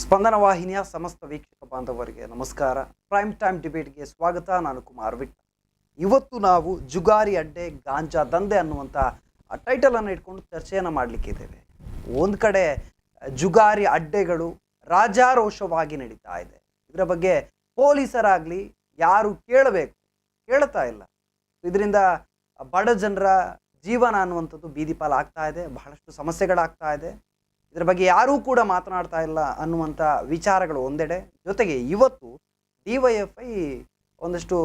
ಸ್ಪಂದನ ವಾಹಿನಿಯ ಸಮಸ್ತ ವೀಕ್ಷಕ ಬಾಂಧವರಿಗೆ ನಮಸ್ಕಾರ. ಪ್ರೈಮ್ ಟೈಮ್ ಡಿಬೇಟ್ಗೆ ಸ್ವಾಗತ. ನಾನು ಕುಮಾರ್ ವಿಟ್ಟ. ಇವತ್ತು ನಾವು ಜುಗಾರಿ ಅಡ್ಡೆ ಗಾಂಜಾ ದಂಧೆ ಅನ್ನುವಂಥ ಟೈಟಲನ್ನು ಇಟ್ಕೊಂಡು ಚರ್ಚೆಯನ್ನು ಮಾಡಲಿಕ್ಕಿದ್ದೇವೆ. ಒಂದು ಕಡೆ ಜುಗಾರಿ ಅಡ್ಡೆಗಳು ರಾಜಾರೋಷವಾಗಿ ನಡೀತಾ ಇದೆ. ಇದರ ಬಗ್ಗೆ ಪೊಲೀಸರಾಗಲಿ ಯಾರು ಕೇಳ್ತಾ ಇಲ್ಲ. ಇದರಿಂದ ಬಡ ಜನರ ಜೀವನ ಅನ್ನುವಂಥದ್ದು ಬೀದಿಪಾಲು ಆಗ್ತಾ ಇದೆ. ಬಹಳಷ್ಟು ಸಮಸ್ಯೆಗಳಾಗ್ತಾ ಇದೆ. ಇದರ ಬಗ್ಗೆ ಯಾರೂ ಕೂಡ ಮಾತನಾಡ್ತಾ ಇಲ್ಲ ಅನ್ನುವಂಥ ವಿಚಾರಗಳು ಒಂದೆಡೆ. ಜೊತೆಗೆ ಇವತ್ತು DYFI ಒಂದಷ್ಟು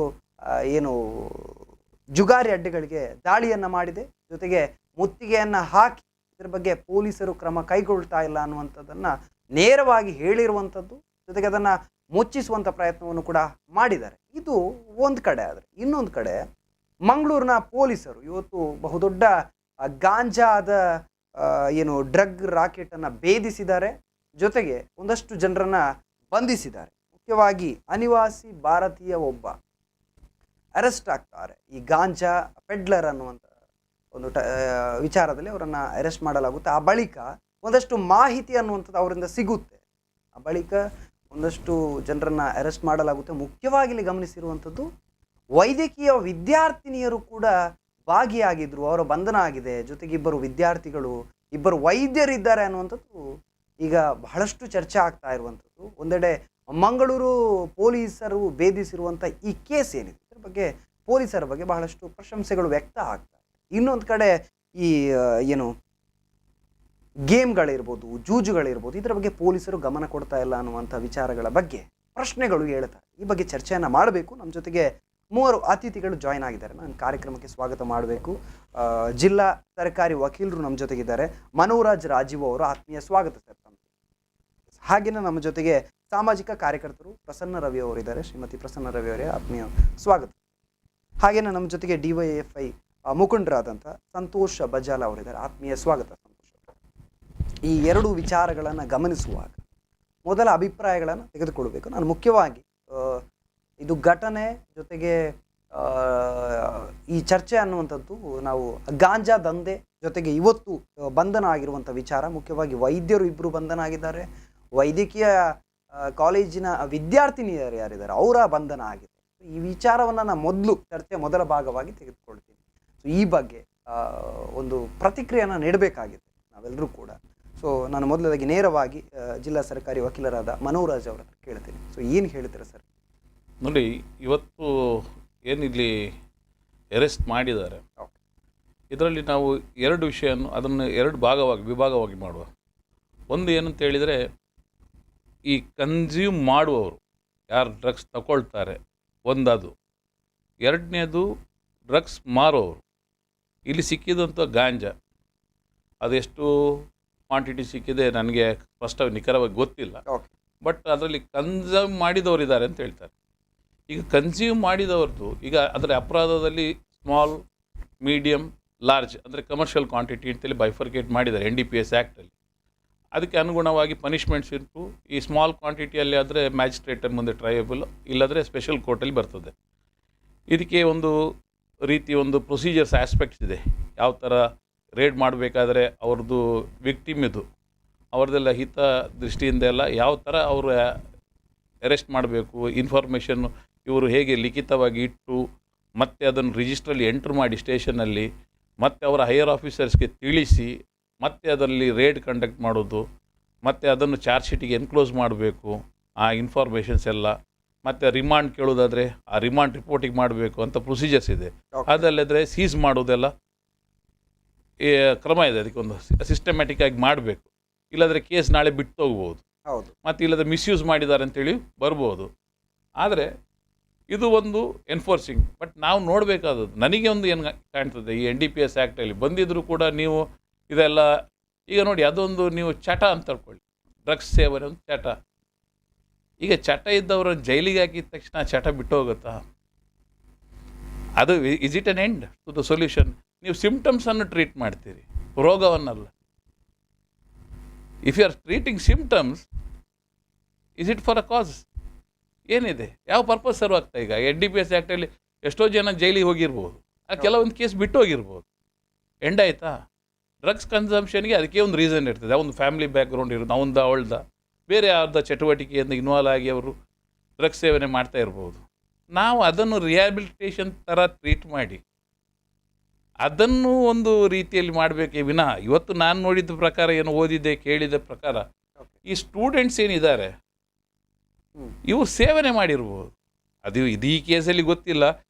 ಜುಗಾರಿ ಅಡ್ಡೆಗಳಿಗೆ ದಾಳಿಯನ್ನು ಮಾಡಿದೆ. ಜೊತೆಗೆ ಮುತ್ತಿಗೆಯನ್ನು ಹಾಕಿ ಇದರ ಬಗ್ಗೆ ಪೊಲೀಸರು ಕ್ರಮ ಕೈಗೊಳ್ತಾ ಇಲ್ಲ ಅನ್ನುವಂಥದ್ದನ್ನು ನೇರವಾಗಿ ಹೇಳಿರುವಂಥದ್ದು. ಜೊತೆಗೆ ಅದನ್ನು ಮುಚ್ಚಿಸುವಂಥ ಪ್ರಯತ್ನವನ್ನು ಕೂಡ ಮಾಡಿದ್ದಾರೆ. ಇದು ಒಂದು ಕಡೆ. ಆದರೆ ಇನ್ನೊಂದು ಕಡೆ ಮಂಗಳೂರಿನ ಪೊಲೀಸರು ಇವತ್ತು ಬಹುದೊಡ್ಡ ಗಾಂಜಾದ ಡ್ರಗ್ ರಾಕೆಟನ್ನು ಭೇದಿಸಿದ್ದಾರೆ. ಜೊತೆಗೆ ಒಂದಷ್ಟು ಜನರನ್ನು ಬಂಧಿಸಿದ್ದಾರೆ. ಮುಖ್ಯವಾಗಿ ಅನಿವಾಸಿ ಭಾರತೀಯ ಒಬ್ಬ ಅರೆಸ್ಟ್ ಆಗ್ತಾರೆ. ಈ ಗಾಂಜಾ ಪೆಡ್ಲರ್ ಅನ್ನುವಂಥ ಒಂದು ವಿಚಾರದಲ್ಲಿ ಅವರನ್ನು ಅರೆಸ್ಟ್ ಮಾಡಲಾಗುತ್ತೆ. ಆ ಬಳಿಕ ಒಂದಷ್ಟು ಮಾಹಿತಿ ಅನ್ನುವಂಥದ್ದು ಅವರಿಂದ ಸಿಗುತ್ತೆ. ಆ ಬಳಿಕ ಒಂದಷ್ಟು ಜನರನ್ನು ಅರೆಸ್ಟ್ ಮಾಡಲಾಗುತ್ತೆ. ಮುಖ್ಯವಾಗಿ ಇಲ್ಲಿ ಗಮನಿಸಿರುವಂಥದ್ದು ವೈದ್ಯಕೀಯ ವಿದ್ಯಾರ್ಥಿನಿಯರು ಕೂಡ ಭಾಗಿಯಾಗಿದ್ದರು. ಅವರ ಬಂಧನ ಆಗಿದೆ. ಜೊತೆಗೆ ಇಬ್ಬರು ವಿದ್ಯಾರ್ಥಿಗಳು, ಇಬ್ಬರು ವೈದ್ಯರಿದ್ದಾರೆ ಅನ್ನುವಂಥದ್ದು ಈಗ ಬಹಳಷ್ಟು ಚರ್ಚೆ ಆಗ್ತಾ ಇರುವಂಥದ್ದು. ಒಂದೆಡೆ ಮಂಗಳೂರು ಪೊಲೀಸರು ಭೇದಿಸಿರುವಂಥ ಈ ಕೇಸ್ ಏನಿದೆ ಇದರ ಬಗ್ಗೆ ಪೊಲೀಸರ ಬಗ್ಗೆ ಬಹಳಷ್ಟು ಪ್ರಶಂಸೆಗಳು ವ್ಯಕ್ತ ಆಗ್ತಾ ಇದೆ. ಇನ್ನೊಂದು ಕಡೆ ಈ ಗೇಮ್ಗಳಿರ್ಬೋದು, ಜೂಜುಗಳಿರ್ಬೋದು, ಇದರ ಬಗ್ಗೆ ಪೊಲೀಸರು ಗಮನ ಕೊಡ್ತಾ ಇಲ್ಲ ಅನ್ನುವಂಥ ವಿಚಾರಗಳ ಬಗ್ಗೆ ಪ್ರಶ್ನೆಗಳು ಹೇಳ್ತಾರೆ. ಈ ಬಗ್ಗೆ ಚರ್ಚೆಯನ್ನು ಮಾಡಬೇಕು. ನಮ್ಮ ಜೊತೆಗೆ ಮೂವರು ಅತಿಥಿಗಳು ಜಾಯ್ನ್ ಆಗಿದ್ದಾರೆ. ನಾನು ಕಾರ್ಯಕ್ರಮಕ್ಕೆ ಸ್ವಾಗತ ಮಾಡಬೇಕು. ಜಿಲ್ಲಾ ಸರ್ಕಾರಿ ವಕೀಲರು ನಮ್ಮ ಜೊತೆಗಿದ್ದಾರೆ. ಮನೋರಾಜ್ ರಾಜೀವ್ ಅವರು, ಆತ್ಮೀಯ ಸ್ವಾಗತ ಸರ್ ತಮಗೆ. ಹಾಗೆಯೇ ನಮ್ಮ ಜೊತೆಗೆ ಸಾಮಾಜಿಕ ಕಾರ್ಯಕರ್ತರು ಪ್ರಸನ್ನ ರವಿ ಅವರಿದ್ದಾರೆ. ಶ್ರೀಮತಿ ಪ್ರಸನ್ನ ರವಿ ಅವರೇ, ಆತ್ಮೀಯ ಸ್ವಾಗತ. ಹಾಗೆಯೇ ನಮ್ಮ ಜೊತೆಗೆ DYFI ಮುಖಂಡರಾದಂಥ ಸಂತೋಷ್ ಬಜಾಲ ಅವರಿದ್ದಾರೆ. ಆತ್ಮೀಯ ಸ್ವಾಗತ ಸಂತೋಷ್ ಅವರು. ಈ ಎರಡು ವಿಚಾರಗಳನ್ನು ಗಮನಿಸುವಾಗ ಮೊದಲ ಅಭಿಪ್ರಾಯಗಳನ್ನು ತೆಗೆದುಕೊಳ್ಬೇಕು. ನಾನು ಮುಖ್ಯವಾಗಿ ಇದು ಘಟನೆ ಜೊತೆಗೆ ಈ ಚರ್ಚೆ ಅನ್ನುವಂಥದ್ದು ನಾವು ಗಾಂಜಾ ದಂಧೆ ಜೊತೆಗೆ ಇವತ್ತು ಬಂಧನ ಆಗಿರುವಂಥ ವಿಚಾರ. ಮುಖ್ಯವಾಗಿ ವೈದ್ಯರು ಇಬ್ಬರು ಬಂಧನ ಆಗಿದ್ದಾರೆ. ವೈದ್ಯಕೀಯ ಕಾಲೇಜಿನ ವಿದ್ಯಾರ್ಥಿನಿಯರು ಯಾರಿದ್ದಾರೆ ಅವರ ಬಂಧನ ಆಗಿದೆ. ಈ ವಿಚಾರವನ್ನು ನಾನು ಮೊದಲ ಭಾಗವಾಗಿ ತೆಗೆದುಕೊಳ್ತೀನಿ. ಸೊ ಈ ಬಗ್ಗೆ ಒಂದು ಪ್ರತಿಕ್ರಿಯೆಯನ್ನು ನೀಡಬೇಕಾಗಿದೆ ನಾವೆಲ್ಲರೂ ಕೂಡ. ಸೊ ನಾನು ಮೊದಲದಾಗಿ ನೇರವಾಗಿ ಜಿಲ್ಲಾ ಸರ್ಕಾರಿ ವಕೀಲರಾದ ಮನೋರಾಜ್ ಅವರ ಹತ್ರ ಕೇಳ್ತೀನಿ. ಸೊ ಏನು ಹೇಳ್ತೀರಾ ಸರ್? ನೋಡಿ, ಇವತ್ತು ಏನಿಲ್ಲಿ ಅರೆಸ್ಟ್ ಮಾಡಿದ್ದಾರೆ, ಇದರಲ್ಲಿ ನಾವು ಎರಡು ವಿಷಯವನ್ನು ಅದನ್ನು ಎರಡು ವಿಭಾಗವಾಗಿ ಮಾಡುವ. ಒಂದು ಏನಂತ ಹೇಳಿದರೆ, ಈ ಕನ್ಸ್ಯೂಮ್ ಮಾಡುವವರು ಯಾರು ಡ್ರಗ್ಸ್ ತಗೊಳ್ತಾರೆ ಒಂದದು. ಎರಡನೇದು ಡ್ರಗ್ಸ್ ಮಾರೋರು. ಇಲ್ಲಿ ಸಿಕ್ಕಿದಂಥ ಗಾಂಜಾ ಅದೆಷ್ಟು ಕ್ವಾಂಟಿಟಿ ಸಿಕ್ಕಿದೆ ನನಗೆ ನಿಖರವಾಗಿ ಗೊತ್ತಿಲ್ಲ. ಬಟ್ ಅದರಲ್ಲಿ ಕನ್ಸ್ಯೂಮ್ ಮಾಡಿದವರಿದ್ದಾರೆ ಅಂತ ಹೇಳ್ತಾರೆ. ಈಗ ಕನ್ಸ್ಯೂಮ್ ಮಾಡಿದವ್ರದ್ದು ಈಗ ಅದರ ಅಪರಾಧದಲ್ಲಿ ಸ್ಮಾಲ್, ಮೀಡಿಯಮ್, ಲಾರ್ಜ್ ಅಂದರೆ ಕಮರ್ಷಿಯಲ್ ಕ್ವಾಂಟಿಟಿ ಅಂತೇಳಿ ಬೈಫರ್ಕೇಟ್ ಮಾಡಿದ್ದಾರೆ NDPS ಆ್ಯಕ್ಟಲ್ಲಿ. ಅದಕ್ಕೆ ಅನುಗುಣವಾಗಿ ಪನಿಷ್ಮೆಂಟ್ಸ್ ಇತ್ತು. ಈ ಸ್ಮಾಲ್ ಕ್ವಾಂಟಿಟಿಯಲ್ಲಿ ಆದರೆ ಮ್ಯಾಜಿಸ್ಟ್ರೇಟರ್ ಮುಂದೆ ಟ್ರಯಬಲ್, ಇಲ್ಲದ್ರೆ ಸ್ಪೆಷಲ್ ಕೋರ್ಟಲ್ಲಿ ಬರ್ತದೆ. ಇದಕ್ಕೆ ಒಂದು ಪ್ರೊಸೀಜರ್ಸ್ ಆಸ್ಪೆಕ್ಟ್ಸ್ ಇದೆ. ಯಾವ ಥರ ರೇಡ್ ಮಾಡಬೇಕಾದ್ರೆ ಅವ್ರದ್ದು ವಿಕ್ಟಿಮ್ ಅವ್ರದ್ದೆಲ್ಲ ಹಿತ ದೃಷ್ಟಿಯಿಂದ ಎಲ್ಲ ಯಾವ ಥರ ಅವರು ಅರೆಸ್ಟ್ ಮಾಡಬೇಕು, ಇನ್ಫಾರ್ಮೇಷನ್ನು ಇವರು ಹೇಗೆ ಲಿಖಿತವಾಗಿ ಇಟ್ಟು ಮತ್ತೆ ಅದನ್ನು ರಿಜಿಸ್ಟ್ರಲ್ಲಿ ಎಂಟ್ರ್ ಮಾಡಿ ಸ್ಟೇಷನಲ್ಲಿ, ಮತ್ತು ಅವರ ಹೈಯರ್ ಆಫೀಸರ್ಸ್ಗೆ ತಿಳಿಸಿ ಮತ್ತೆ ಅದರಲ್ಲಿ ರೇಡ್ ಕಂಡಕ್ಟ್ ಮಾಡೋದು, ಮತ್ತು ಅದನ್ನು ಚಾರ್ಜ್ ಶೀಟಿಗೆ ಎನ್ಕ್ಲೋಸ್ ಮಾಡಬೇಕು ಆ ಇನ್ಫಾರ್ಮೇಷನ್ಸ್ ಎಲ್ಲ, ಮತ್ತು ರಿಮಾಂಡ್ ಕೇಳೋದಾದರೆ ಆ ರಿಮಾಂಡ್ ರಿಪೋರ್ಟಿಗೆ ಮಾಡಬೇಕು ಅಂತ ಪ್ರೊಸೀಜರ್ಸ್ ಇದೆ. ಅದಲ್ಲದ್ರೆ ಸೀಸ್ ಮಾಡೋದೆಲ್ಲ ಕ್ರಮ ಇದೆ. ಅದಕ್ಕೊಂದು ಸಿಸ್ಟಮ್ಯಾಟಿಕ್ ಆಗಿ ಮಾಡಬೇಕು. ಇಲ್ಲಾಂದರೆ ಕೇಸ್ ನಾಳೆ ಬಿಟ್ಟು ಹೋಗ್ಬೋದು. ಮತ್ತು ಇಲ್ಲದ್ರೆ ಮಿಸ್ಯೂಸ್ ಮಾಡಿದ್ದಾರೆ ಅಂತೇಳಿ ಬರ್ಬೋದು. ಆದರೆ ಇದು ಒಂದು ಎನ್ಫೋರ್ಸಿಂಗ್. ಬಟ್ ನಾವು ನೋಡಬೇಕಾದದ್ದು, ನನಗೆ ಒಂದು ಏನು ಕಾಣ್ತದೆ, ಈ NDPS ಆ್ಯಕ್ಟಲ್ಲಿ ಬಂದಿದ್ದರೂ ಕೂಡ ನೀವು ಇದೆಲ್ಲ ಈಗ ನೋಡಿ, ಅದೊಂದು ನೀವು ಚಟ ಅಂತ ತಿಳ್ಕೊಳ್ಳಿ. ಡ್ರಗ್ಸ್ ಸೇವನೆ ಒಂದು ಚಟ. ಈಗ ಚಟ ಇದ್ದವರು ಜೈಲಿಗೆ ಹಾಕಿದ ತಕ್ಷಣ ಚಟ ಬಿಟ್ಟು ಹೋಗುತ್ತಾ? ಅದು is it an end to the solution? ನೀವು ಸಿಂಪ್ಟಮ್ಸನ್ನು ಟ್ರೀಟ್ ಮಾಡ್ತೀರಿ, ರೋಗವನ್ನಲ್ಲ. If you are treating symptoms, is it for a cause? ಏನಿದೆ, ಯಾವ ಪರ್ಪಸ್ ಸರ್ವ್ ಆಗ್ತಾ? ಈಗ NDPS ಆ್ಯಕ್ಟಲ್ಲಿ ಎಷ್ಟೋ ಜನ ಜೈಲಿಗೆ ಹೋಗಿರ್ಬೋದು, ಕೆಲವೊಂದು ಕೇಸ್ ಬಿಟ್ಟು ಹೋಗಿರ್ಬೋದು. ಎಂಡ್ ಆಯಿತಾ? ಡ್ರಗ್ಸ್ ಕನ್ಸಂಪ್ಷನ್ಗೆ ಅದಕ್ಕೆ ಒಂದು ರೀಸನ್ ಇರ್ತದೆ. ಒಂದು ಫ್ಯಾಮಿಲಿ ಬ್ಯಾಕ್ಗ್ರೌಂಡ್ ಇರುತ್ತೆ, ಅವಳ್ದ ಬೇರೆ ಯಾವುದೋ ಚಟುವಟಿಕೆಯಿಂದ ಇನ್ವಾಲ್ವ್ ಆಗಿ ಅವರು ಡ್ರಗ್ಸ್ ಸೇವನೆ ಮಾಡ್ತಾ ಇರ್ಬೋದು. ನಾವು ಅದನ್ನು ರಿಹ್ಯಾಬಿಲಿಟೇಷನ್ ಥರ ಟ್ರೀಟ್ ಮಾಡಿ ಅದನ್ನು ಒಂದು ರೀತಿಯಲ್ಲಿ ಮಾಡಬೇಕೇ ವಿನಃ ಇವತ್ತು ನಾನು ನೋಡಿದ ಪ್ರಕಾರ ಏನು ಓದಿದ್ದೆ ಕೇಳಿದ ಪ್ರಕಾರ ಈ ಸ್ಟೂಡೆಂಟ್ಸ್ ಏನಿದ್ದಾರೆ ಇವು ಸೇವನೆ ಮಾಡಿರ್ಬೋದು. ಅದು ಇದು ಈ ಕೇಸಲ್ಲಿ ಗೊತ್ತಿಲ್ಲ,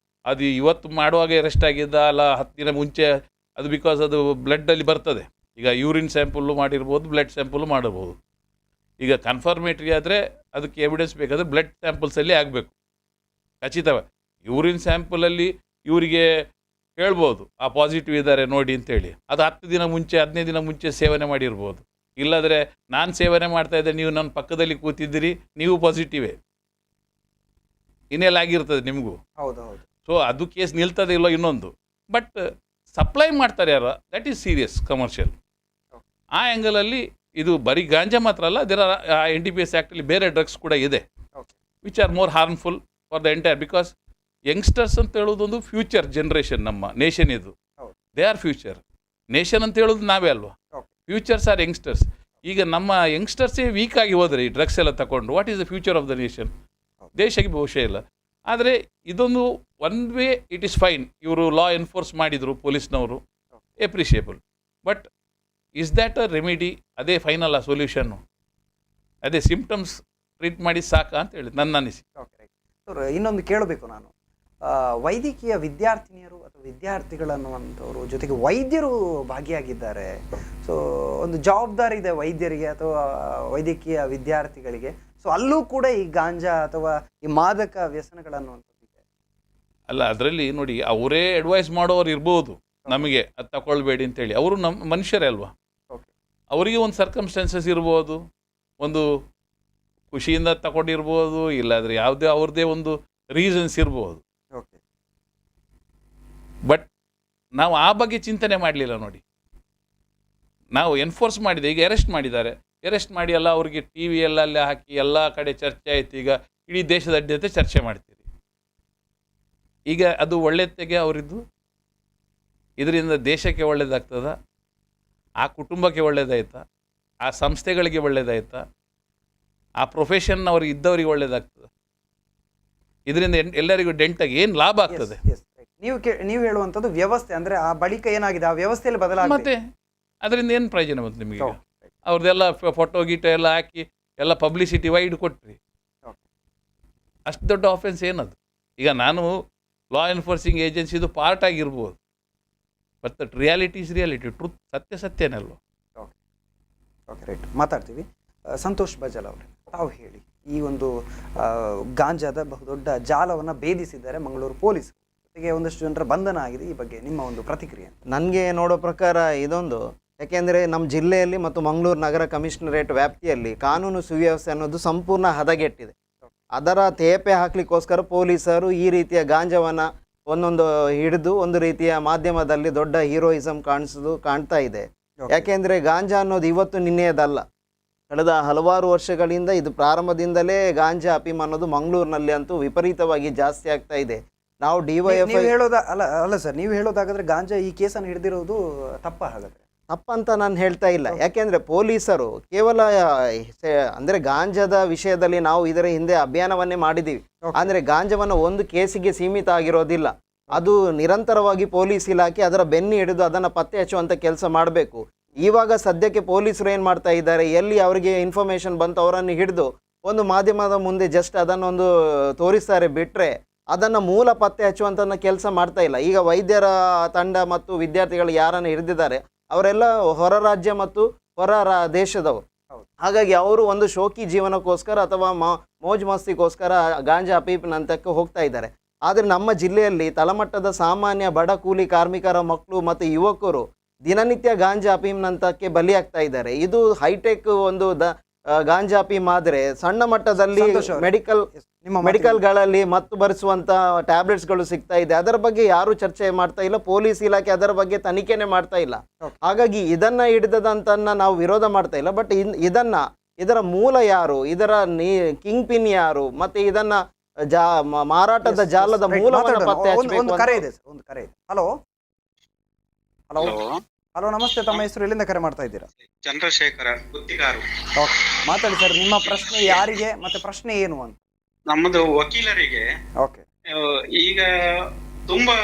ಅದು ಇವತ್ತು ಮಾಡುವಾಗ ಅರೆಸ್ಟ್ ಆಗಿದ್ದ ಅಲ್ಲ 10 ದಿನ ಮುಂಚೆ, ಅದು ಬಿಕಾಸ್ ಅದು ಬ್ಲಡ್ಡಲ್ಲಿ ಬರ್ತದೆ. ಈಗ ಯೂರಿನ್ ಸ್ಯಾಂಪಲ್ಲು ಮಾಡಿರ್ಬೋದು, ಬ್ಲಡ್ ಸ್ಯಾಂಪಲ್ಲು ಮಾಡಬಹುದು. ಈಗ ಕನ್ಫರ್ಮೇಟ್ರಿ ಆದರೆ ಅದಕ್ಕೆ ಎವಿಡೆನ್ಸ್ ಬೇಕಾದರೆ ಬ್ಲಡ್ ಸ್ಯಾಂಪಲ್ಸಲ್ಲಿ ಆಗಬೇಕು ಖಚಿತವಾಗಿ. ಯೂರಿನ್ ಸ್ಯಾಂಪಲಲ್ಲಿ ಇವರಿಗೆ ಹೇಳ್ಬೋದು ಆ ಪಾಸಿಟಿವ್ ಇದ್ದಾರೆ ನೋಡಿ ಅಂತೇಳಿ, ಅದು 10 ದಿನ ಮುಂಚೆ 15 ದಿನ ಮುಂಚೆ ಸೇವನೆ ಮಾಡಿರ್ಬೋದು. ಇಲ್ಲಾದರೆ ನಾನು ಸೇವನೆ ಮಾಡ್ತಾ ಇದ್ದೆ, ನೀವು ನನ್ನ ಪಕ್ಕದಲ್ಲಿ ಕೂತಿದ್ದೀರಿ, ನೀವು ಪಾಸಿಟಿವೇ, ಇನ್ನೆಲ್ಲ ಆಗಿರ್ತದೆ ನಿಮಗೂ. ಹೌದು. ಸೊ ಅದು ಕೇಸ್ ನಿಲ್ತದೆ ಇಲ್ಲೋ ಇನ್ನೊಂದು. ಬಟ್ ಸಪ್ಲೈ ಮಾಡ್ತಾರೆ ಯಾರು, ದಟ್ ಈಸ್ ಸೀರಿಯಸ್ ಕಮರ್ಷಿಯಲ್. ಆ ಆ್ಯಂಗಲಲ್ಲಿ ಇದು ಬರೀ ಗಾಂಜಾ ಮಾತ್ರ ಅಲ್ಲ, ಅದರ NDPS ಆ್ಯಕ್ಟಲ್ಲಿ ಬೇರೆ ಡ್ರಗ್ಸ್ ಕೂಡ ಇದೆ which are more harmful for the entire. Because youngsters ಅಂತ ಹೇಳೋದೊಂದು ಫ್ಯೂಚರ್ ಜನ್ರೇಷನ್, ನಮ್ಮ ನೇಷನ್ ಇದು. They are future. ನೇಷನ್ ಅಂತ ಹೇಳೋದು ನಾವೇ ಅಲ್ವಾ, ಫ್ಯೂಚರ್ಸ್ ಆರ್ ಯಂಗ್ಸ್ಟರ್ಸ್. ಈಗ ನಮ್ಮ ಯಂಗ್ಸ್ಟರ್ಸೇ ವೀಕ್ ಆಗಿ ಹೋದರೆ ಈ ಡ್ರಗ್ಸ್ ಎಲ್ಲ ತಗೊಂಡು, what is the future of the nation? ದೇಶಕ್ಕೆ ಭವಿಷ್ಯ ಇಲ್ಲ. ಆದರೆ ಇದೊಂದು one way it is fine, ಇವರು ಲಾ ಎನ್ಫೋರ್ಸ್ ಮಾಡಿದರು ಪೊಲೀಸ್ನವರು, appreciable. But is that a remedy? ಅದೇ ಫೈನಲ್ ಆ ಸೊಲ್ಯೂಷನ್ನು? ಅದೇ ಸಿಂಪ್ಟಮ್ಸ್ ಟ್ರೀಟ್ ಮಾಡಿ ಸಾಕಾ ಅಂತ ಹೇಳಿ ನನ್ನ ಅನಿಸಿಕೆ. ಸರ್, ಇನ್ನೊಂದು ಕೇಳಬೇಕು ನಾನು, ವೈದ್ಯಕೀಯ ವಿದ್ಯಾರ್ಥಿನಿಯರು ಅಥವಾ ವಿದ್ಯಾರ್ಥಿಗಳನ್ನುವಂಥವ್ರು ಜೊತೆಗೆ ವೈದ್ಯರು ಭಾಗಿಯಾಗಿದ್ದಾರೆ. ಸೊ ಒಂದು ಜವಾಬ್ದಾರಿ ಇದೆ ವೈದ್ಯರಿಗೆ ಅಥವಾ ವೈದ್ಯಕೀಯ ವಿದ್ಯಾರ್ಥಿಗಳಿಗೆ. ಸೊ ಅಲ್ಲೂ ಕೂಡ ಈ ಗಾಂಜಾ ಅಥವಾ ಈ ಮಾದಕ ವ್ಯಸನಗಳನ್ನುವಂಥದ್ದಿದೆ ಅಲ್ಲ. ಅದರಲ್ಲಿ ನೋಡಿ, ಅವರೇ ಅಡ್ವೈಸ್ ಮಾಡೋರು ಇರ್ಬೋದು ನಮಗೆ ಅದು ತಗೊಳ್ಬೇಡಿ ಅಂತೇಳಿ. ಅವರು ನಮ್ಮ ಮನುಷ್ಯರೇ ಅಲ್ವಾ, ಅವರಿಗೆ ಒಂದು ಸರ್ಕಮ್ಸ್ಟೆನ್ಸಸ್ ಇರ್ಬೋದು, ಒಂದು ಖುಷಿಯಿಂದ ತಗೊಂಡಿರ್ಬೋದು, ಇಲ್ಲಾದರೆ ಯಾವುದೇ ಅವ್ರದ್ದೇ ಒಂದು ರೀಸನ್ಸ್ ಇರ್ಬೋದು. ಬಟ್ ನಾವು ಆ ಬಗ್ಗೆ ಚಿಂತನೆ ಮಾಡಲಿಲ್ಲ ನೋಡಿ. ನಾವು ಎನ್ಫೋರ್ಸ್ ಮಾಡಿದೆ, ಈಗ ಅರೆಸ್ಟ್ ಮಾಡಿದ್ದಾರೆ, ಅರೆಸ್ಟ್ ಮಾಡಿ ಎಲ್ಲ ಅವ್ರಿಗೆ ಟಿ ವಿ ಅಲ್ಲೇ ಹಾಕಿ ಎಲ್ಲ ಕಡೆ ಚರ್ಚೆ ಆಯಿತು. ಈಗ ಇಡೀ ದೇಶದಾದ್ಯಂತ ಚರ್ಚೆ ಮಾಡ್ತೀರಿ. ಈಗ ಅದು ಒಳ್ಳೆತೆಗೆ ಅವರಿದ್ದು, ಇದರಿಂದ ದೇಶಕ್ಕೆ ಒಳ್ಳೇದಾಗ್ತದ, ಆ ಕುಟುಂಬಕ್ಕೆ ಒಳ್ಳೇದಾಯ್ತಾ, ಆ ಸಂಸ್ಥೆಗಳಿಗೆ ಒಳ್ಳೇದಾಯ್ತಾ, ಆ ಪ್ರೊಫೆಷನ್ ಅವ್ರಿಗೆ ಇದ್ದವ್ರಿಗೆ ಒಳ್ಳೇದಾಗ್ತದೆ, ಇದರಿಂದ ಎಲ್ಲರಿಗೂ ಡೆಂಟಾಗಿ ಏನು ಲಾಭ ಆಗ್ತದೆ? ನೀವು ಹೇಳುವಂಥದ್ದು ವ್ಯವಸ್ಥೆ, ಅಂದರೆ ಆ ಬಳಿಕ ಏನಾಗಿದೆ ಆ ವ್ಯವಸ್ಥೆಯಲ್ಲಿ ಬದಲಾಗಿದೆ. ಮತ್ತೆ ಅದರಿಂದ ಏನು ಪ್ರಯೋಜನ ಬಂತು ನಿಮಗೆ? ಅವ್ರದ್ದೆಲ್ಲ ಫೋಟೋ ಗೀಟೋ ಎಲ್ಲ ಹಾಕಿ ಎಲ್ಲ ಪಬ್ಲಿಸಿಟಿ ವೈಡ್ ಕೊಟ್ರಿ, ಅಷ್ಟು ದೊಡ್ಡ ಆಫೆನ್ಸ್ ಏನದು? ಈಗ ನಾನು ಲಾ ಎನ್ಫೋರ್ಸಿಂಗ್ ಏಜೆನ್ಸಿದು ಪಾರ್ಟ್ ಆಗಿರ್ಬೋದು, but that reality is reality, truth ಸತ್ಯನೇ ಅಲ್ವ? ಓಕೆ, ರೈಟ್, ಮಾತಾಡ್ತೀವಿ. ಸಂತೋಷ್ ಬಜಾಲ್ ಅವರೇ, ತಾವು ಹೇಳಿ, ಈ ಒಂದು ಗಾಂಜಾದ ಬಹುದೊಡ್ಡ ಜಾಲವನ್ನು ಭೇದಿಸಿದ್ದಾರೆ ಮಂಗಳೂರು ಪೊಲೀಸರು, ಜೊತೆಗೆ ಒಂದಷ್ಟು ಜನರ ಬಂಧನ ಆಗಿದೆ. ಈ ಬಗ್ಗೆ ನಿಮ್ಮ ಒಂದು ಪ್ರತಿಕ್ರಿಯೆ? ನನಗೆ ನೋಡೋ ಪ್ರಕಾರ ಇದೊಂದು, ಯಾಕೆಂದರೆ ನಮ್ಮ ಜಿಲ್ಲೆಯಲ್ಲಿ ಮತ್ತು ಮಂಗಳೂರು ನಗರ ಕಮಿಷನರೇಟ್ ವ್ಯಾಪ್ತಿಯಲ್ಲಿ ಕಾನೂನು ಸುವ್ಯವಸ್ಥೆ ಅನ್ನೋದು ಸಂಪೂರ್ಣ ಹದಗೆಟ್ಟಿದೆ. ಅದರ ತೇಪೆ ಹಾಕಲಿಕ್ಕೋಸ್ಕರ ಪೊಲೀಸರು ಈ ರೀತಿಯ ಗಾಂಜಾವನ್ನು ಒಂದೊಂದು ಹಿಡಿದು ಒಂದು ರೀತಿಯ ಮಾಧ್ಯಮದಲ್ಲಿ ದೊಡ್ಡ ಹೀರೋಯಿಸಮ್ ಕಾಣ್ತಾ ಇದೆ. ಯಾಕೆಂದರೆ ಗಾಂಜಾ ಅನ್ನೋದು ಇವತ್ತು ನಿನ್ನೆಯದಲ್ಲ, ಕಳೆದ ಹಲವಾರು ವರ್ಷಗಳಿಂದ ಇದು ಪ್ರಾರಂಭದಿಂದಲೇ ಗಾಂಜಾ ಅಫೀಮ್ ಅನ್ನೋದು ಮಂಗಳೂರಿನಲ್ಲಿ ಅಂತೂ ವಿಪರೀತವಾಗಿ ಜಾಸ್ತಿ ಆಗ್ತಾ ಇದೆ. ನಾವು ಡಿವೈಎಫ್ಐ ಅಲ್ಲ ಸರ್, ನೀವು ಹೇಳೋದಾಗಾದ್ರೆ ಗಾಂಜಾ ಈ ಕೇಸನ್ನು ಹಿಡಿದಿರೋದು ತಪ್ಪ? ಹಾಗಾದ್ರೆ ತಪ್ಪಂತ ನಾನು ಹೇಳ್ತಾ ಇಲ್ಲ. ಯಾಕೆಂದರೆ ಪೊಲೀಸರು ಕೇವಲ ಅಂದರೆ ಗಾಂಜಾದ ವಿಷಯದಲ್ಲಿ ನಾವು ಇದರ ಹಿಂದೆ ಅಭಿಯಾನವನ್ನೇ ಮಾಡಿದ್ದೀವಿ. ಅಂದರೆ ಗಾಂಜಾವನ್ನು ಒಂದು ಕೇಸಿಗೆ ಸೀಮಿತ ಆಗಿರೋದಿಲ್ಲ, ಅದು ನಿರಂತರವಾಗಿ ಪೊಲೀಸ್ ಇಲಾಖೆ ಅದರ ಬೆನ್ನು ಹಿಡಿದು ಅದನ್ನು ಪತ್ತೆ ಹಚ್ಚುವಂಥ ಕೆಲಸ ಮಾಡಬೇಕು. ಇವಾಗ ಸದ್ಯಕ್ಕೆ ಪೊಲೀಸರು ಏನು ಮಾಡ್ತಾ ಇದ್ದಾರೆ, ಎಲ್ಲಿ ಅವರಿಗೆ ಇನ್ಫಾರ್ಮೇಷನ್ ಬಂತು ಅವರನ್ನು ಹಿಡಿದು ಒಂದು ಮಾಧ್ಯಮದ ಮುಂದೆ ಜಸ್ಟ್ ಅದನ್ನೊಂದು ತೋರಿಸ್ತಾರೆ, ಬಿಟ್ಟರೆ ಅದನ್ನು ಮೂಲ ಪತ್ತೆ ಹಚ್ಚುವಂಥ ಕೆಲಸ ಮಾಡ್ತಾ ಇಲ್ಲ. ಈಗ ವೈದ್ಯರ ತಂಡ ಮತ್ತು ವಿದ್ಯಾರ್ಥಿಗಳು ಯಾರನ್ನು ಹಿಡಿದಿದ್ದಾರೆ ಅವರೆಲ್ಲ ಹೊರ ರಾಜ್ಯ ಮತ್ತು ಹೊರ ದೇಶದವರು. ಹಾಗಾಗಿ ಅವರು ಒಂದು ಶೋಕಿ ಜೀವನಕ್ಕೋಸ್ಕರ ಅಥವಾ ಮೋಜ್ ಮಸ್ತಿಗೋಸ್ಕರ ಗಾಂಜಾ ಅಫೀಮ್ನಂತಕ್ಕೆ ಹೋಗ್ತಾ ಇದ್ದಾರೆ. ಆದರೆ ನಮ್ಮ ಜಿಲ್ಲೆಯಲ್ಲಿ ತಳಮಟ್ಟದ ಸಾಮಾನ್ಯ ಬಡ ಕೂಲಿ ಕಾರ್ಮಿಕರ ಮಕ್ಕಳು ಮತ್ತು ಯುವಕರು ದಿನನಿತ್ಯ ಗಾಂಜಾ ಅಫೀಮ್ನಂತಕ್ಕೆ ಬಲಿಯಾಗ್ತಾ ಇದ್ದಾರೆ. ಇದು ಹೈಟೆಕ್ ಒಂದು ಗಾಂಜಾ ಅಫೀಮ್ ಆದರೆ ಸಣ್ಣ ಮಟ್ಟದಲ್ಲಿ ಮೆಡಿಕಲ್ಗಳಲ್ಲಿ ಮತ್ತು ಬರೆಸುವಂಥ ಟ್ಯಾಬ್ಲೆಟ್ಸ್ಗಳು ಸಿಗ್ತಾ ಇದೆ. ಅದರ ಬಗ್ಗೆ ಯಾರು ಚರ್ಚೆ ಮಾಡ್ತಾ ಇಲ್ಲ, ಪೊಲೀಸ್ ಇಲಾಖೆ ಅದರ ಬಗ್ಗೆ ತನಿಖೆನೇ ಮಾಡ್ತಾ ಇಲ್ಲ. ಹಾಗಾಗಿ ಇದನ್ನ ಹಿಡಿದದಂತನ್ನ ನಾವು ವಿರೋಧ ಮಾಡ್ತಾ ಇಲ್ಲ. ಬಟ್ ಇದರ ಮೂಲ ಯಾರು, ಇದರ ಕಿಂಗ್ ಪಿನ್ ಯಾರು, ಮತ್ತೆ ಇದನ್ನ ಮಾರಾಟದ ಜಾಲದ ಮೂಲವನ್ನು ಪತ್ತೆ ಹಚ್ಚಬೇಕು. ಒಂದು ಕರೆ ಇದೆ. ಹಲೋ ಹಲೋ ಹಲೋ, ನಮಸ್ತೆ. ತಮ್ಮ ಹೆಸರು, ಎಲ್ಲಿಂದ ಕರೆ ಮಾಡ್ತಾ ಇದ್ದೀರಾ? ಚಂದ್ರಶೇಖರ ಗುತ್ತಿಗಾರು. ಓಕೆ, ಮಾತಾಡಿ ಸರ್. ನಿಮ್ಮ ಪ್ರಶ್ನೆ ಯಾರಿಗೆ ಮತ್ತೆ ಪ್ರಶ್ನೆ ಏನು ಅಂತ? ನಮ್ಮದು ವಕೀಲರಿಗೆ. ಓಕೆ. ಈಗ ತುಂಬಾ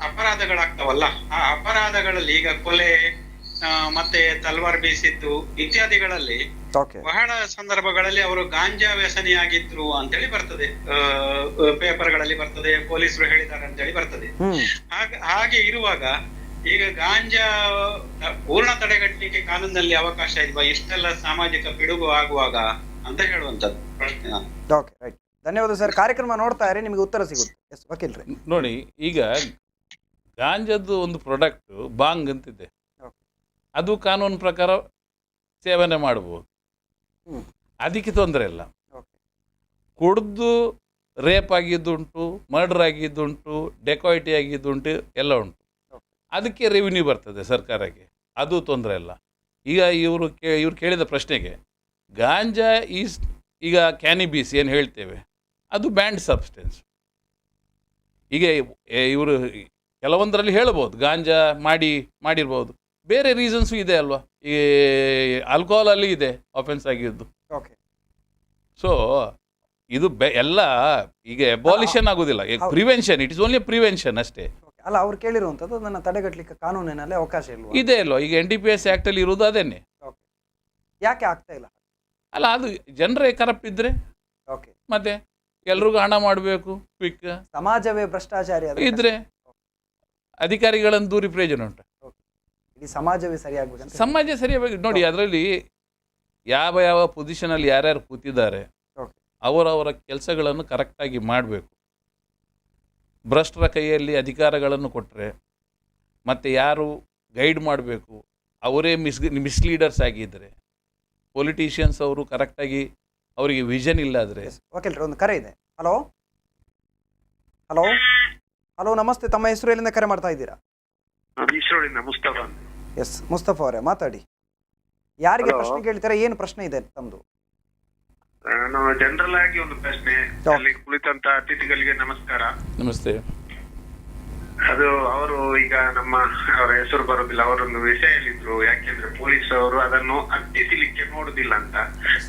ಅಪರಾಧಗಳಾಗ್ತಾವಲ್ಲ, ಆ ಅಪರಾಧಗಳಲ್ಲಿ ಈಗ ಕೊಲೆ, ಮತ್ತೆ ತಲ್ವಾರ್ ಬೀಸಿದ್ದು ಇತ್ಯಾದಿಗಳಲ್ಲಿ ಓಕೆ. ಬಹಳ ಸಂದರ್ಭಗಳಲ್ಲಿ ಅವರು ಗಾಂಜಾ ವ್ಯಸನಿಯಾಗಿದ್ರು ಅಂತೇಳಿ ಬರ್ತದೆ, ಪೇಪರ್ಗಳಲ್ಲಿ ಬರ್ತದೆ, ಪೊಲೀಸರು ಹೇಳಿದ್ದಾರೆ ಅಂತೇಳಿ ಬರ್ತದೆ. ಹಾಗೆ ಇರುವಾಗ ಈಗ ಗಾಂಜಾ ಪೂರ್ಣ ತಡೆಗಟ್ಟಲಿಕ್ಕೆ ಕಾನೂನಲ್ಲಿ ಅವಕಾಶ ಇಲ್ವಾ, ಇಷ್ಟೆಲ್ಲ ಸಾಮಾಜಿಕ ಪಿಡುಗು ಆಗುವಾಗ ಅಂತ ಹೇಳುವಂತದ್ದು ಪ್ರಶ್ನೆ. Okay, right. ಧನ್ಯವಾದ ಸರ್. ಕಾರ್ಯಕ್ರಮ ನೋಡ್ತಾ ಇರಿ, ನಿಮಗೆ ಉತ್ತರ ಸಿಗುತ್ತೆ. ಎಸ್ ವಕೀಲ್ರೆ. ನೋಡಿ, ಈಗ ಗಾಂಜಾದ್ದು ಒಂದು ಪ್ರಾಡಕ್ಟ್ ಬಾಂಗ್ ಅಂತಿದೆ, ಅದು ಕಾನೂನು ಪ್ರಕಾರ ಸೇವನೆ ಮಾಡಬಹುದು, ಅದಕ್ಕೆ ತೊಂದರೆ ಇಲ್ಲ. ಕುಡ್ದು ರೇಪ್ ಆಗಿದ್ದುಂಟು, ಮರ್ಡರ್ ಆಗಿದ್ದುಂಟು, ಡೆಕಾಯಿಟಿ ಆಗಿದ್ದುಂಟು, ಎಲ್ಲ ಉಂಟು. ಅದಕ್ಕೆ ರೆವಿನ್ಯೂ ಬರ್ತದೆ ಸರ್ಕಾರಕ್ಕೆ, ಅದು ತೊಂದರೆ ಇಲ್ಲ. ಈಗ ಇವ್ರು ಕೇಳಿದ ಪ್ರಶ್ನೆಗೆ, ಗಾಂಜಾ ಈಗ ಕ್ಯಾನಿಬೀಸ್ ಏನು ಹೇಳ್ತೇವೆ, ಅದು ಬ್ಯಾಂಡ್ ಸಬ್ಸ್ಟೆನ್ಸ್. ಈಗ ಇವರು ಕೆಲವೊಂದರಲ್ಲಿ ಹೇಳ್ಬೋದು ಗಾಂಜಾ ಮಾಡಿರ್ಬೋದು, ಬೇರೆ ರೀಸನ್ಸು ಇದೆ ಅಲ್ವಾ. ಈ ಆಲ್ಕೋಹಾಲಲ್ಲಿ ಇದೆ ಅಫೆನ್ಸ್ ಆಗಿದ್ದು. ಓಕೆ. ಸೊ ಇದು ಎಲ್ಲ ಈಗ ಅಬಾಲಿಷನ್ ಆಗೋದಿಲ್ಲ, prevention. It is only prevention ಅಷ್ಟೇ. ಅಲ್ಲ, ಅವ್ರು ಕೇಳಿರುವಂಥದ್ದು ಅದನ್ನು ತಡೆಗಟ್ಟಲಿಕ್ಕೆ ಕಾನೂನಿನಲ್ಲಿ ಅವಕಾಶ ಇಲ್ವಾ? ಇದೆ ಅಲ್ವಾ, ಈಗ NDPS ಆ್ಯಕ್ಟಲ್ಲಿ ಇರೋದು ಅದೇನೆ. ಓಕೆ. ಯಾಕೆ ಆಗ್ತಾ ಇಲ್ಲ? ಅಲ್ಲ, ಅದು ಜನರೇ ಕರಪ್ಟ್ ಇದ್ರೆ, ಓಕೆ, ಮತ್ತೆ ಎಲ್ರಿಗೂ ಹಣ ಮಾಡಬೇಕು ಕ್ವಿಕ್, ಸಮಾಜವೇ ಭ್ರಷ್ಟಾಚಾರಿ ಇದ್ರೆ ಅಧಿಕಾರಿಗಳನ್ನು ದೂರಿ ಪ್ರಯೋಜನ ಉಂಟು. ಇಡೀ ಸಮಾಜವೇ ಸರಿಯಾಗಬೇಕಂತ. ಸಮಾಜ ಸರಿಯಾಗಿ ನೋಡಿ, ಅದರಲ್ಲಿ ಯಾವ ಪೊಸಿಷನಲ್ಲಿ ಯಾರ್ಯಾರು ಕೂತಿದ್ದಾರೆ ಅವರವರ ಕೆಲಸಗಳನ್ನು ಕರೆಕ್ಟಾಗಿ ಮಾಡಬೇಕು. ಭ್ರಷ್ಟರ ಕೈಯಲ್ಲಿ ಅಧಿಕಾರಗಳನ್ನು ಕೊಟ್ಟರೆ ಮತ್ತು ಯಾರು ಗೈಡ್ ಮಾಡಬೇಕು ಅವರೇ ಮಿಸ್ಲೀಡರ್ಸ್ ಆಗಿದ್ದರೆ, ಪೊಲಿಟಿಷಿಯನ್ಸ್ ಅವರು ಕರೆಕ್ಟಾಗಿ ಅವರಿಗೆ ವಿಷನ್ ಇಲ್ಲಾದರೆ. ವಕೀಲರು, ಒಂದು ಕರೆ ಇದೆ. ಹಲೋ ಹಲೋ ಹಲೋ, ನಮಸ್ತೆ. ತಮ್ಮ ಹೆಸರು, ಎಲ್ಲಿಂದ ಕರೆ ಮಾಡ್ತಾ ಇದ್ದೀರಾ? ಮುಸ್ತಫಾ. ಎಸ್ ಮುಸ್ತಫಾ ಅವರೇ, ಮಾತಾಡಿ. ಯಾರಿಗೆ ಪ್ರಶ್ನೆ ಕೇಳ್ತೀರಾ? ಏನು ಪ್ರಶ್ನೆ ಇದೆ ತಮ್ಮದು? ನಾನು ಜನರಲ್ ಆಗಿ ಒಂದು ಪ್ರಶ್ನೆ. ಅಲ್ಲಿ ಕುಳಿತಂತ ಅತಿಥಿಗಳಿಗೆ ನಮಸ್ಕಾರ. ನಮಸ್ತೆ. ಅದು ಅವರು ಈಗ ಅವರ ಹೆಸರು ಬರೋದಿಲ್ಲ, ಅವರೊಂದು ವಿಷಯ ಹೇಳಿದ್ರು, ಯಾಕೆಂದ್ರೆ ಪೊಲೀಸ್ ಅವರು ಅದನ್ನು ಅಟ್ಟಿಸಲಿಕ್ಕೆ ನೋಡುದಿಲ್ಲ ಅಂತ.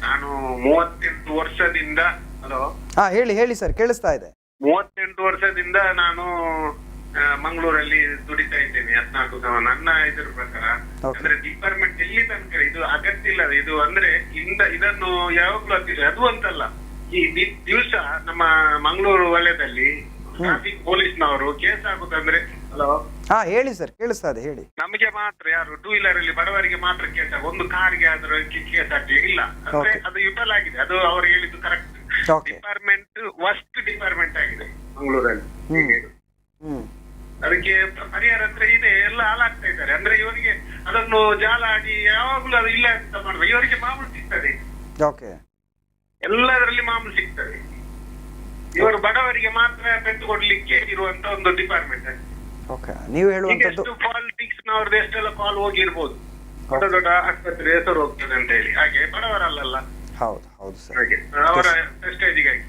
ನಾನು 38 ವರ್ಷದಿಂದ, ಹಲೋ, ಹೇಳಿ ಸರ್, ಕೇಳಿಸ್ತಾ ಇದೆ. 38 ವರ್ಷದಿಂದ ನಾನು ಮಂಗಳೂರಲ್ಲಿ ದುಡಿತಾ ಇದ್ದೇನೆ. 14 ನನ್ನ ಇದರ ಪ್ರಕಾರ ಅಂದ್ರೆ ಡಿಪಾರ್ಟ್ಮೆಂಟ್ ಎಲ್ಲಿ ತನಕ ಇದು ಅಗತ್ಯ ಇಲ್ಲ. ಇದು ಅಂದ್ರೆ ಇದನ್ನು ಯಾವಾಗ್ಲೂ ಆಗ್ತಿದೆ, ಅದು ಅಂತಲ್ಲ. ಈ ದಿವಸ ನಮ್ಮ ಮಂಗಳೂರು ವಲಯದಲ್ಲಿ ಟ್ರಾಫಿಕ್ ಪೊಲೀಸ್ನವರು ಕೇಸ್ ಆಗುದಂದ್ರೆ, ಹಲೋ, ಹೇಳಿ ಸರ್, ಕೇಳಿಸ್ತಾ ಇದೆ, ಹೇಳಿ. ನಮಗೆ ಮಾತ್ರ, ಯಾರು ಟೂ ವೀಲರ್ ಅಲ್ಲಿ ಬಡವರಿಗೆ ಮಾತ್ರ ಕೇಸ್ ಆಗ, ಒಂದು ಕಾರ್ಗೆ ಆದ್ರೂ ಕೇಸ್ ಆಗ್ಲಿಲ್ಲ ಇಲ್ಲ ಅಂದ್ರೆ ಅದು ವಿಫಲ ಆಗಿದೆ. ಅದು ಅವರು ಹೇಳಿದ್ದು ಕರೆಕ್ಟ್. ಡಿಪಾರ್ಟ್ಮೆಂಟ್ ವರ್ಸ್ಟ್ ಡಿಪಾರ್ಟ್ಮೆಂಟ್ ಆಗಿದೆ ಮಂಗಳೂರಲ್ಲಿ. ಅದಕ್ಕೆ ಪರಿಹಾರ ಹತ್ರ ಇದೆ, ಎಲ್ಲ ಹಾಳಾಗ್ತಾ ಇದ್ದಾರೆ. ಅಂದ್ರೆ ಇವರಿಗೆ ಅದನ್ನು ಜಾಲ ಆಡಿ ಯಾವಾಗ್ಲೂ ಅದು ಇಲ್ಲ ಅಂತ ಮಾಡುವ, ಇವರಿಗೆ ಮಾಮೂಲು ಸಿಗ್ತದೆ. ಎಲ್ಲದರಲ್ಲಿ ಮಾಮೂಲು ಸಿಗ್ತದೆ. ಇವರು ಬಡವರಿಗೆ ಮಾತ್ರ ಪೆಟ್ಟು ಕೊಡ್ಲಿಕ್ಕೆ ಇರುವಂತ ಒಂದು ಡಿಪಾರ್ಟ್ಮೆಂಟ್. ನೀವು ಹೇಳುವಂತದ್ದು ಪಾಲಿಟಿಕ್ಸ್ ನವ್ರದ್ದು ಎಷ್ಟೆಲ್ಲ ಕಾಲ್ ಹೋಗಿರ್ಬೋದು, ದೊಡ್ಡ ದೊಡ್ಡ ಆಸ್ಪತ್ರೆ ಹೆಸರು ಹೋಗ್ತದೆ ಅಂತ ಹೇಳಿ. ಹಾಗೆ ಬಡವರಲ್ಲ. ಹೌದು ಸರ್, ಹಾಗೆ ಅವರ ಪ್ರೆಸ್ಟೇಜಿಗಾಗಿ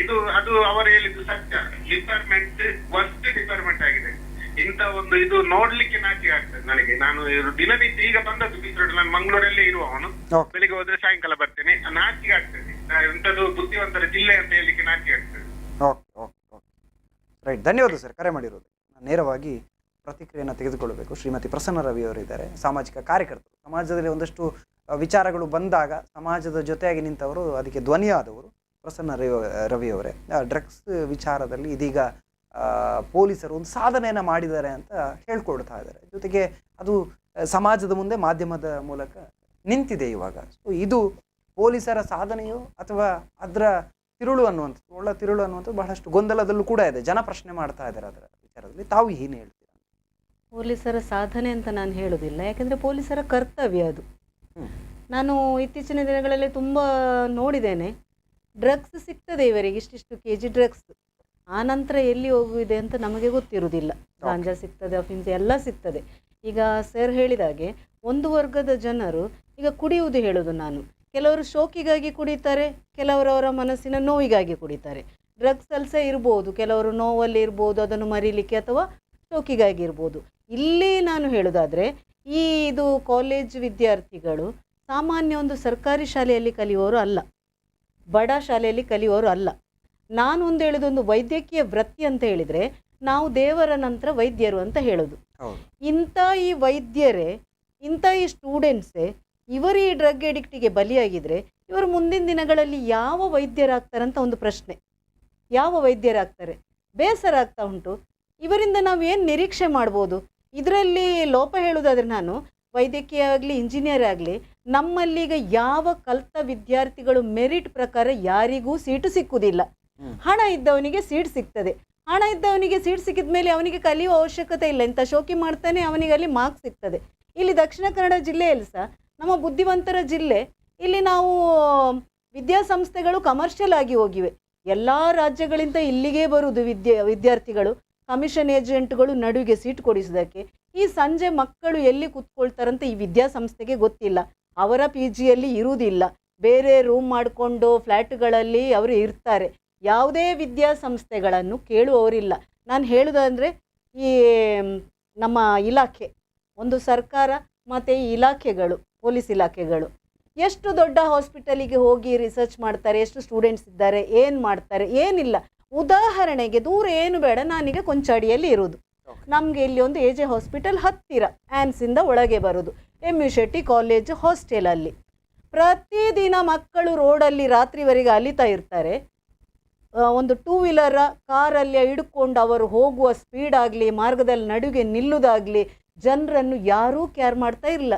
ಇದು ಅದು ಅವರು ಹೇಳಿದ್ದು ಸತ್ಯ. ಡಿಪಾರ್ಟ್ಮೆಂಟ್ ವರ್ಸ್ಟ್ ಡಿಪಾರ್ಟ್ಮೆಂಟ್ ಆಗಿದೆ. ಇಂತ ಒಂದು ಇದು ನೋಡ್ಲಿಕ್ಕೆ ನಾಚಿಕೆ ಆಗ್ತದೆ ನನಗೆ. ನಾನು ದಿನನಿತ್ಯ ಈಗ ಬಂದದ್ದು ಬಿಸಿಲು, ನಾನು ಮಂಗಳೂರಲ್ಲೇ ಇರುವವನು. ಬೆಳಿಗ್ಗೆ ಹೋದ್ರೆ ಸಾಯಂಕಾಲ ಬರ್ತೇನೆ. ನಾಚಿಕೆ ಆಗ್ತದೆ. ಇಂಥದ್ದು ಬುದ್ಧಿವಂತರ ಜಿಲ್ಲೆ ಅಂತ ಹೇಳಲಿಕ್ಕೆ ನಾಚಿಕೆ ಆಗ್ತದೆ. ರೈಟ್, ಧನ್ಯವಾದ ಸರ್ ಕರೆ ಮಾಡಿರೋದು. ನೇರವಾಗಿ ಪ್ರತಿಕ್ರಿಯೆಯನ್ನು ತೆಗೆದುಕೊಳ್ಳಬೇಕು. ಶ್ರೀಮತಿ ಪ್ರಸನ್ನ ರವಿ ಅವರಿದ್ದಾರೆ, ಸಾಮಾಜಿಕ ಕಾರ್ಯಕರ್ತರು. ಸಮಾಜದಲ್ಲಿ ಒಂದಷ್ಟು ವಿಚಾರಗಳು ಬಂದಾಗ ಸಮಾಜದ ಜೊತೆಯಾಗಿ ನಿಂತವರು, ಅದಕ್ಕೆ ಧ್ವನಿಯಾದವರು ಪ್ರಸನ್ನ ರವಿ ಅವರೇ. ಡ್ರಗ್ಸ್ ವಿಚಾರದಲ್ಲಿ ಇದೀಗ ಪೊಲೀಸರು ಒಂದು ಸಾಧನೆಯನ್ನು ಮಾಡಿದ್ದಾರೆ ಅಂತ ಹೇಳ್ಕೊಳ್ತಾ ಇದ್ದಾರೆ. ಜೊತೆಗೆ ಅದು ಸಮಾಜದ ಮುಂದೆ ಮಾಧ್ಯಮದ ಮೂಲಕ ನಿಂತಿದೆ ಇವಾಗ. ಸೊ ಇದು ಪೊಲೀಸರ ಸಾಧನೆಯೋ ಅಥವಾ ಅದರ ತಿರುಳು ಅನ್ನುವಂಥದ್ದು, ಒಳ್ಳೆ ತಿರುಳು ಅನ್ನುವಂಥದ್ದು ಬಹಳಷ್ಟು ಗೊಂದಲದಲ್ಲೂ ಕೂಡ ಇದೆ. ಜನ ಪ್ರಶ್ನೆ ಮಾಡ್ತಾ ಇದ್ದಾರೆ ಅದರ ವಿಚಾರದಲ್ಲಿ. ತಾವು ಏನು ಹೇಳ್ತೀರಾ? ಪೊಲೀಸರ ಸಾಧನೆ ಅಂತ ನಾನು ಹೇಳೋದಿಲ್ಲ, ಯಾಕೆಂದರೆ ಪೊಲೀಸರ ಕರ್ತವ್ಯ ಅದು. ನಾನು ಇತ್ತೀಚಿನ ದಿನಗಳಲ್ಲಿ ತುಂಬ ನೋಡಿದ್ದೇನೆ, ಡ್ರಗ್ಸ್ ಸಿಗ್ತದೆ ಇವರಿಗೆ, ಇಷ್ಟಿಷ್ಟು KG ಡ್ರಗ್ಸ್. ಆ ನಂತರ ಎಲ್ಲಿ ಹೋಗುವುದಿದೆ ಅಂತ ನಮಗೆ ಗೊತ್ತಿರುವುದಿಲ್ಲ. ಗಾಂಜಾ ಸಿಗ್ತದೆ, ಅಫಿನ್ಸ್ ಎಲ್ಲ ಸಿಗ್ತದೆ. ಈಗ ಸರ್ ಹೇಳಿದಾಗೆ ಒಂದು ವರ್ಗದ ಜನರು ಈಗ ಕುಡಿಯುವುದು ಹೇಳೋದು ನಾನು, ಕೆಲವರು ಶೋಕಿಗಾಗಿ ಕುಡಿತಾರೆ, ಕೆಲವರವರ ಮನಸ್ಸಿನ ನೋವಿಗಾಗಿ ಕುಡಿತಾರೆ. ಡ್ರಗ್ಸ್ ಅಲ್ಸ ಇರ್ಬೋದು, ಕೆಲವರು ನೋವಲ್ಲಿ ಇರ್ಬೋದು, ಅದನ್ನು ಮರೀಲಿಕ್ಕೆ ಅಥವಾ ಶೋಕಿಗಾಗಿ ಇರ್ಬೋದು. ಇಲ್ಲಿ ನಾನು ಹೇಳೋದಾದರೆ ಈ ಇದು ಕಾಲೇಜ್ ವಿದ್ಯಾರ್ಥಿಗಳು ಸಾಮಾನ್ಯ ಒಂದು ಸರ್ಕಾರಿ ಶಾಲೆಯಲ್ಲಿ ಕಲಿಯೋರು ಅಲ್ಲ, ಬಡ ಶಾಲೆಯಲ್ಲಿ ಕಲಿಯೋರು ಅಲ್ಲ. ನಾನು ಒಂದು ಹೇಳೋದೊಂದು ವೈದ್ಯಕೀಯ ವೃತ್ತಿ ಅಂತ ಹೇಳಿದರೆ ನಾವು ದೇವರ ನಂತರ ವೈದ್ಯರು ಅಂತ ಹೇಳೋದು. ಇಂಥ ಈ ವೈದ್ಯರೇ, ಇಂಥ ಈ ಸ್ಟೂಡೆಂಟ್ಸೇ ಇವರು ಈ ಡ್ರಗ್ ಎಡಿಕ್ಟಿಗೆ ಬಲಿಯಾಗಿದ್ದರೆ ಇವರು ಮುಂದಿನ ದಿನಗಳಲ್ಲಿ ಯಾವ ವೈದ್ಯರಾಗ್ತಾರಂತ ಒಂದು ಪ್ರಶ್ನೆ. ಯಾವ ವೈದ್ಯರಾಗ್ತಾರೆ? ಬೇಸರ ಆಗ್ತಾ ಉಂಟು. ಇವರಿಂದ ನಾವು ಏನು ನಿರೀಕ್ಷೆ ಮಾಡ್ಬೋದು? ಇದರಲ್ಲಿ ಲೋಪ ಹೇಳುವುದಾದ್ರೆ ನಾನು ವೈದ್ಯಕೀಯ ಆಗಲಿ ಇಂಜಿನಿಯರ್ ಆಗಲಿ ನಮ್ಮಲ್ಲೀಗ ಯಾವ ಕಲಿತ ವಿದ್ಯಾರ್ಥಿಗಳು ಮೆರಿಟ್ ಪ್ರಕಾರ ಯಾರಿಗೂ ಸೀಟು ಸಿಕ್ಕುವುದಿಲ್ಲ. ಹಣ ಇದ್ದವನಿಗೆ ಸೀಟ್ ಸಿಗ್ತದೆ. ಹಣ ಇದ್ದವನಿಗೆ ಸೀಟ್ ಸಿಕ್ಕಿದ ಮೇಲೆ ಅವನಿಗೆ ಕಲಿಯುವ ಅವಶ್ಯಕತೆ ಇಲ್ಲ, ಇಂಥ ಶೋಕಿ ಮಾಡ್ತಾನೆ, ಅವನಿಗೆ ಅಲ್ಲಿ ಮಾರ್ಕ್ಸ್ ಸಿಗ್ತದೆ. ಇಲ್ಲಿ ದಕ್ಷಿಣ ಕನ್ನಡ ಜಿಲ್ಲೆಯಲ್ಲಿ ಸಹ ನಮ್ಮ ಬುದ್ಧಿವಂತರ ಜಿಲ್ಲೆ, ಇಲ್ಲಿ ನಾವು ವಿದ್ಯಾಸಂಸ್ಥೆಗಳು ಕಮರ್ಷಿಯಲ್ ಆಗಿ ಹೋಗಿವೆ. ಎಲ್ಲ ರಾಜ್ಯಗಳಿಂದ ಇಲ್ಲಿಗೆ ಬರುವುದು ವಿದ್ಯಾರ್ಥಿಗಳು, ಕಮಿಷನ್ ಏಜೆಂಟ್ಗಳು ನಡುವಿಗೆ ಸೀಟ್ ಕೊಡಿಸೋದಕ್ಕೆ. ಈ ಸಂಜೆ ಮಕ್ಕಳು ಎಲ್ಲಿ ಕೂತ್ಕೊಳ್ತಾರಂತ ಈ ವಿದ್ಯಾಸಂಸ್ಥೆಗೆ ಗೊತ್ತಿಲ್ಲ. ಅವರ ಪಿ ಜಿಯಲ್ಲಿ ಇರುವುದಿಲ್ಲ, ಬೇರೆ ರೂಮ್ ಮಾಡಿಕೊಂಡು ಫ್ಲ್ಯಾಟ್ಗಳಲ್ಲಿ ಅವರು ಇರ್ತಾರೆ. ಯಾವುದೇ ವಿದ್ಯಾಸಂಸ್ಥೆಗಳನ್ನು ಕೇಳುವವರಿಲ್ಲ. ನಾನು ಹೇಳುವುದಂದರೆ ಈ ನಮ್ಮ ಇಲಾಖೆ, ಒಂದು ಸರ್ಕಾರ ಮತ್ತು ಈ ಇಲಾಖೆಗಳು, ಪೊಲೀಸ್ ಇಲಾಖೆಗಳು ಎಷ್ಟು ದೊಡ್ಡ ಹಾಸ್ಪಿಟಲಿಗೆ ಹೋಗಿ ರಿಸರ್ಚ್ ಮಾಡ್ತಾರೆ, ಎಷ್ಟು ಸ್ಟೂಡೆಂಟ್ಸ್ ಇದ್ದಾರೆ, ಏನು ಮಾಡ್ತಾರೆ, ಏನಿಲ್ಲ. ಉದಾಹರಣೆಗೆ ದೂರ ಏನು ಬೇಡ, ನಾನೀಗ ಕೊಂಚಾಡಿಯಲ್ಲಿ ಇರೋದು. ನಮಗೆ ಇಲ್ಲಿ ಒಂದು ಎ ಜೆ ಹಾಸ್ಪಿಟಲ್ ಹತ್ತಿರ, ಆ್ಯನ್ಸಿಂದ ಒಳಗೆ ಬರೋದು, ಎಮ್ ಯು ಶೆಟ್ಟಿ ಕಾಲೇಜ್ ಹಾಸ್ಟೆಲಲ್ಲಿ. ಪ್ರತಿದಿನ ಮಕ್ಕಳು ರೋಡಲ್ಲಿ ರಾತ್ರಿವರೆಗೆ ಅಲಿತಾ ಇರ್ತಾರೆ. ಒಂದು ಟೂ ವೀಲರ ಕಾರಲ್ಲಿ ಹಿಡ್ಕೊಂಡು ಅವರು ಹೋಗುವ ಸ್ಪೀಡ್ ಆಗಲಿ, ಮಾರ್ಗದಲ್ಲಿ ನಡುಗೆ ನಿಲ್ಲುವುದಾಗಲಿ ಜನರನ್ನು ಯಾರೂ ಕೇರ್ ಮಾಡ್ತಾ ಇಲ್ಲ.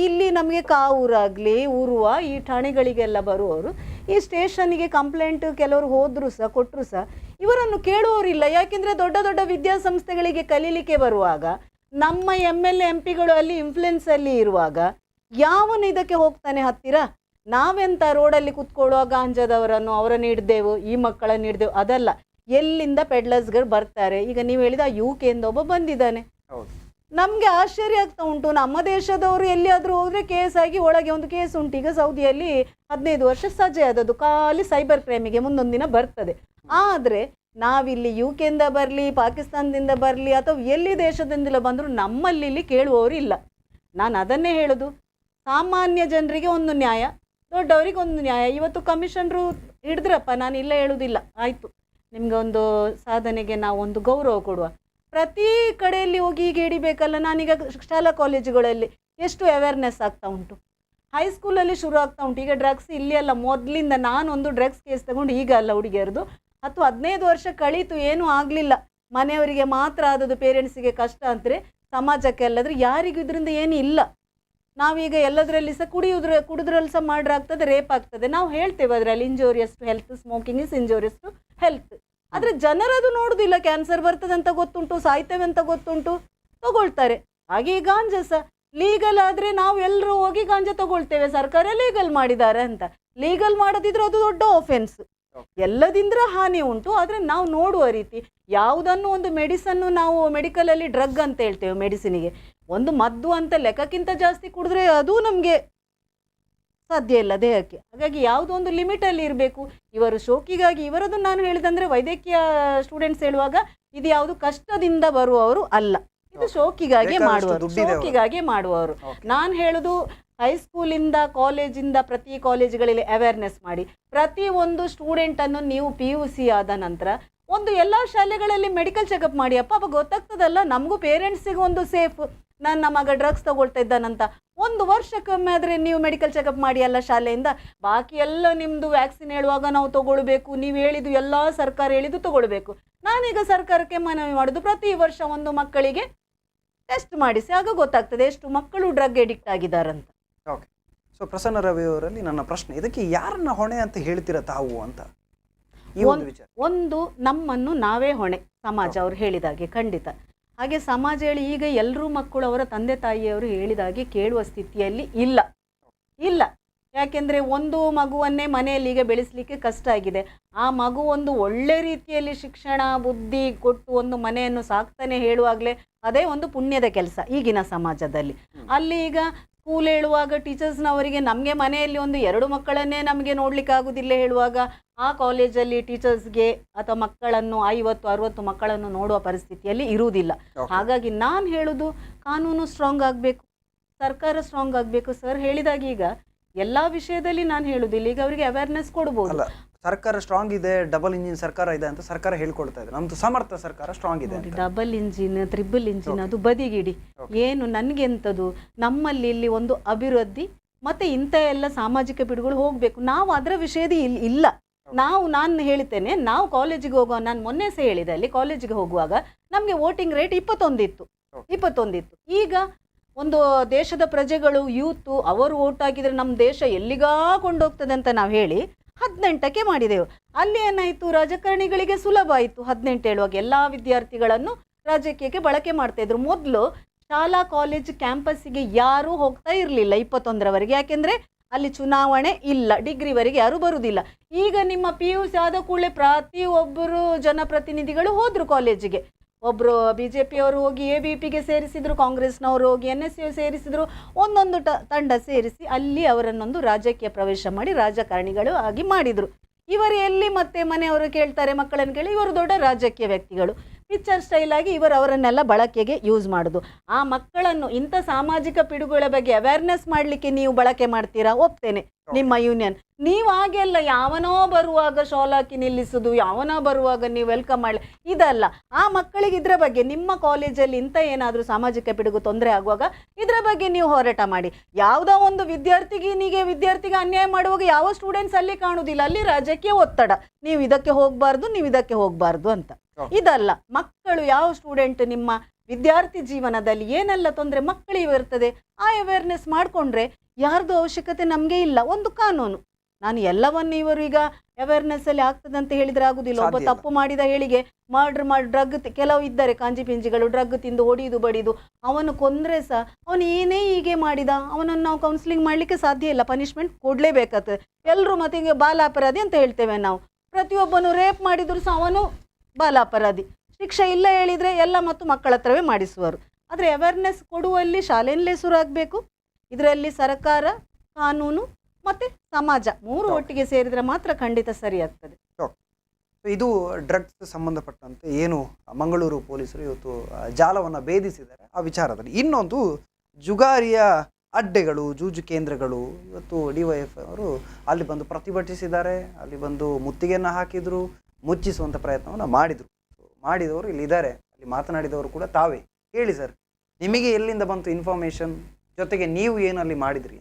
ಇಲ್ಲಿ ನಮಗೆ ಕಾವೂರಾಗಲಿ ಊರುವ ಈ ಠಾಣೆಗಳಿಗೆಲ್ಲ ಬರುವವರು ಈ ಸ್ಟೇಷನ್ನಿಗೆ ಕಂಪ್ಲೇಂಟ್ ಕೆಲವರು ಹೋದರೂ ಸಹ ಕೊಟ್ಟರು ಸಹ ಇವರನ್ನು ಕೇಳುವವರಿಲ್ಲ. ಯಾಕೆಂದರೆ ದೊಡ್ಡ ದೊಡ್ಡ ವಿದ್ಯಾಸಂಸ್ಥೆಗಳಿಗೆ ಕಲೀಲಿಕ್ಕೆ ಬರುವಾಗ ನಮ್ಮ ಎಮ್ ಎಲ್ ಎಂ ಪಿಗಳು ಅಲ್ಲಿ ಇನ್ಫ್ಲುಯೆನ್ಸಲ್ಲಿ ಇರುವಾಗ ಯಾವನು ಇದಕ್ಕೆ ಹೋಗ್ತಾನೆ ಹತ್ತಿರ? ನಾವೆಂತ ರೋಡಲ್ಲಿ ಕೂತ್ಕೊಳ್ಳುವ ಗಾಂಜಾದವರನ್ನು ಅವರನ್ನು ಹಿಡ್ದೆವು, ಈ ಮಕ್ಕಳನ್ನು ಹಿಡ್ದೆವು, ಅದಲ್ಲ. ಎಲ್ಲಿಂದ ಪೆಡ್ಲರ್ಸ್ಗಳು ಬರ್ತಾರೆ. ಈಗ ನೀವು ಹೇಳಿದ UK ಇಂದ ಒಬ್ಬ ಬಂದಿದ್ದಾನೆ. ನಮಗೆ ಆಶ್ಚರ್ಯ ಆಗ್ತಾ ಉಂಟು. ನಮ್ಮ ದೇಶದವರು ಎಲ್ಲಿಯಾದರೂ ಹೋದರೆ ಕೇಸ್ ಆಗಿ ಒಳಗೆ ಒಂದು ಕೇಸ್ ಉಂಟು. ಈಗ ಸೌದಿಯಲ್ಲಿ 15 ವರ್ಷ ಸಜೆ ಆದದ್ದು, ಖಾಲಿ ಸೈಬರ್ ಕ್ರೈಮಿಗೆ ಮುಂದೊಂದು ದಿನ ಬರ್ತದೆ. ಆದರೆ ನಾವಿಲ್ಲಿ UK ಇಂದ ಬರಲಿ, ಪಾಕಿಸ್ತಾನದಿಂದ ಬರಲಿ, ಅಥವಾ ಎಲ್ಲಿ ದೇಶದಿಂದಲೇ ಬಂದರೂ ನಮ್ಮಲ್ಲಿ ಇಲ್ಲಿ ಕೇಳುವವರು ಇಲ್ಲ. ನಾನು ಅದನ್ನೇ ಹೇಳೋದು, ಸಾಮಾನ್ಯ ಜನರಿಗೆ ಒಂದು ನ್ಯಾಯ, ದೊಡ್ಡವರಿಗೆ ಒಂದು ನ್ಯಾಯ. ಇವತ್ತು ಕಮಿಷನರು ಹಿಡಿದ್ರಪ್ಪ, ನಾನು ಇಲ್ಲ ಹೇಳುವುದಿಲ್ಲ, ಆಯಿತು, ನಿಮಗೆ ಒಂದು ಸಾಧನೆಗೆ ನಾವು ಒಂದು ಗೌರವ ಕೊಡುವ. ಪ್ರತಿ ಕಡೆಯಲ್ಲಿ ಹೋಗಿ ಈಗ ಹಿಡಿಬೇಕಲ್ಲ. ನಾನೀಗ ಶಾಲಾ ಕಾಲೇಜುಗಳಲ್ಲಿ ಎಷ್ಟು ಅವೇರ್ನೆಸ್ ಆಗ್ತಾ ಉಂಟು, ಹೈಸ್ಕೂಲಲ್ಲಿ ಶುರು ಆಗ್ತಾ ಉಂಟು. ಈಗ ಡ್ರಗ್ಸ್ ಇಲ್ಲಿ ಅಲ್ಲ, ಮೊದಲಿಂದ ನಾನೊಂದು ಡ್ರಗ್ಸ್ ಕೇಸ್ ತಗೊಂಡು ಈಗ ಅಲ್ಲ ಹುಡುಗಿಯರದು 10-15 ವರ್ಷ ಕಳೀತು, ಏನೂ ಆಗಲಿಲ್ಲ. ಮನೆಯವರಿಗೆ ಮಾತ್ರ ಆದದ್ದು, ಪೇರೆಂಟ್ಸಿಗೆ ಕಷ್ಟ ಅಂದರೆ ಸಮಾಜಕ್ಕೆ ಅಲ್ಲಾದರೆ ಯಾರಿಗೂ ಇದರಿಂದ ಏನೂ ಇಲ್ಲ. ನಾವೀಗ ಎಲ್ಲದರಲ್ಲಿ ಸಹ ಕುಡಿದ್ರಲ್ಲಿ ಸಹ ಮರ್ಡರ್ ಆಗ್ತದೆ, ರೇಪ್ ಆಗ್ತದೆ. ನಾವು ಹೇಳ್ತೇವೆ ಅದರಲ್ಲಿ injurious to health, smoking is injurious to health. ಆದರೆ ಜನರದು ನೋಡುವುದಿಲ್ಲ. ಕ್ಯಾನ್ಸರ್ ಬರ್ತದೆ ಅಂತ ಗೊತ್ತುಂಟು, ಸಾಯ್ತೇವೆ ಅಂತ ಗೊತ್ತುಂಟು, ತಗೊಳ್ತಾರೆ. ಹಾಗೆ ಈ ಗಾಂಜಾ ಸಹ ಲೀಗಲ್ ಆದರೆ ನಾವು ಎಲ್ಲರೂ ಹೋಗಿ ಗಾಂಜಾ ತಗೊಳ್ತೇವೆ, ಸರ್ಕಾರ ಲೀಗಲ್ ಮಾಡಿದ್ದಾರೆ ಅಂತ. ಲೀಗಲ್ ಮಾಡೋದಿದ್ರೆ ಅದು ದೊಡ್ಡ ಆಫೆನ್ಸ್. ಎಲ್ಲದಿಂದ ಹಾನಿ ಉಂಟು. ಆದರೆ ನಾವು ನೋಡುವ ರೀತಿ ಯಾವುದನ್ನು ಒಂದು ಮೆಡಿಸನ್ನು ನಾವು ಮೆಡಿಕಲಲ್ಲಿ ಡ್ರಗ್ ಅಂತ ಹೇಳ್ತೇವೆ, ಮೆಡಿಸಿನಿಗೆ ಒಂದು ಮದ್ದು ಅಂತ ಲೆಕ್ಕಕ್ಕಿಂತ ಜಾಸ್ತಿ ಕುಡಿದ್ರೆ ಅದು ನಮಗೆ ಸಾಧ್ಯ ಇಲ್ಲ ದೇಹಕ್ಕೆ. ಹಾಗಾಗಿ ಯಾವುದೋ ಒಂದು ಲಿಮಿಟಲ್ಲಿ ಇರಬೇಕು. ಇವರು ಶೋಕಿಗಾಗಿ ಇವರದು ನಾನು ಹೇಳಿದಂದರೆ ವೈದ್ಯಕೀಯ ಸ್ಟೂಡೆಂಟ್ಸ್ ಹೇಳುವಾಗ ಇದು ಯಾವುದು ಕಷ್ಟದಿಂದ ಬರುವವರು ಅಲ್ಲ, ಇದು ಶೋಕಿಗಾಗಿ ಮಾಡುವವರು. ನಾನು ಹೇಳೋದು ಹೈಸ್ಕೂಲಿಂದ ಕಾಲೇಜಿಂದ ಪ್ರತಿ ಕಾಲೇಜುಗಳಲ್ಲಿ ಅವೇರ್ನೆಸ್ ಮಾಡಿ, ಪ್ರತಿ ಒಂದು ಸ್ಟೂಡೆಂಟನ್ನು ನೀವು PUC ಆದ ನಂತರ ಒಂದು ಎಲ್ಲ ಶಾಲೆಗಳಲ್ಲಿ ಮೆಡಿಕಲ್ ಚೆಕಪ್ ಮಾಡಿ. ಅಪ್ಪ ಗೊತ್ತಾಗ್ತದಲ್ಲ, ನಮಗೂ ಪೇರೆಂಟ್ಸಿಗೆ ಒಂದು ಸೇಫ್. ನನ್ನ ಮಗ ಡ್ರಗ್ಸ್ ತಗೊಳ್ತಾ ಇದ್ದಾನಂತ 1 ವರ್ಷಕ್ಕೊಮ್ಮೆ ಆದರೆ ನೀವು ಮೆಡಿಕಲ್ ಚೆಕಪ್ ಮಾಡಿ ಅಲ್ಲ ಶಾಲೆಯಿಂದ. ಬಾಕಿ ಎಲ್ಲ ನಿಮ್ಮದು ವ್ಯಾಕ್ಸಿನ್ ಹೇಳುವಾಗ ನಾವು ತಗೊಳ್ಬೇಕು, ನೀವು ಹೇಳಿದ್ದು ಎಲ್ಲ ಸರ್ಕಾರ ಹೇಳಿದ್ದು ತಗೊಳ್ಬೇಕು. ನಾನೀಗ ಸರ್ಕಾರಕ್ಕೆ ಮನವಿ ಮಾಡೋದು, ಪ್ರತಿ ವರ್ಷ ಒಂದು ಮಕ್ಕಳಿಗೆ ಟೆಸ್ಟ್ ಮಾಡಿಸಿ, ಆಗ ಗೊತ್ತಾಗ್ತದೆ ಎಷ್ಟು ಮಕ್ಕಳು ಡ್ರಗ್ ಎಡಿಕ್ಟ್ ಆಗಿದ್ದಾರಂತ. ಓಕೆ. ಸೊ ಪ್ರಸನ್ನ ರವಿ ಅವರಲ್ಲಿ ನನ್ನ ಪ್ರಶ್ನೆ, ಇದಕ್ಕೆ ಯಾರನ್ನ ಹೊಣೆ ಅಂತ ಹೇಳ್ತೀರಾ ತಾವು ಅಂತ ಈ ಒಂದು ವಿಚಾರ? ಒಂದು ನಮ್ಮನ್ನು ನಾವೇ ಹೊಣೆ, ಸಮಾಜ ಅವರು ಹೇಳಿದಾಗೆ ಖಂಡಿತ. ಹಾಗೆ ಸಮಾಜ ಹೇಳಿ ಈಗ ಎಲ್ಲರೂ ಮಕ್ಕಳು ಅವರ ತಂದೆ ತಾಯಿಯವರು ಹೇಳಿದಾಗೆ ಕೇಳುವ ಸ್ಥಿತಿಯಲ್ಲಿ ಇಲ್ಲ. ಯಾಕೆಂದರೆ ಒಂದು ಮಗುವನ್ನೇ ಮನೆಯಲ್ಲಿ ಈಗ ಬೆಳೆಸಲಿಕ್ಕೆ ಕಷ್ಟ ಆಗಿದೆ. ಆ ಮಗು ಒಂದು ಒಳ್ಳೆ ರೀತಿಯಲ್ಲಿ ಶಿಕ್ಷಣ ಬುದ್ಧಿ ಕೊಟ್ಟು ಒಂದು ಮನೆಯನ್ನು ಸಾಕ್ತಾನೆ ಹೇಳುವಾಗಲೇ ಅದೇ ಒಂದು ಪುಣ್ಯದ ಕೆಲಸ ಈಗಿನ ಸಮಾಜದಲ್ಲಿ. ಅಲ್ಲಿ ಈಗ ಸ್ಕೂಲ್ ಹೇಳುವಾಗ ಟೀಚರ್ಸ್ನವರಿಗೆ ನಮಗೆ ಮನೆಯಲ್ಲಿ ಒಂದು 2 ಮಕ್ಕಳನ್ನೇ ನಮಗೆ ನೋಡ್ಲಿಕ್ಕೆ ಆಗುದಿಲ್ಲ ಹೇಳುವಾಗ ಆ ಕಾಲೇಜಲ್ಲಿ ಟೀಚರ್ಸ್ಗೆ ಅಥವಾ ಮಕ್ಕಳನ್ನು 50-60 ಮಕ್ಕಳನ್ನು ನೋಡುವ ಪರಿಸ್ಥಿತಿಯಲ್ಲಿ ಇರುವುದಿಲ್ಲ. ಹಾಗಾಗಿ ನಾನು ಹೇಳುದು ಕಾನೂನು ಸ್ಟ್ರಾಂಗ್ ಆಗಬೇಕು, ಸರ್ಕಾರ ಸ್ಟ್ರಾಂಗ್ ಆಗಬೇಕು. ಸರ್ ಹೇಳಿದಾಗ ಈಗ ಎಲ್ಲಾ ವಿಷಯದಲ್ಲಿ ನಾನು ಹೇಳುದಿಲ್ಲ, ಈಗ ಅವರಿಗೆ ಅವೇರ್ನೆಸ್ ಕೊಡ್ಬೋದು. ಸರ್ಕಾರ ಸ್ಟ್ರಾಂಗ್ ಇದೆ, ಡಬಲ್ ಇಂಜಿನ್ ಸರ್ಕಾರ ಇದೆ ಅಂತ ಸರ್ಕಾರ ಹೇಳ್ಕೊಳ್ತಾ ಇದೆ. ನಮ್ದು ಸಮರ್ಥ ಸರ್ಕಾರ ಸ್ಟ್ರಾಂಗ್ ಇದೆ. ಡಬಲ್ ಇಂಜಿನ್, ಟ್ರಿಬಲ್ ಇಂಜಿನ್ ಅದು ಬದಿಗಿಡಿ. ಏನು ನನ್ಗೆಂತದು, ನಮ್ಮಲ್ಲಿ ಇಲ್ಲಿ ಒಂದು ಅಭಿವೃದ್ಧಿ ಮತ್ತೆ ಇಂಥ ಎಲ್ಲ ಸಾಮಾಜಿಕ ಪಿಡುಗಳು ಹೋಗ್ಬೇಕು. ನಾವು ಅದರ ವಿಷಯದ ಇಲ್ಲ. ನಾನು ಹೇಳ್ತೇನೆ, ನಾವು ಕಾಲೇಜಿಗೆ ಹೋಗುವ, ನಾನು ಮೊನ್ನೆ ಸಹ ಹೇಳಿದೆ, ಅಲ್ಲಿ ಕಾಲೇಜಿಗೆ ಹೋಗುವಾಗ ನಮಗೆ ವೋಟಿಂಗ್ ರೇಟ್ 21 ಇತ್ತು. ಈಗ ಒಂದು ದೇಶದ ಪ್ರಜೆಗಳು, ಯೂತ್ ಅವರು ವೋಟ್ ಹಾಕಿದ್ರೆ ನಮ್ಮ ದೇಶ ಎಲ್ಲಿಗಾ ಕೊಂಡೋಗ್ತದೆ ಅಂತ ನಾವು ಹೇಳಿ 18ಕ್ಕೆ ಮಾಡಿದೆವು. ಅಲ್ಲಿ ಏನಾಯಿತು, ರಾಜಕಾರಣಿಗಳಿಗೆ ಸುಲಭ ಆಯಿತು 18 ಹೇಳುವಾಗ. ಎಲ್ಲ ವಿದ್ಯಾರ್ಥಿಗಳನ್ನು ರಾಜಕೀಯಕ್ಕೆ ಬಳಕೆ ಮಾಡ್ತಾ ಇದ್ರು. ಮೊದಲು ಶಾಲಾ ಕಾಲೇಜ್ ಕ್ಯಾಂಪಸ್ಸಿಗೆ ಯಾರೂ ಹೋಗ್ತಾ ಇರಲಿಲ್ಲ 21ರವರೆಗೆ, ಯಾಕೆಂದರೆ ಅಲ್ಲಿ ಚುನಾವಣೆ ಇಲ್ಲ, ಡಿಗ್ರಿವರೆಗೆ ಯಾರೂ ಬರುವುದಿಲ್ಲ. ಈಗ ನಿಮ್ಮ PUC ಆದ ಕೂಡಲೇ ಪ್ರತಿಯೊಬ್ಬರು ಜನಪ್ರತಿನಿಧಿಗಳು ಹೋದರು ಕಾಲೇಜಿಗೆ. ಒಬ್ಬರು BJP ಅವರು ಹೋಗಿ ABPಗೆ ಸೇರಿಸಿದ್ರು, ಕಾಂಗ್ರೆಸ್ನವರು ಹೋಗಿ NSU ಸೇರಿಸಿದ್ರು, ಒಂದೊಂದು ತಂಡ ಸೇರಿಸಿ ಅಲ್ಲಿ ಅವರನ್ನೊಂದು ರಾಜಕೀಯ ಪ್ರವೇಶ ಮಾಡಿ ರಾಜಕಾರಣಿಗಳು ಆಗಿ ಮಾಡಿದರು. ಇವರು ಎಲ್ಲಿ ಮತ್ತೆ ಮನೆಯವರು ಕೇಳ್ತಾರೆ, ಮಕ್ಕಳನ್ನು ಕೇಳಿ, ಇವರು ದೊಡ್ಡ ರಾಜಕೀಯ ವ್ಯಕ್ತಿಗಳು. ಪಿಕ್ಚರ್ ಸ್ಟೈಲ್ ಆಗಿ ಅವರನ್ನೆಲ್ಲ ಬಳಕೆಗೆ ಯೂಸ್ ಮಾಡೋದು. ಆ ಮಕ್ಕಳನ್ನು ಇಂಥ ಸಾಮಾಜಿಕ ಪಿಡುಗುಗಳ ಬಗ್ಗೆ ಅವೇರ್ನೆಸ್ ಮಾಡಲಿಕ್ಕೆ ನೀವು ಬಳಕೆ ಮಾಡ್ತೀರಾ, ಒಪ್ತೇನೆ, ನಿಮ್ಮ ಯೂನಿಯನ್. ನೀವು ಹಾಗೆಲ್ಲ ಯಾವನೋ ಬರುವಾಗ ಶಾಲ್ ಹಾಕಿ ನಿಲ್ಲಿಸೋದು, ಯಾವನೋ ಬರುವಾಗ ನೀವು ವೆಲ್ಕಮ್ ಮಾಡಲಿ, ಇದಲ್ಲ. ಆ ಮಕ್ಕಳಿಗೆ ಇದರ ಬಗ್ಗೆ ನಿಮ್ಮ ಕಾಲೇಜಲ್ಲಿ ಇಂಥ ಏನಾದರೂ ಸಾಮಾಜಿಕ ಪಿಡುಗು ತೊಂದರೆ ಆಗುವಾಗ ಇದರ ಬಗ್ಗೆ ನೀವು ಹೋರಾಟ ಮಾಡಿ. ಯಾವುದೋ ಒಂದು ವಿದ್ಯಾರ್ಥಿಗೆ ಅನ್ಯಾಯ ಮಾಡುವಾಗ ಯಾವ ಸ್ಟೂಡೆಂಟ್ಸ್ ಅಲ್ಲಿ ಕಾಣುವುದಿಲ್ಲ, ಅಲ್ಲಿ ರಾಜಕೀಯ ಒತ್ತಡ, ನೀವು ಇದಕ್ಕೆ ಹೋಗಬಾರ್ದು ಅಂತ. ಇದಲ್ಲ, ಮಕ್ಕಳು ಯಾವ ಸ್ಟೂಡೆಂಟ್ ನಿಮ್ಮ ವಿದ್ಯಾರ್ಥಿ ಜೀವನದಲ್ಲಿ ಏನೆಲ್ಲ ತೊಂದರೆ ಮಕ್ಕಳಿಗೆ ಇರ್ತದೆ, ಆ ಅವೇರ್ನೆಸ್ ಮಾಡಿಕೊಂಡ್ರೆ ಯಾರ್ದು ಅವಶ್ಯಕತೆ ನಮಗೆ ಇಲ್ಲ. ಒಂದು ಕಾನೂನು, ನಾನು ಎಲ್ಲವನ್ನು ಇವರು ಈಗ ಅವೇರ್ನೆಸ್ ಅಲ್ಲಿ ಆಗ್ತದೆ ಅಂತ ಹೇಳಿದ್ರೆ ಆಗುದಿಲ್ಲ. ಒಬ್ಬ ತಪ್ಪು ಮಾಡಿದ ಹೇಳಿಗೆ ಮರ್ಡರ್ ಮಾಡಿ ಡ್ರಗ್, ಕೆಲವು ಇದ್ದಾರೆ ಕಾಂಜಿ ಪಿಂಜಿಗಳು, ಡ್ರಗ್ ತಿಂದು ಹೊಡಿದು ಬಡಿದು, ಅವನು ಕೊಂದ್ರೆ ಸಹ ಅವನು ಏನೇ ಹೀಗೆ ಮಾಡಿದ, ಅವನನ್ನು ನಾವು ಕೌನ್ಸಿಲಿಂಗ್ ಮಾಡಲಿಕ್ಕೆ ಸಾಧ್ಯ ಇಲ್ಲ, ಪನಿಷ್ಮೆಂಟ್ ಕೊಡಲೇಬೇಕಾಗ್ತದೆ. ಎಲ್ಲರೂ ಮತ್ತೆ ಈಗ ಬಾಲ ಅಪರಾಧಿ ಅಂತ ಹೇಳ್ತೇವೆ ನಾವು. ಪ್ರತಿಯೊಬ್ಬನು ರೇಪ್ ಮಾಡಿದ್ರು ಸಹ ಅವನು ಬಾಲ ಅಪರಾಧಿ. ಶಿಕ್ಷೆ ಇಲ್ಲ ಹೇಳಿದರೆ ಎಲ್ಲ ಮತ್ತು ಮಕ್ಕಳ ಹತ್ರವೇ ಮಾಡಿಸುವರು. ಆದರೆ ಅವೇರ್ನೆಸ್ ಕೊಡುವಲ್ಲಿ ಶಾಲೆಯಲ್ಲೇ ಶುರು ಆಗಬೇಕು. ಇದರಲ್ಲಿ ಸರ್ಕಾರ, ಕಾನೂನು ಮತ್ತು ಸಮಾಜ 3 ಒಟ್ಟಿಗೆ ಸೇರಿದರೆ ಮಾತ್ರ ಖಂಡಿತ ಸರಿ ಆಗ್ತದೆ. ಇದು ಡ್ರಗ್ಸ್ ಸಂಬಂಧಪಟ್ಟಂತೆ ಏನು ಮಂಗಳೂರು ಪೊಲೀಸರು ಇವತ್ತು ಜಾಲವನ್ನು ಭೇದಿಸಿದ್ದಾರೆ ಆ ವಿಚಾರದಲ್ಲಿ. ಇನ್ನೊಂದು ಜುಗಾರಿಯ ಅಡ್ಡೆಗಳು, ಜೂಜು ಕೇಂದ್ರಗಳು. ಇವತ್ತು DYF ಅವರು ಅಲ್ಲಿ ಬಂದು ಪ್ರತಿಭಟಿಸಿದ್ದಾರೆ, ಅಲ್ಲಿ ಬಂದು ಮುತ್ತಿಗೆಯನ್ನು ಹಾಕಿದರು, ಮುಚ್ಚಿಸುವಂಥ ಪ್ರಯತ್ನವನ್ನು ಮಾಡಿದವರು ಇಲ್ಲಿದ್ದಾರೆ. ಅಲ್ಲಿ ಮಾತನಾಡಿದವರು ಕೂಡ ತಾವೇ. ಹೇಳಿ ಸರ್, ನಿಮಗೆ ಎಲ್ಲಿಂದ ಬಂತು ಇನ್ಫಾರ್ಮೇಷನ್, ಜೊತೆಗೆ ನೀವು ಏನು ಅಲ್ಲಿ ಮಾಡಿದ್ರಿ?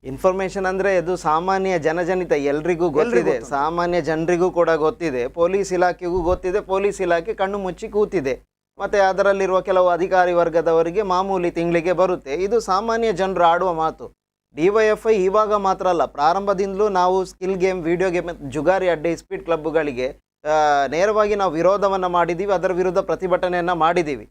ಇನ್ಫಾರ್ಮೇಷನ್ ಅಂದರೆ ಇದು ಸಾಮಾನ್ಯ ಜನಜನಿತ, ಎಲ್ರಿಗೂ ಗೊತ್ತಿದೆ, ಸಾಮಾನ್ಯ ಜನರಿಗೂ ಕೂಡ ಗೊತ್ತಿದೆ, ಪೊಲೀಸ್ ಇಲಾಖೆಗೂ ಗೊತ್ತಿದೆ, ಪೊಲೀಸ್ ಇಲಾಖೆ ಕಣ್ಣು ಮುಚ್ಚಿ ಕೂತಿದೆ. ಮತ್ತು ಅದರಲ್ಲಿರುವ ಕೆಲವು ಅಧಿಕಾರಿ ವರ್ಗದವರಿಗೆ ಮಾಮೂಲಿ ತಿಂಗಳಿಗೆ ಬರುತ್ತೆ. ಇದು ಸಾಮಾನ್ಯ ಜನರು ಆಡುವ ಮಾತು. DYFI ಇವಾಗ ಮಾತ್ರ ಅಲ್ಲ, ಪ್ರಾರಂಭದಿಂದಲೂ ನಾವು ಸ್ಕಿಲ್ ಗೇಮ್, ವಿಡಿಯೋ ಗೇಮ್, ಜುಗಾರಿ ಅಡ್ಡೆ, ಸ್ಪೀಡ್ ಕ್ಲಬ್ಗಳಿಗೆ ನೇರವಾಗಿ ನಾವು ವಿರೋಧವನ್ನು ಮಾಡಿದ್ದೀವಿ, ಅದರ ವಿರುದ್ಧ ಪ್ರತಿಭಟನೆಯನ್ನು ಮಾಡಿದ್ದೀವಿ.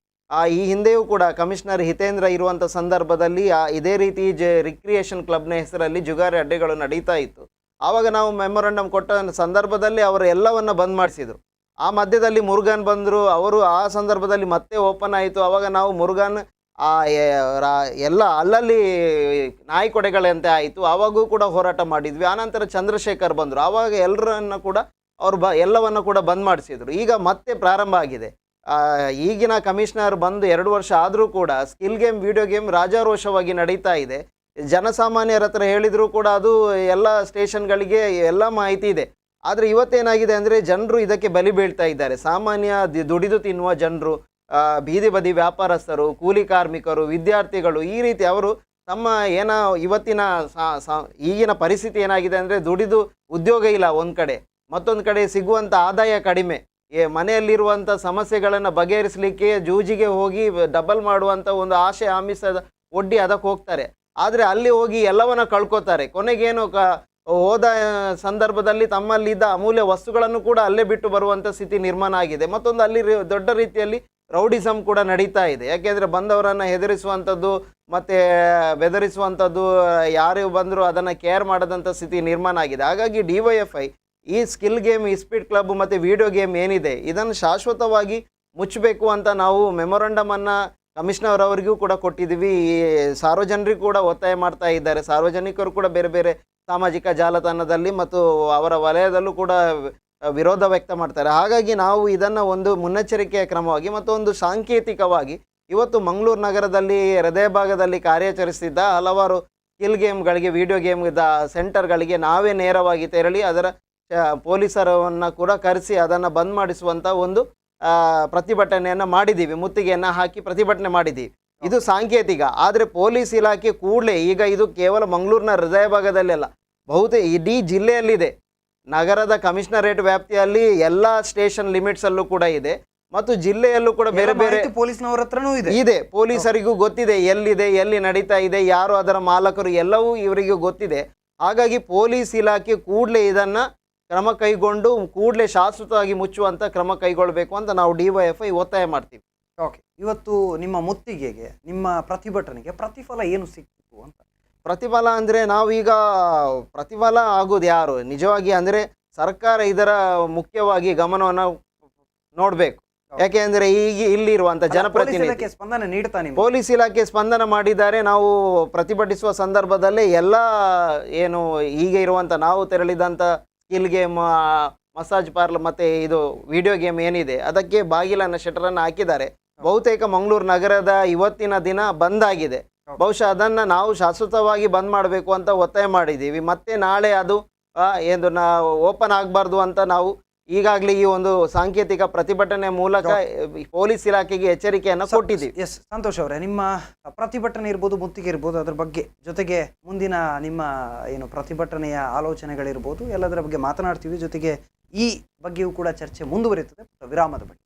ಈ ಹಿಂದೆಯೂ ಕೂಡ ಕಮಿಷನರ್ ಹಿತೇಂದ್ರ ಇರುವಂಥ ಸಂದರ್ಭದಲ್ಲಿ ಇದೇ ರೀತಿ ರಿಕ್ರಿಯೇಷನ್ ಕ್ಲಬ್ನ ಹೆಸರಲ್ಲಿ ಜುಗಾರಿ ಅಡ್ಡೆಗಳು ನಡೀತಾ ಇತ್ತು. ಆವಾಗ ನಾವು ಮೆಮೊರಂಡಮ್ ಕೊಟ್ಟ ಸಂದರ್ಭದಲ್ಲಿ ಅವರು ಎಲ್ಲವನ್ನು ಬಂದ್ ಮಾಡಿಸಿದರು. ಆ ಮಧ್ಯದಲ್ಲಿ ಮುರುಗನ್ ಬಂದರು, ಅವರು ಆ ಸಂದರ್ಭದಲ್ಲಿ ಮತ್ತೆ ಓಪನ್ ಆಯಿತು. ಆವಾಗ ನಾವು ಮುರುಗನ್ ಎಲ್ಲ ಅಲ್ಲಲ್ಲಿ ನಾಯಿ ಕೊಡೆಗಳಂತೆ ಆಯಿತು, ಆವಾಗೂ ಕೂಡ ಹೋರಾಟ ಮಾಡಿದ್ವಿ. ಆನಂತರ ಚಂದ್ರಶೇಖರ್ ಬಂದರು, ಆವಾಗ ಎಲ್ಲರನ್ನು ಕೂಡ ಅವರು ಎಲ್ಲವನ್ನು ಕೂಡ ಬಂದ್ ಮಾಡಿಸಿದರು. ಈಗ ಮತ್ತೆ ಪ್ರಾರಂಭ ಆಗಿದೆ. ಈಗಿನ ಕಮಿಷನರ್ ಬಂದು 2 ವರ್ಷ ಆದರೂ ಕೂಡ ಸ್ಕಿಲ್ ಗೇಮ್, ವಿಡಿಯೋ ಗೇಮ್ ರಾಜಾರೋಷವಾಗಿ ನಡೀತಾ ಇದೆ. ಜನಸಾಮಾನ್ಯರ ಹತ್ರ ಹೇಳಿದರೂ ಕೂಡ ಅದು ಎಲ್ಲ ಸ್ಟೇಷನ್ಗಳಿಗೆ ಎಲ್ಲ ಮಾಹಿತಿ ಇದೆ. ಆದರೆ ಇವತ್ತೇನಾಗಿದೆ ಅಂದರೆ ಜನರು ಇದಕ್ಕೆ ಬಲಿ ಬೀಳ್ತಾ ಇದ್ದಾರೆ. ಸಾಮಾನ್ಯ ದುಡಿದು ತಿನ್ನುವ ಜನರು, ಬೀದಿ ಬದಿ ವ್ಯಾಪಾರಸ್ಥರು, ಕೂಲಿ ಕಾರ್ಮಿಕರು, ವಿದ್ಯಾರ್ಥಿಗಳು, ಈ ರೀತಿ ಅವರು ತಮ್ಮ ಇವತ್ತಿನ ಈಗಿನ ಪರಿಸ್ಥಿತಿ ಏನಾಗಿದೆ ಅಂದರೆ ದುಡಿದು ಉದ್ಯೋಗ ಇಲ್ಲ ಒಂದು ಕಡೆ, ಮತ್ತೊಂದು ಕಡೆ ಸಿಗುವಂಥ ಆದಾಯ ಕಡಿಮೆ. ಮನೆಯಲ್ಲಿರುವಂಥ ಸಮಸ್ಯೆಗಳನ್ನು ಬಗೆಹರಿಸಲಿಕ್ಕೆ ಜೂಜಿಗೆ ಹೋಗಿ ಡಬಲ್ ಮಾಡುವಂಥ ಒಂದು ಆಶೆ ಆಮಿಷದ ಒಡ್ಡಿ ಅದಕ್ಕೆ ಹೋಗ್ತಾರೆ. ಆದರೆ ಅಲ್ಲಿ ಹೋಗಿ ಎಲ್ಲವನ್ನ ಕಳ್ಕೊತಾರೆ. ಕೊನೆಗೇನು ಹೋದ ಸಂದರ್ಭದಲ್ಲಿ ತಮ್ಮಲ್ಲಿದ್ದ ಅಮೂಲ್ಯ ವಸ್ತುಗಳನ್ನು ಕೂಡ ಅಲ್ಲೇ ಬಿಟ್ಟು ಬರುವಂಥ ಸ್ಥಿತಿ ನಿರ್ಮಾಣ ಆಗಿದೆ. ಮತ್ತೊಂದು ಅಲ್ಲಿ ದೊಡ್ಡ ರೀತಿಯಲ್ಲಿ ರೌಡಿಸಮ್ ಕೂಡ ನಡೀತಾ ಇದೆ. ಯಾಕೆಂದರೆ ಬಂದವರನ್ನು ಹೆದರಿಸುವಂಥದ್ದು ಮತ್ತು ಬೆದರಿಸುವಂಥದ್ದು, ಯಾರು ಬಂದರೂ ಅದನ್ನು ಕೇರ್ ಮಾಡದಂಥ ಸ್ಥಿತಿ ನಿರ್ಮಾಣ ಆಗಿದೆ. ಹಾಗಾಗಿ DYFI ಈ ಸ್ಕಿಲ್ ಗೇಮ್, ಈ ಸ್ಪೀಡ್ ಕ್ಲಬ್ ಮತ್ತು ವಿಡಿಯೋ ಗೇಮ್ ಏನಿದೆ ಇದನ್ನು ಶಾಶ್ವತವಾಗಿ ಮುಚ್ಚಬೇಕು ಅಂತ ನಾವು ಮೆಮೊರಂಡಮನ್ನು ಕಮಿಷನರ್ ಅವರಿಗೂ ಕೂಡ ಕೊಟ್ಟಿದ್ದೀವಿ. ಈ ಸಾರ್ವಜನಿಕರು ಕೂಡ ಒತ್ತಾಯ ಮಾಡ್ತಾ ಇದ್ದಾರೆ. ಸಾರ್ವಜನಿಕರು ಕೂಡ ಬೇರೆ ಬೇರೆ ಸಾಮಾಜಿಕ ಜಾಲತಾಣದಲ್ಲಿ ಮತ್ತು ಅವರ ವಲಯದಲ್ಲೂ ಕೂಡ ವಿರೋಧ ವ್ಯಕ್ತ ಮಾಡ್ತಾರೆ. ಹಾಗಾಗಿ ನಾವು ಇದನ್ನು ಒಂದು ಮುನ್ನೆಚ್ಚರಿಕೆಯ ಕ್ರಮವಾಗಿ ಮತ್ತು ಒಂದು ಸಾಂಕೇತಿಕವಾಗಿ ಇವತ್ತು ಮಂಗಳೂರು ನಗರದಲ್ಲಿ ಹೃದಯ ಭಾಗದಲ್ಲಿ ಕಾರ್ಯಾಚರಿಸಿದ್ದ ಹಲವಾರು ಸ್ಕಿಲ್ ಗೇಮ್ಗಳಿಗೆ, ವಿಡಿಯೋ ಗೇಮ್ ಸೆಂಟರ್ಗಳಿಗೆ ನಾವೇ ನೇರವಾಗಿ ತೆರಳಿ ಅದರ ಪೊಲೀಸರನ್ನು ಕೂಡ ಕರೆಸಿ ಅದನ್ನು ಬಂದ್ ಮಾಡಿಸುವಂಥ ಒಂದು ಪ್ರತಿಭಟನೆಯನ್ನು ಮಾಡಿದ್ದೀವಿ. ಮುತ್ತಿಗೆಯನ್ನು ಹಾಕಿ ಪ್ರತಿಭಟನೆ ಮಾಡಿದ್ದೀವಿ. ಇದು ಸಾಂಕೇತಿಕ. ಆದರೆ ಪೊಲೀಸ್ ಇಲಾಖೆ ಕೂಡಲೇ ಈಗ ಇದು ಕೇವಲ ಮಂಗಳೂರಿನ ಹೃದಯ ಭಾಗದಲ್ಲಿ ಅಲ್ಲ, ಬಹುತೇಕ ಇಡೀ ಜಿಲ್ಲೆಯಲ್ಲಿದೆ. ನಗರದ ಕಮಿಷನರೇಟ್ ವ್ಯಾಪ್ತಿಯಲ್ಲಿ ಎಲ್ಲ ಸ್ಟೇಷನ್ ಲಿಮಿಟ್ಸಲ್ಲೂ ಕೂಡ ಇದೆ ಮತ್ತು ಜಿಲ್ಲೆಯಲ್ಲೂ ಕೂಡ ಬೇರೆ ಬೇರೆ ಪೊಲೀಸ್ನವರ ಹತ್ರನೂ ಇದೆ. ಪೊಲೀಸರಿಗೂ ಗೊತ್ತಿದೆ ಎಲ್ಲಿದೆ, ಎಲ್ಲಿ ನಡೀತಾ ಇದೆ, ಯಾರು ಅದರ ಮಾಲಕರು, ಎಲ್ಲವೂ ಇವರಿಗೂ ಗೊತ್ತಿದೆ. ಹಾಗಾಗಿ ಪೊಲೀಸ್ ಇಲಾಖೆ ಕೂಡಲೇ ಇದನ್ನು ಕ್ರಮ ಕೈಗೊಂಡು ಕೂಡಲೇ ಶಾಶ್ವತವಾಗಿ ಮುಚ್ಚುವಂಥ ಕ್ರಮ ಕೈಗೊಳ್ಳಬೇಕು ಅಂತ ನಾವು DYFI ಒತ್ತಾಯ ಮಾಡ್ತೀವಿ. ಓಕೆ, ಇವತ್ತು ನಿಮ್ಮ ಮುತ್ತಿಗೆಗೆ, ನಿಮ್ಮ ಪ್ರತಿಭಟನೆಗೆ ಪ್ರತಿಫಲ ಏನು ಸಿಕ್ಕಿತು ಅಂತ? ಪ್ರತಿಫಲ ಅಂದರೆ ನಾವೀಗ ಪ್ರತಿಫಲ ಆಗೋದು ಯಾರು ನಿಜವಾಗಿ ಅಂದರೆ ಸರ್ಕಾರ ಇದರ ಮುಖ್ಯವಾಗಿ ಗಮನವನ್ನು ನೋಡಬೇಕು. ಯಾಕೆ ಅಂದರೆ ಈಗ ಇಲ್ಲಿರುವಂಥ ಜನಪ್ರತಿನಿಧಿ ಸ್ಪಂದನೆ ನೀಡ್ತಾನೆ, ಪೊಲೀಸ್ ಇಲಾಖೆ ಸ್ಪಂದನ ಮಾಡಿದ್ದಾರೆ. ನಾವು ಪ್ರತಿಭಟಿಸುವ ಸಂದರ್ಭದಲ್ಲೇ ಎಲ್ಲ ಏನು ಈಗ ಇರುವಂಥ ನಾವು ತೆರಳಿದಂಥ ಸ್ಕಿಲ್ ಗೇಮ್, ಮಸಾಜ್ ಪಾರ್ಲರ್ ಮತ್ತು ಇದು ವಿಡಿಯೋ ಗೇಮ್ ಏನಿದೆ ಅದಕ್ಕೆ ಬಾಗಿಲನ್ನು ಶಟರನ್ನು ಹಾಕಿದ್ದಾರೆ. ಬಹುತೇಕ ಮಂಗಳೂರು ನಗರದ ಇವತ್ತಿನ ದಿನ ಬಂದ್ ಆಗಿದೆ. ಬಹುಶಃ ಅದನ್ನು ನಾವು ಶಾಶ್ವತವಾಗಿ ಬಂದ್ ಮಾಡಬೇಕು ಅಂತ ಒತ್ತಾಯ ಮಾಡಿದ್ದೀವಿ. ಮತ್ತೆ ನಾಳೆ ಅದು ಏನು ಓಪನ್ ಆಗಬಾರ್ದು ಅಂತ ನಾವು ಈಗಾಗಲೇ ಈ ಒಂದು ಸಾಂಕೇತಿಕ ಪ್ರತಿಭಟನೆ ಮೂಲಕ ಪೊಲೀಸ್ ಇಲಾಖೆಗೆ ಎಚ್ಚರಿಕೆಯನ್ನು ಕೊಟ್ಟಿದ್ದೀವಿ. ಎಸ್ ಸಂತೋಷ್ ಅವರೇ, ನಿಮ್ಮ ಪ್ರತಿಭಟನೆ ಇರ್ಬೋದು, ಮುತ್ತಿಗೆ ಇರ್ಬೋದು, ಅದ್ರ ಬಗ್ಗೆ ಜೊತೆಗೆ ಮುಂದಿನ ನಿಮ್ಮ ಏನು ಪ್ರತಿಭಟನೆಯ ಆಲೋಚನೆಗಳಿರ್ಬೋದು ಎಲ್ಲದರ ಬಗ್ಗೆ ಮಾತನಾಡ್ತೀವಿ. ಜೊತೆಗೆ ಈ ಬಗ್ಗೆಯೂ ಕೂಡ ಚರ್ಚೆ ಮುಂದುವರಿಯುತ್ತದೆ ವಿರಾಮದ ಬಗ್ಗೆ.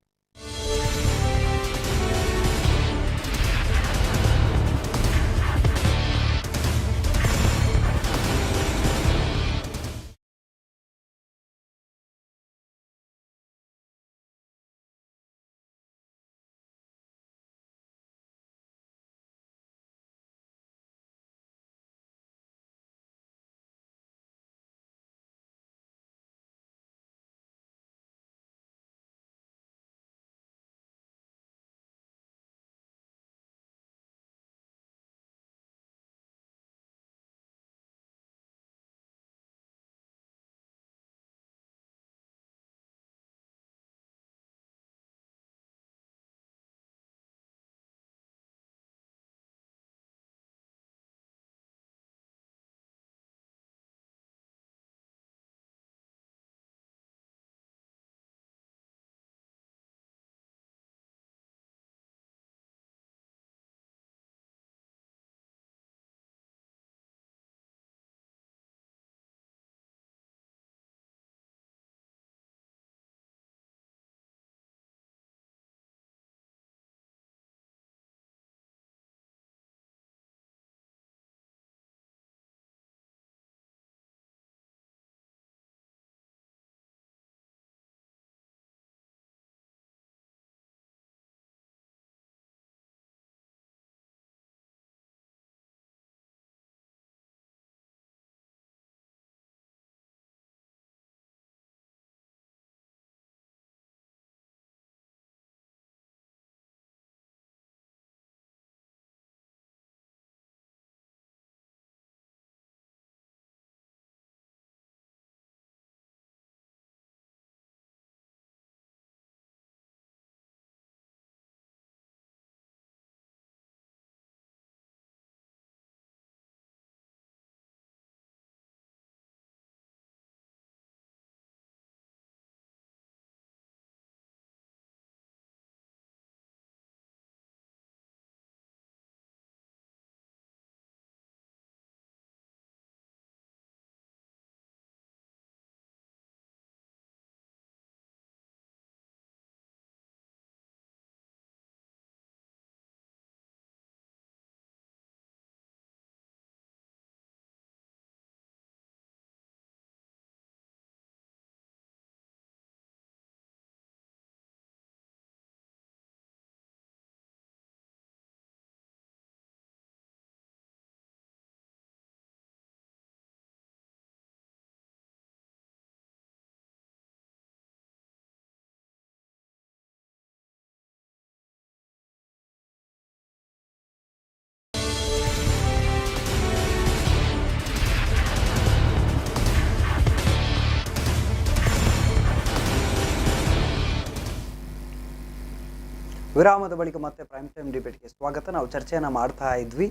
ವಿರಾಮದ ಬಳಿಕ ಮತ್ತೆ ಪ್ರೈಮ್ ಟೈಮ್ ಡಿಬೇಟ್ಗೆ ಸ್ವಾಗತ. ನಾವು ಚರ್ಚೆಯನ್ನು ಮಾಡ್ತಾ ಇದ್ವಿ.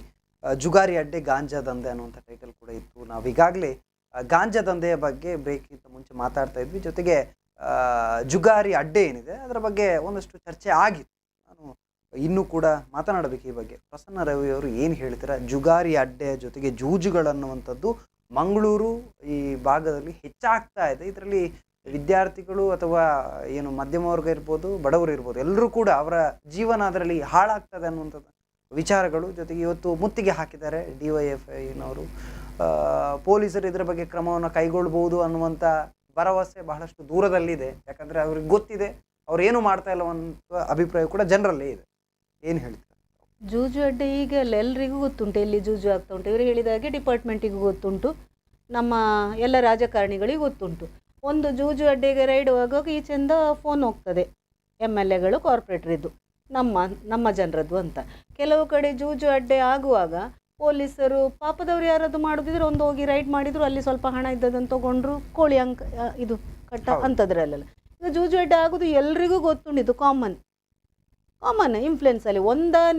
ಜುಗಾರಿ ಅಡ್ಡೆ ಗಾಂಜಾ ದಂಧೆ ಅನ್ನುವಂಥ ಟೈಟಲ್ ಕೂಡ ಇತ್ತು. ನಾವು ಈಗಾಗಲೇ ಗಾಂಜಾ ದಂಧೆಯ ಬಗ್ಗೆ ಬ್ರೇಕ್ಗಿಂತ ಮುಂಚೆ ಮಾತಾಡ್ತಾ ಇದ್ವಿ. ಜೊತೆಗೆ ಜುಗಾರಿ ಅಡ್ಡೆ ಏನಿದೆ ಅದರ ಬಗ್ಗೆ ಒಂದಷ್ಟು ಚರ್ಚೆ ಆಗಿತ್ತು. ನಾನು ಇನ್ನೂ ಕೂಡ ಮಾತನಾಡಬೇಕು ಈ ಬಗ್ಗೆ. ಪ್ರಸನ್ನ ರವಿ ಅವರು ಏನು ಹೇಳ್ತೀರಾ? ಜುಗಾರಿ ಅಡ್ಡೆ ಜೊತೆಗೆ ಜೂಜುಗಳನ್ನುವಂಥದ್ದು ಮಂಗಳೂರು ಈ ಭಾಗದಲ್ಲಿ ಹೆಚ್ಚಾಗ್ತಾ ಇದೆ. ಇದರಲ್ಲಿ ವಿದ್ಯಾರ್ಥಿಗಳು ಅಥವಾ ಏನು ಮಧ್ಯಮ ವರ್ಗ ಇರ್ಬೋದು, ಬಡವರು ಇರ್ಬೋದು, ಎಲ್ಲರೂ ಕೂಡ ಅವರ ಜೀವನ ಅದರಲ್ಲಿ ಹಾಳಾಗ್ತದೆ ಅನ್ನುವಂಥದ್ದು ವಿಚಾರಗಳು. ಜೊತೆಗೆ ಇವತ್ತು ಮುತ್ತಿಗೆ ಹಾಕಿದ್ದಾರೆ DYFIನವರು. ಪೊಲೀಸರು ಇದರ ಬಗ್ಗೆ ಕ್ರಮವನ್ನು ಕೈಗೊಳ್ಬೋದು ಅನ್ನುವಂಥ ಭರವಸೆ ಬಹಳಷ್ಟು ದೂರದಲ್ಲಿದೆ. ಯಾಕಂದರೆ ಅವ್ರಿಗೆ ಗೊತ್ತಿದೆ ಅವ್ರು ಏನು ಮಾಡ್ತಾ ಇಲ್ಲ ಅನ್ನುವಂಥ ಅಭಿಪ್ರಾಯ ಕೂಡ ಜನರಲ್ಲೇ ಇದೆ. ಏನು ಹೇಳ್ತಾರೆ? ಜೂಜು ಅಡ್ಡೆ ಈಗ ಎಲ್ಲರಿಗೂ ಗೊತ್ತುಂಟು, ಎಲ್ಲಿ ಜೂಜು ಆಗ್ತಾ ಉಂಟು. ಇವರು ಹೇಳಿದ ಹಾಗೆ ಡಿಪಾರ್ಟ್ಮೆಂಟಿಗೂ ಗೊತ್ತುಂಟು, ನಮ್ಮ ಎಲ್ಲ ರಾಜಕಾರಣಿಗಳಿಗೂ ಗೊತ್ತುಂಟು. ಒಂದು ಜೂಜು ಅಡ್ಡೆಗೆ ರೈಡ್ ಹೋಗುವಾಗ ಈಚೆಂದ ಫೋನ್ ಹೋಗ್ತದೆ, MLAಗಳು ಕಾರ್ಪೊರೇಟ್ರಿದ್ದು, ನಮ್ಮ ಜನರದ್ದು ಅಂತ. ಕೆಲವು ಕಡೆ ಜೂಜು ಅಡ್ಡೆ ಆಗುವಾಗ ಪೊಲೀಸರು ಪಾಪದವ್ರು ಯಾರಾದ್ರು ಮಾಡೋದಿದ್ರೆ ಒಂದು ಹೋಗಿ ರೈಡ್ ಮಾಡಿದ್ರು, ಅಲ್ಲಿ ಸ್ವಲ್ಪ ಹಣ ಇದ್ದದನ್ನು ತೊಗೊಂಡ್ರು, ಕೋಳಿ ಇದು ಕಟ್ಟ ಅಂಥದ್ರಲ್ಲೆಲ್ಲ. ಈಗ ಜೂಜು ಅಡ್ಡೆ ಆಗೋದು ಎಲ್ರಿಗೂ ಗೊತ್ತುಂಟು, ಇದು ಕಾಮನ್ ಇನ್ಫ್ಲುಯೆನ್ಸಲ್ಲಿ.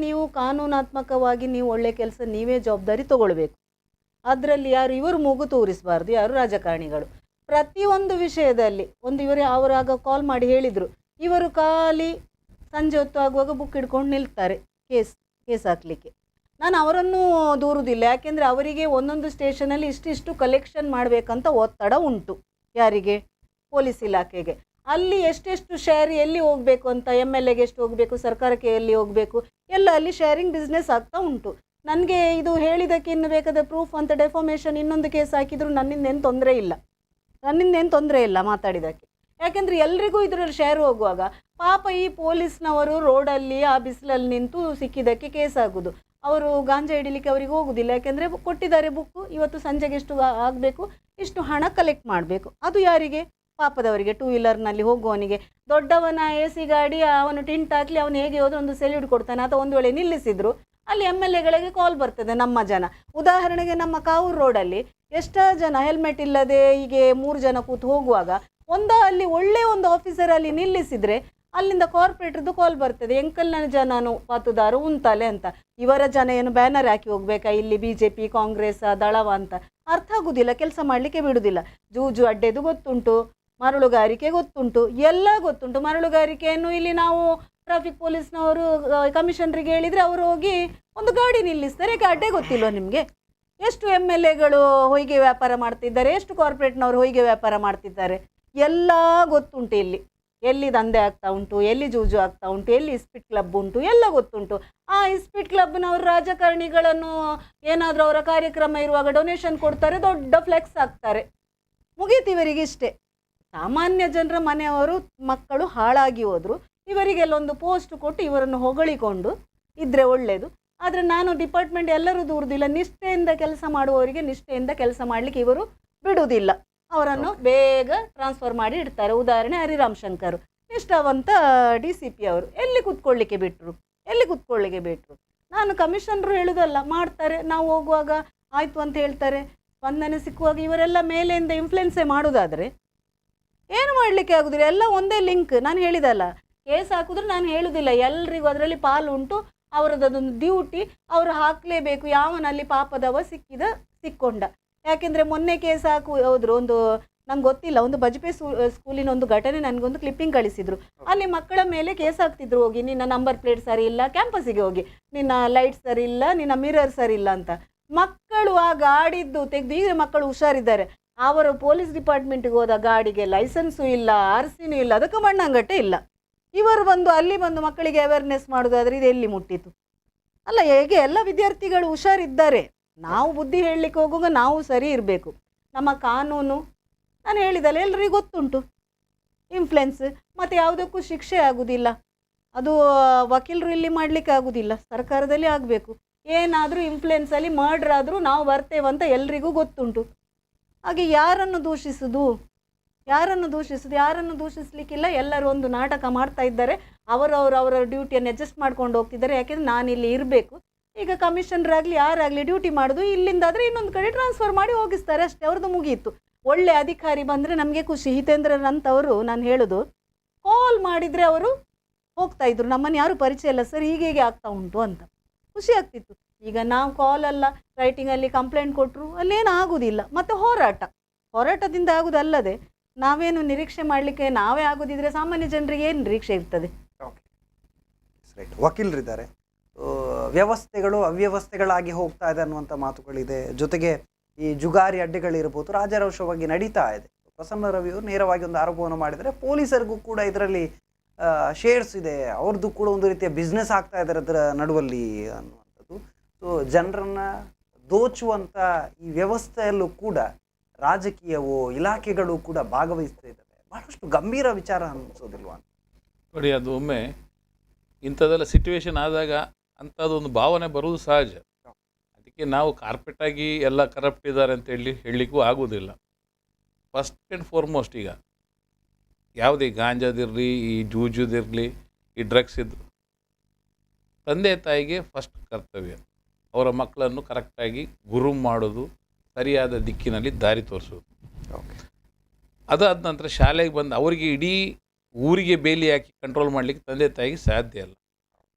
ನೀವು ಕಾನೂನಾತ್ಮಕವಾಗಿ ನೀವು ಒಳ್ಳೆ ಕೆಲಸ ನೀವೇ ಜವಾಬ್ದಾರಿ ತೊಗೊಳ್ಬೇಕು. ಅದರಲ್ಲಿ ಯಾರು ಇವರು ಮೂಗು ತೋರಿಸಬಾರ್ದು, ಯಾರು ರಾಜಕಾರಣಿಗಳು. ಪ್ರತಿಯೊಂದು ವಿಷಯದಲ್ಲಿ ಇವರು ಅವರಾಗ ಕಾಲ್ ಮಾಡಿ ಹೇಳಿದರು, ಇವರು ಖಾಲಿ ಸಂಜೆ ಹೊತ್ತು ಆಗುವಾಗ ಬುಕ್ ಹಿಡ್ಕೊಂಡು ನಿಲ್ತಾರೆ ಕೇಸ್ ಹಾಕಲಿಕ್ಕೆ. ನಾನು ಅವರನ್ನು ದೂರುವುದಿಲ್ಲ, ಯಾಕೆಂದರೆ ಅವರಿಗೆ ಒಂದೊಂದು ಸ್ಟೇಷನಲ್ಲಿ ಇಷ್ಟಿಷ್ಟು ಕಲೆಕ್ಷನ್ ಮಾಡಬೇಕಂತ ಒತ್ತಡ ಉಂಟು. ಯಾರಿಗೆ? ಪೊಲೀಸ್ ಇಲಾಖೆಗೆ. ಅಲ್ಲಿ ಎಷ್ಟೆಷ್ಟು ಶೇರ್ ಎಲ್ಲಿ ಹೋಗಬೇಕು ಅಂತ, MLAಗೆ ಎಷ್ಟು ಹೋಗಬೇಕು, ಸರ್ಕಾರಕ್ಕೆ ಎಲ್ಲಿ ಹೋಗಬೇಕು, ಎಲ್ಲ ಅಲ್ಲಿ ಶೇರಿಂಗ್ ಬಿಸ್ನೆಸ್ ಆಗ್ತಾ ಉಂಟು. ನನಗೆ ಇದು ಹೇಳಿದ್ದಕ್ಕೆ ಇನ್ನು ಬೇಕಾದ ಪ್ರೂಫ್ ಅಂತ ಡೆಫಾಮೇಷನ್ ಇನ್ನೊಂದು ಕೇಸ್ ಹಾಕಿದ್ರು ನನ್ನಿಂದೇನು ತೊಂದರೆ ಇಲ್ಲ ಮಾತಾಡಿದ್ದಕ್ಕೆ. ಯಾಕೆಂದರೆ ಎಲ್ರಿಗೂ ಇದರಲ್ಲಿ ಶೇರ್ ಹೋಗುವಾಗ ಪಾಪ ಈ ಪೊಲೀಸ್ನವರು ರೋಡಲ್ಲಿ ಆ ಬಿಸಿಲಲ್ಲಿ ನಿಂತು ಸಿಕ್ಕಿದ್ದಕ್ಕೆ ಕೇಸ್ ಆಗೋದು. ಅವರು ಗಾಂಜಾ ಹಿಡಿಲಿಕ್ಕೆ ಅವರಿಗೆ ಹೋಗೋದಿಲ್ಲ, ಯಾಕೆಂದರೆ ಕೊಟ್ಟಿದ್ದಾರೆ ಬುಕ್ಕು, ಇವತ್ತು ಸಂಜೆಗೆ ಎಷ್ಟು ಆಗಬೇಕು, ಇಷ್ಟು ಹಣ ಕಲೆಕ್ಟ್ ಮಾಡಬೇಕು. ಅದು ಯಾರಿಗೆ? ಪಾಪದವರಿಗೆ, 2 ವೀಲರ್ನಲ್ಲಿ ಹೋಗುವವನಿಗೆ. ದೊಡ್ಡವನ AC ಗಾಡಿ ಅವನು ಟಿಂಟ್ ಹಾಕಲಿ, ಅವನು ಹೇಗೆ ಹೋದ್ರೆ ಒಂದು ಸೆಲ್ಯೂಟ್ ಕೊಡ್ತಾನೆ. ಅಥವಾ ಒಂದು ವೇಳೆ ನಿಲ್ಲಿಸಿದ್ರು ಅಲ್ಲಿ MLAಗಳಿಗೆ ಕಾಲ್ ಬರ್ತದೆ, ನಮ್ಮ ಜನ. ಉದಾಹರಣೆಗೆ ನಮ್ಮ ಕಾವೂರು ರೋಡಲ್ಲಿ ಎಷ್ಟೋ ಜನ ಹೆಲ್ಮೆಟ್ ಇಲ್ಲದೆ ಹೀಗೆ 3 ಜನ ಕೂತು ಹೋಗುವಾಗ ಅಲ್ಲಿ ಒಳ್ಳೆ ಒಂದು ಆಫೀಸರ್ ಅಲ್ಲಿ ನಿಲ್ಲಿಸಿದರೆ ಅಲ್ಲಿಂದ ಕಾರ್ಪೊರೇಟ್ರದ್ದು ಕಾಲ್ ಬರ್ತದೆ, ಎಂಕಲ್ನ ಜನನು ಪಾತುದಾರು ಉಂತಲೆ ಅಂತ. ಇವರ ಜನ ಏನು ಬ್ಯಾನರ್ ಹಾಕಿ ಹೋಗ್ಬೇಕಾ ಇಲ್ಲಿ BJP ಕಾಂಗ್ರೆಸ್ ದಳವ ಅಂತ? ಅರ್ಥ ಆಗುದಿಲ್ಲ, ಕೆಲಸ ಮಾಡಲಿಕ್ಕೆ ಬಿಡುವುದಿಲ್ಲ. ಜೂಜು ಅಡ್ಡೆದು ಗೊತ್ತುಂಟು, ಮರಳುಗಾರಿಕೆ ಗೊತ್ತುಂಟು, ಎಲ್ಲ ಗೊತ್ತುಂಟು. ಮರಳುಗಾರಿಕೆಯನ್ನು ಇಲ್ಲಿ ನಾವು ಟ್ರಾಫಿಕ್ ಪೊಲೀಸ್ನವರು ಕಮಿಷನರಿಗೆ ಹೇಳಿದರೆ ಅವರು ಹೋಗಿ ಒಂದು ಗಾಡಿ ನಿಲ್ಲಿಸ್ತಾರೆ. ಅಡ್ಡೆ ಗೊತ್ತಿಲ್ವ ನಿಮಗೆ? ಎಷ್ಟು MLAಗಳು ಹೊಯ್ಗೆ ವ್ಯಾಪಾರ ಮಾಡ್ತಿದ್ದಾರೆ, ಎಷ್ಟು ಕಾರ್ಪೊರೇಟ್ನವರು ಹೊಯ್ಗೆ ವ್ಯಾಪಾರ ಮಾಡ್ತಿದ್ದಾರೆ, ಎಲ್ಲ ಗೊತ್ತುಂಟು. ಎಲ್ಲಿ ದಂಧೆ ಆಗ್ತಾ ಉಂಟು, ಎಲ್ಲಿ ಜೂಜು ಆಗ್ತಾ ಉಂಟು, ಎಲ್ಲಿ ಇಸ್ಪಿಟ್ ಕ್ಲಬ್ ಉಂಟು, ಎಲ್ಲ ಗೊತ್ತುಂಟು. ಆ ಇಸ್ಪಿಟ್ ಕ್ಲಬ್ನವರು ರಾಜಕಾರಣಿಗಳನ್ನು ಏನಾದರೂ ಅವರ ಕಾರ್ಯಕ್ರಮ ಇರುವಾಗ ಡೊನೇಷನ್ ಕೊಡ್ತಾರೆ, ದೊಡ್ಡ ಫ್ಲೆಕ್ಸ್ ಹಾಕ್ತಾರೆ, ಮುಗೀತು ಇವರಿಗೆ ಇಷ್ಟೇ. ಸಾಮಾನ್ಯ ಜನರ ಮನೆಯವರು ಮಕ್ಕಳು ಹಾಳಾಗಿ ಹೋದರು, ಇವರಿಗೆಲ್ಲ ಒಂದು ಪೋಸ್ಟ್ ಕೊಟ್ಟು ಇವರನ್ನು ಹೊಗಳಿಕೊಂಡು ಇದ್ದರೆ ಒಳ್ಳೆಯದು. ಆದರೆ ನಾನು ಡಿಪಾರ್ಟ್ಮೆಂಟ್ ಎಲ್ಲರೂ ದೂರದಿಲ್ಲ, ನಿಷ್ಠೆಯಿಂದ ಕೆಲಸ ಮಾಡುವವರಿಗೆ ನಿಷ್ಠೆಯಿಂದ ಕೆಲಸ ಮಾಡಲಿಕ್ಕೆ ಇವರು ಬಿಡುವುದಿಲ್ಲ. ಅವರನ್ನು ಬೇಗ ಟ್ರಾನ್ಸ್ಫರ್ ಮಾಡಿ ಇಡ್ತಾರೆ. ಉದಾಹರಣೆ ಹರಿರಾಮ್ ಶಂಕರ್, ನಿಷ್ಠಾವಂತ DCP ಅವರು ಎಲ್ಲಿ ಕೂತ್ಕೊಳ್ಳಿಕ್ಕೆ ಬಿಟ್ಟರು. ನಾನು ಕಮಿಷನರು ಹೇಳುವುದಲ್ಲ, ಮಾಡ್ತಾರೆ. ನಾವು ಹೋಗುವಾಗ ಆಯಿತು ಅಂತ ಹೇಳ್ತಾರೆ, ಸ್ಪಂದನೆ ಸಿಕ್ಕುವಾಗ ಇವರೆಲ್ಲ ಮೇಲೆಯಿಂದ ಇನ್ಫ್ಲುಯೆನ್ಸೇ ಮಾಡೋದಾದರೆ ಏನು ಮಾಡಲಿಕ್ಕೆ ಆಗೋದಿಲ್ಲ. ಎಲ್ಲ ಒಂದೇ ಲಿಂಕ್. ನಾನು ಹೇಳಿದಲ್ಲ, ಕೇಸ್ ಹಾಕಿದ್ರೆ ನಾನು ಹೇಳುವುದಿಲ್ಲ, ಎಲ್ರಿಗೂ ಅದರಲ್ಲಿ ಪಾಲು ಉಂಟು, ಅವರದೊಂದು ಡ್ಯೂಟಿ, ಅವರು ಹಾಕಲೇಬೇಕು. ಯಾವನಲ್ಲಿ ಪಾಪದವ ಸಿಕ್ಕೊಂಡ. ಯಾಕೆಂದರೆ ಮೊನ್ನೆ ಕೇಸ್ ಹೋದ್ರು, ಒಂದು ನಂಗೆ ಗೊತ್ತಿಲ್ಲ, ಒಂದು ಬಜಪೆ ಸ್ಕೂಲಿನ ಒಂದು ಘಟನೆ ನನಗೊಂದು ಕ್ಲಿಪ್ಪಿಂಗ್ ಕಳಿಸಿದ್ರು. ಅಲ್ಲಿ ಮಕ್ಕಳ ಮೇಲೆ ಕೇಸ್ ಹಾಕ್ತಿದ್ರು, ಹೋಗಿ ನಿನ್ನ ನಂಬರ್ ಪ್ಲೇಟ್ ಸರಿ ಇಲ್ಲ, ಕ್ಯಾಂಪಸ್ಸಿಗೆ ಹೋಗಿ ನಿನ್ನ ಲೈಟ್ ಸರಿ ಇಲ್ಲ, ನಿನ್ನ ಮಿರರ್ ಸರಿ ಇಲ್ಲ ಅಂತ. ಮಕ್ಕಳು ಆ ಗಾಡಿದ್ದು ತೆಗೆದು, ಈಗ ಮಕ್ಕಳು ಹುಷಾರಿದ್ದಾರೆ. ಅವರು ಪೊಲೀಸ್ ಡಿಪಾರ್ಟ್ಮೆಂಟಿಗೆ ಹೋದ ಗಾಡಿಗೆ ಲೈಸೆನ್ಸು ಇಲ್ಲ, RCನೂ ಇಲ್ಲ, ಅದಕ್ಕೆ ಮಣ್ಣಂಗಟ್ಟೆ ಇಲ್ಲ. ಇವರು ಅಲ್ಲಿ ಬಂದು ಮಕ್ಕಳಿಗೆ ಅವೇರ್ನೆಸ್ ಮಾಡೋದಾದರೆ ಇದು ಎಲ್ಲಿ ಮುಟ್ಟಿತು? ಅಲ್ಲ, ಹೇಗೆ ಎಲ್ಲ ವಿದ್ಯಾರ್ಥಿಗಳು ಹುಷಾರಿದ್ದಾರೆ. ನಾವು ಬುದ್ಧಿ ಹೇಳಲಿಕ್ಕೆ ಹೋಗುವಾಗ ನಾವು ಸರಿ ಇರಬೇಕು. ನಮ್ಮ ಕಾನೂನು ನಾನು ಹೇಳಿದಲ್ಲ, ಎಲ್ಲರಿಗೂ ಗೊತ್ತುಂಟು. ಇನ್ಫ್ಲುಯೆನ್ಸ್ ಮತ್ತು ಯಾವುದಕ್ಕೂ ಶಿಕ್ಷೆ ಆಗುವುದಿಲ್ಲ. ಅದು ವಕೀಲರು ಇಲ್ಲಿ ಮಾಡಲಿಕ್ಕೆ ಆಗೋದಿಲ್ಲ, ಸರ್ಕಾರದಲ್ಲಿ ಆಗಬೇಕು. ಏನಾದರೂ ಇನ್ಫ್ಲುಯೆನ್ಸಲ್ಲಿ ಮರ್ಡರ್ ಆದರೂ ನಾವು ಬರ್ತೇವಂತ ಎಲ್ರಿಗೂ ಗೊತ್ತುಂಟು. ಹಾಗೆ ಯಾರನ್ನು ದೂಷಿಸೋದು, ಯಾರನ್ನು ದೂಷಿಸಲಿಕ್ಕಿಲ್ಲ. ಎಲ್ಲರೂ ಒಂದು ನಾಟಕ ಮಾಡ್ತಾ ಇದ್ದಾರೆ, ಅವರ ಡ್ಯೂಟಿಯನ್ನು ಅಡ್ಜಸ್ಟ್ ಮಾಡ್ಕೊಂಡು ಹೋಗ್ತಿದ್ದಾರೆ. ಯಾಕೆಂದರೆ ನಾನಿಲ್ಲಿ ಇರಬೇಕು. ಈಗ ಕಮಿಷನರ್ ಆಗಲಿ ಯಾರಾಗಲಿ ಡ್ಯೂಟಿ ಮಾಡೋದು, ಇಲ್ಲಿಂದಾದರೆ ಇನ್ನೊಂದು ಕಡೆ ಟ್ರಾನ್ಸ್ಫರ್ ಮಾಡಿ ಹೋಗಿಸ್ತಾರೆ ಅಷ್ಟೇ, ಅವ್ರದ್ದು ಮುಗೀತು. ಒಳ್ಳೆ ಅಧಿಕಾರಿ ಬಂದರೆ ನಮಗೆ ಖುಷಿ. ಹಿತೇಂದ್ರರಂಥವರು ನಾನು ಹೇಳೋದು, ಕಾಲ್ ಮಾಡಿದರೆ ಅವರು ಹೋಗ್ತಾ ಇದ್ರು, ನಮ್ಮನ್ನು ಯಾರು ಪರಿಚಯ ಇಲ್ಲ ಸರ್, ಹೀಗೆ ಹೀಗೆ ಆಗ್ತಾ ಉಂಟು ಅಂತ. ಖುಷಿ ಆಗ್ತಿತ್ತು. ಈಗ ನಾವು ಕಾಲಲ್ಲ ರೈಟಿಂಗಲ್ಲಿ ಕಂಪ್ಲೇಂಟ್ ಕೊಟ್ಟರು ಅಲ್ಲೇನು ಆಗೋದಿಲ್ಲ. ಮತ್ತು ಹೋರಾಟದಿಂದ ಆಗೋದಲ್ಲದೆ ನಾವೇನು ನಿರೀಕ್ಷೆ ಮಾಡಲಿಕ್ಕೆ ನಾವೇ ಆಗೋದಿದ್ರೆ ಸಾಮಾನ್ಯ ಜನರಿಗೆ ಏನು ನಿರೀಕ್ಷೆ ಇರ್ತದೆ? ರೈಟ್, ವಕೀಲರಿದ್ದಾರೆ. ವ್ಯವಸ್ಥೆಗಳು ಅವ್ಯವಸ್ಥೆಗಳಾಗಿ ಹೋಗ್ತಾ ಇದೆ ಅನ್ನುವಂಥ ಮಾತುಗಳಿದೆ. ಜೊತೆಗೆ ಈ ಜುಗಾರಿ ಅಡ್ಡೆಗಳಿರ್ಬೋದು ರಾಜಾರೋಷವಾಗಿ ನಡೀತಾ ಇದೆ. ಪ್ರಸನ್ನ ರವಿಯವರು ನೇರವಾಗಿ ಒಂದು ಆರೋಪವನ್ನು ಮಾಡಿದರೆ ಪೊಲೀಸರಿಗೂ ಕೂಡ ಇದರಲ್ಲಿ ಶೇರ್ಸ್ ಇದೆ, ಅವ್ರದ್ದು ಕೂಡ ಒಂದು ರೀತಿಯ ಬಿಸ್ನೆಸ್ ಆಗ್ತಾ ಇದ್ದಾರೆ ಅದರ ನಡುವಲ್ಲಿ ಅನ್ನುವಂಥದ್ದು. ಸೊ ಜನರನ್ನು ದೋಚುವಂಥ ಈ ವ್ಯವಸ್ಥೆಯಲ್ಲೂ ಕೂಡ ರಾಜಕೀಯವೋ ಇಲಾಖೆಗಳು ಕೂಡ ಭಾಗವಹಿಸ್ತಾ ಇದ್ದಾರೆ. ಬಹಳಷ್ಟು ಗಂಭೀರ ವಿಚಾರ ಅನಿಸೋದಿಲ್ವಾ? ನೋಡಿ, ಅದು ಒಮ್ಮೆ ಇಂಥದ್ದೆಲ್ಲ ಸಿಚುವೇಶನ್ ಆದಾಗ ಅಂಥದ್ದೊಂದು ಭಾವನೆ ಬರುವುದು ಸಹಜ. ಅದಕ್ಕೆ ನಾವು ಕಾರ್ಪೆಟಾಗಿ ಎಲ್ಲ ಕರಪ್ಟ್ ಇದ್ದಾರೆ ಅಂತ ಹೇಳಲಿಕ್ಕೂ ಆಗೋದಿಲ್ಲ. ಫಸ್ಟ್ ಆ್ಯಂಡ್ ಫಾರ್ಮೋಸ್ಟ್ ಈಗ ಯಾವುದೇ ಗಾಂಜಾದಿರಲಿ, ಈ ಜೂಜುದಿರಲಿ, ಈ ಡ್ರಗ್ಸ್ ಇದ್ದು ತಂದೆ ತಾಯಿಗೆ ಫಸ್ಟ್ ಕರ್ತವ್ಯ ಅವರ ಮಕ್ಕಳನ್ನು ಕರೆಕ್ಟಾಗಿ ಗುರು ಮಾಡೋದು, ಸರಿಯಾದ ದಿಕ್ಕಿನಲ್ಲಿ ದಾರಿ ತೋರಿಸೋದು. ಅದಾದ ನಂತರ ಶಾಲೆಗೆ ಬಂದು ಅವರಿಗೆ ಇಡೀ ಊರಿಗೆ ಬೇಲಿ ಹಾಕಿ ಕಂಟ್ರೋಲ್ ಮಾಡಲಿಕ್ಕೆ ತಂದೆ ತಾಯಿಗೆ ಸಾಧ್ಯ ಇಲ್ಲ.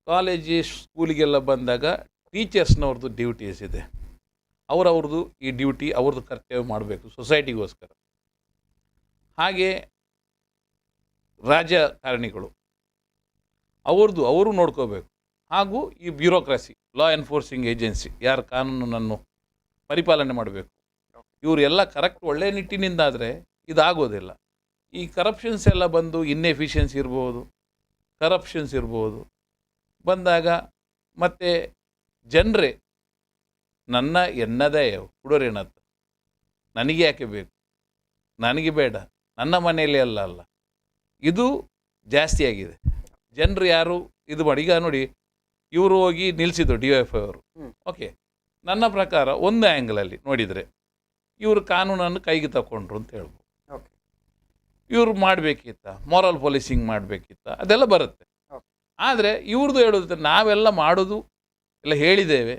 ಕಾಲೇಜು ಸ್ಕೂಲಿಗೆಲ್ಲ ಬಂದಾಗ ಟೀಚರ್ಸ್ನವ್ರದ್ದು ಡ್ಯೂಟೀಸ್ ಇದೆ. ಅವ್ರದ್ದು ಈ ಡ್ಯೂಟಿ ಅವ್ರದ್ದು ಕರ್ತವ್ಯ ಮಾಡಬೇಕು ಸೊಸೈಟಿಗೋಸ್ಕರ. ಹಾಗೆ ರಾಜಕಾರಣಿಗಳು ಅವರು ನೋಡ್ಕೋಬೇಕು. ಹಾಗೂ ಈ ಬ್ಯೂರೋಕ್ರಸಿ, ಲಾ ಎನ್ಫೋರ್ಸಿಂಗ್ ಏಜೆನ್ಸಿ, ಯಾರು ಕಾನೂನನ್ನು ಪರಿಪಾಲನೆ ಮಾಡಬೇಕು, ಇವರು ಎಲ್ಲ ಕರೆಕ್ಟ್ ಒಳ್ಳೆಯ ನಿಟ್ಟಿನಿಂದಾದರೆ ಇದಾಗೋದಿಲ್ಲ. ಈ ಕರಪ್ಷನ್ಸ್ ಎಲ್ಲ ಬಂದು ಇನ್ಎಫಿಷಿಯನ್ಸಿ ಇರ್ಬೋದು, ಕರಪ್ಷನ್ಸ್ ಇರ್ಬೋದು ಬಂದಾಗ ಮತ್ತು ಜನರೇ ನನ್ನ ಎನ್ನದೇ ಹುಡುಗರೇನತ್ತ ನನಗೆ ಯಾಕೆ ಬೇಕು, ನನಗೆ ಬೇಡ, ನನ್ನ ಮನೆಯಲ್ಲಿ ಅಲ್ಲ ಇದು ಜಾಸ್ತಿ ಆಗಿದೆ. ಜನರು ಯಾರು ಇದು ಮಾಡಿ, ಈಗ ನೋಡಿ ಇವರು ಹೋಗಿ ನಿಲ್ಲಿಸಿದ್ರು DYF ಅವರು. ಓಕೆ, ನನ್ನ ಪ್ರಕಾರ ಒಂದು ಆ್ಯಂಗಲಲ್ಲಿ ನೋಡಿದರೆ ಇವರು ಕಾನೂನನ್ನು ಕೈಗೆ ತಗೊಂಡ್ರು ಅಂತ ಹೇಳ್ಬೋದು. ಇವರು ಮಾಡಬೇಕಿತ್ತ, ಮಾರಲ್ ಪೊಲೀಸಿಂಗ್ ಮಾಡಬೇಕಿತ್ತ, ಅದೆಲ್ಲ ಬರುತ್ತೆ. ಆದರೆ ಇವ್ರದ್ದು ಹೇಳೋದು ನಾವೆಲ್ಲ ಮಾಡೋದು ಎಲ್ಲ ಹೇಳಿದ್ದೇವೆ,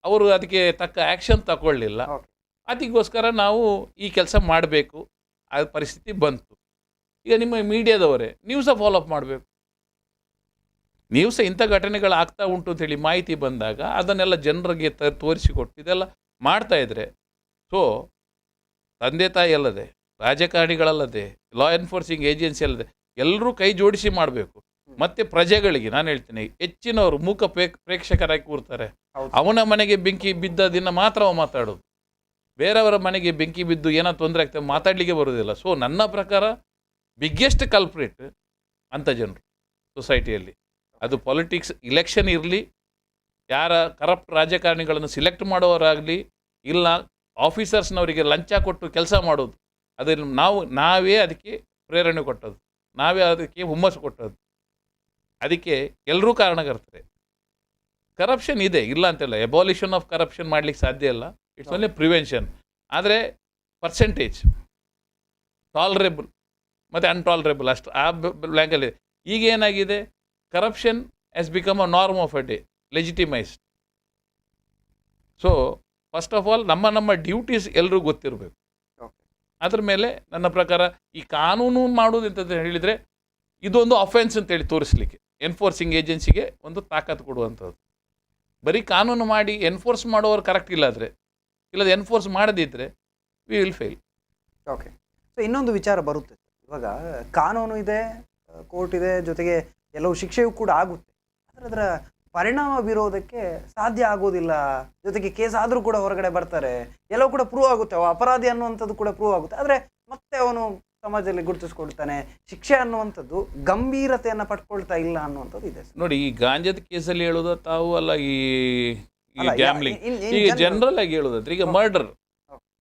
ಅವರು ಅದಕ್ಕೆ ತಕ್ಕ ಆ್ಯಕ್ಷನ್ ತಗೊಳ್ಳಿಲ್ಲ, ಅದಕ್ಕೋಸ್ಕರ ನಾವು ಈ ಕೆಲಸ ಮಾಡಬೇಕು, ಆ ಪರಿಸ್ಥಿತಿ ಬಂತು. ಈಗ ನಿಮ್ಮ ಮೀಡಿಯಾದವರೇ ನೀವು ಸಹ ಫಾಲೋಅಪ್ ಮಾಡಬೇಕು. ನೀವು ಸಹ ಇಂಥ ಘಟನೆಗಳು ಆಗ್ತಾ ಉಂಟು ಅಂತೇಳಿ ಮಾಹಿತಿ ಬಂದಾಗ ಅದನ್ನೆಲ್ಲ ಜನರಿಗೆ ತೋರಿಸಿಕೊಟ್ಟು ಇದೆಲ್ಲ ಮಾಡ್ತಾಯಿದ್ರೆ, ಸೊ ತಂದೆ ತಾಯಿ ಅಲ್ಲದೆ, ರಾಜಕಾರಣಿಗಳಲ್ಲದೆ, ಲಾ ಎನ್ಫೋರ್ಸಿಂಗ್ ಏಜೆನ್ಸಿ ಅಲ್ಲದೆ ಎಲ್ಲರೂ ಕೈ ಜೋಡಿಸಿ ಮಾಡಬೇಕು. ಮತ್ತು ಪ್ರಜೆಗಳಿಗೆ ನಾನು ಹೇಳ್ತೀನಿ, ಹೆಚ್ಚಿನವರು ಮೂಕ ಪ್ರೇಕ್ಷಕರಾಗಿ ಕೂರ್ತಾರೆ. ಅವನ ಮನೆಗೆ ಬೆಂಕಿ ಬಿದ್ದ ದಿನ ಮಾತ್ರ ಅವ ಮಾತಾಡೋದು, ಬೇರೆಯವರ ಮನೆಗೆ ಬೆಂಕಿ ಬಿದ್ದು ಏನೋ ತೊಂದರೆ ಆಗ್ತದೆ ಮಾತಾಡಲಿಕ್ಕೆ ಬರೋದಿಲ್ಲ. ಸೊ ನನ್ನ ಪ್ರಕಾರ ಬಿಗ್ಗೆಸ್ಟ್ ಕಲ್ಪ್ರೇಟ್ ಅಂಥ ಜನರು ಸೊಸೈಟಿಯಲ್ಲಿ. ಅದು ಪಾಲಿಟಿಕ್ಸ್ ಇಲೆಕ್ಷನ್ ಇರಲಿ, ಯಾರ ಕರಪ್ಟ್ ರಾಜಕಾರಣಿಗಳನ್ನು ಸಿಲೆಕ್ಟ್ ಮಾಡೋರಾಗಲಿ, ಇಲ್ಲ ಆಫೀಸರ್ಸ್ನವರಿಗೆ ಲಂಚ ಕೊಟ್ಟು ಕೆಲಸ ಮಾಡೋದು, ಅದನ್ನು ನಾವೇ ಅದಕ್ಕೆ ಪ್ರೇರಣೆ ಕೊಟ್ಟದ್ದು, ನಾವೇ ಅದಕ್ಕೆ ಹುಮ್ಮಸ್ಸು ಕೊಟ್ಟದ್ದು. ಅದಕ್ಕೆ ಎಲ್ಲರೂ ಕಾರಣಕರ್ತರೆ. ಕರಪ್ಷನ್ ಇದೆ, ಇಲ್ಲ ಅಂತೆಲ್ಲ, ಎಬಾಲಿಷನ್ ಆಫ್ ಕರಪ್ಷನ್ ಮಾಡಲಿಕ್ಕೆ ಸಾಧ್ಯ ಇಲ್ಲ, ಇಟ್ಸ್ ಓನ್ಲಿ ಪ್ರಿವೆನ್ಷನ್. ಆದರೆ ಪರ್ಸೆಂಟೇಜ್ ಟಾಲರೇಬಲ್ ಮತ್ತು ಅನ್ಟಾಲರೇಬಲ್ ಅಷ್ಟು ಆ ಬ್ಲ್ಯಾಂಕಲ್ಲಿ. ಈಗ ಏನಾಗಿದೆ, corruption has become a norm of a day, legitimised. So first of all ನಮ್ಮ ಡ್ಯೂಟೀಸ್ ಎಲ್ಲರೂ ಗೊತ್ತಿರಬೇಕು. ಅದ್ರ ಮೇಲೆ ನನ್ನ ಪ್ರಕಾರ ಈ ಕಾನೂನು ಮಾಡೋದು ಅಂತ ಹೇಳಿದರೆ ಇದೊಂದು ಅಫೆನ್ಸ್ ಅಂತೇಳಿ ತೋರಿಸ್ಲಿಕ್ಕೆ ಎನ್ಫೋರ್ಸಿಂಗ್ ಏಜೆನ್ಸಿಗೆ ಒಂದು ತಾಕತ್ತು ಕೊಡುವಂಥದ್ದು. ಬರೀ ಕಾನೂನು ಮಾಡಿ ಎನ್ಫೋರ್ಸ್ ಮಾಡೋರು ಕರೆಕ್ಟ್ ಇಲ್ಲದ್ರೆ, ಇಲ್ಲದ ಎನ್ಫೋರ್ಸ್ ಮಾಡದಿದ್ದರೆ we will fail. Okay, so ಇನ್ನೊಂದು ವಿಚಾರ ಬರುತ್ತೆ. ಇವಾಗ ಕಾನೂನು ಇದೆ, ಕೋರ್ಟ್ ಇದೆ, ಜೊತೆಗೆ ಎಲ್ಲವೂ ಶಿಕ್ಷೆಯೂ ಕೂಡ ಆಗುತ್ತೆ. ಆದರೆ ಅದರ ಪರಿಣಾಮ ಬೀರೋದಕ್ಕೆ ಸಾಧ್ಯ ಆಗೋದಿಲ್ಲ. ಜೊತೆಗೆ ಕೇಸ್ ಆದರೂ ಕೂಡ ಹೊರಗಡೆ ಬರ್ತಾರೆ, ಎಲ್ಲವೂ ಕೂಡ ಪ್ರೂವ್ ಆಗುತ್ತೆ, ಅವ ಅಪರಾಧಿ ಅನ್ನುವಂಥದ್ದು ಕೂಡ ಪ್ರೂವ್ ಆಗುತ್ತೆ. ಆದರೆ ಮತ್ತೆ ಅವನು ಸಮಾಜದಲ್ಲಿ ಗುರುತಿಸ್ಕೊಳ್ತಾನೆ. ಶಿಕ್ಷೆ ಅನ್ನುವಂಥದ್ದು ಗಂಭೀರತೆಯನ್ನು ಪಡ್ಕೊಳ್ತಾ ಇಲ್ಲ ಅನ್ನುವಂಥದ್ದು ಇದೆ. ನೋಡಿ, ಈ ಗಾಂಜಾದ ಕೇಸಲ್ಲಿ ಹೇಳೋದು ತಾವು ಅಲ್ಲ, ಈ ಗ್ಯಾಮ್ಲಿಂಗ್ ಈಗ ಜನರಲ್ ಆಗಿ ಹೇಳೋದಾದ್ರೆ, ಈಗ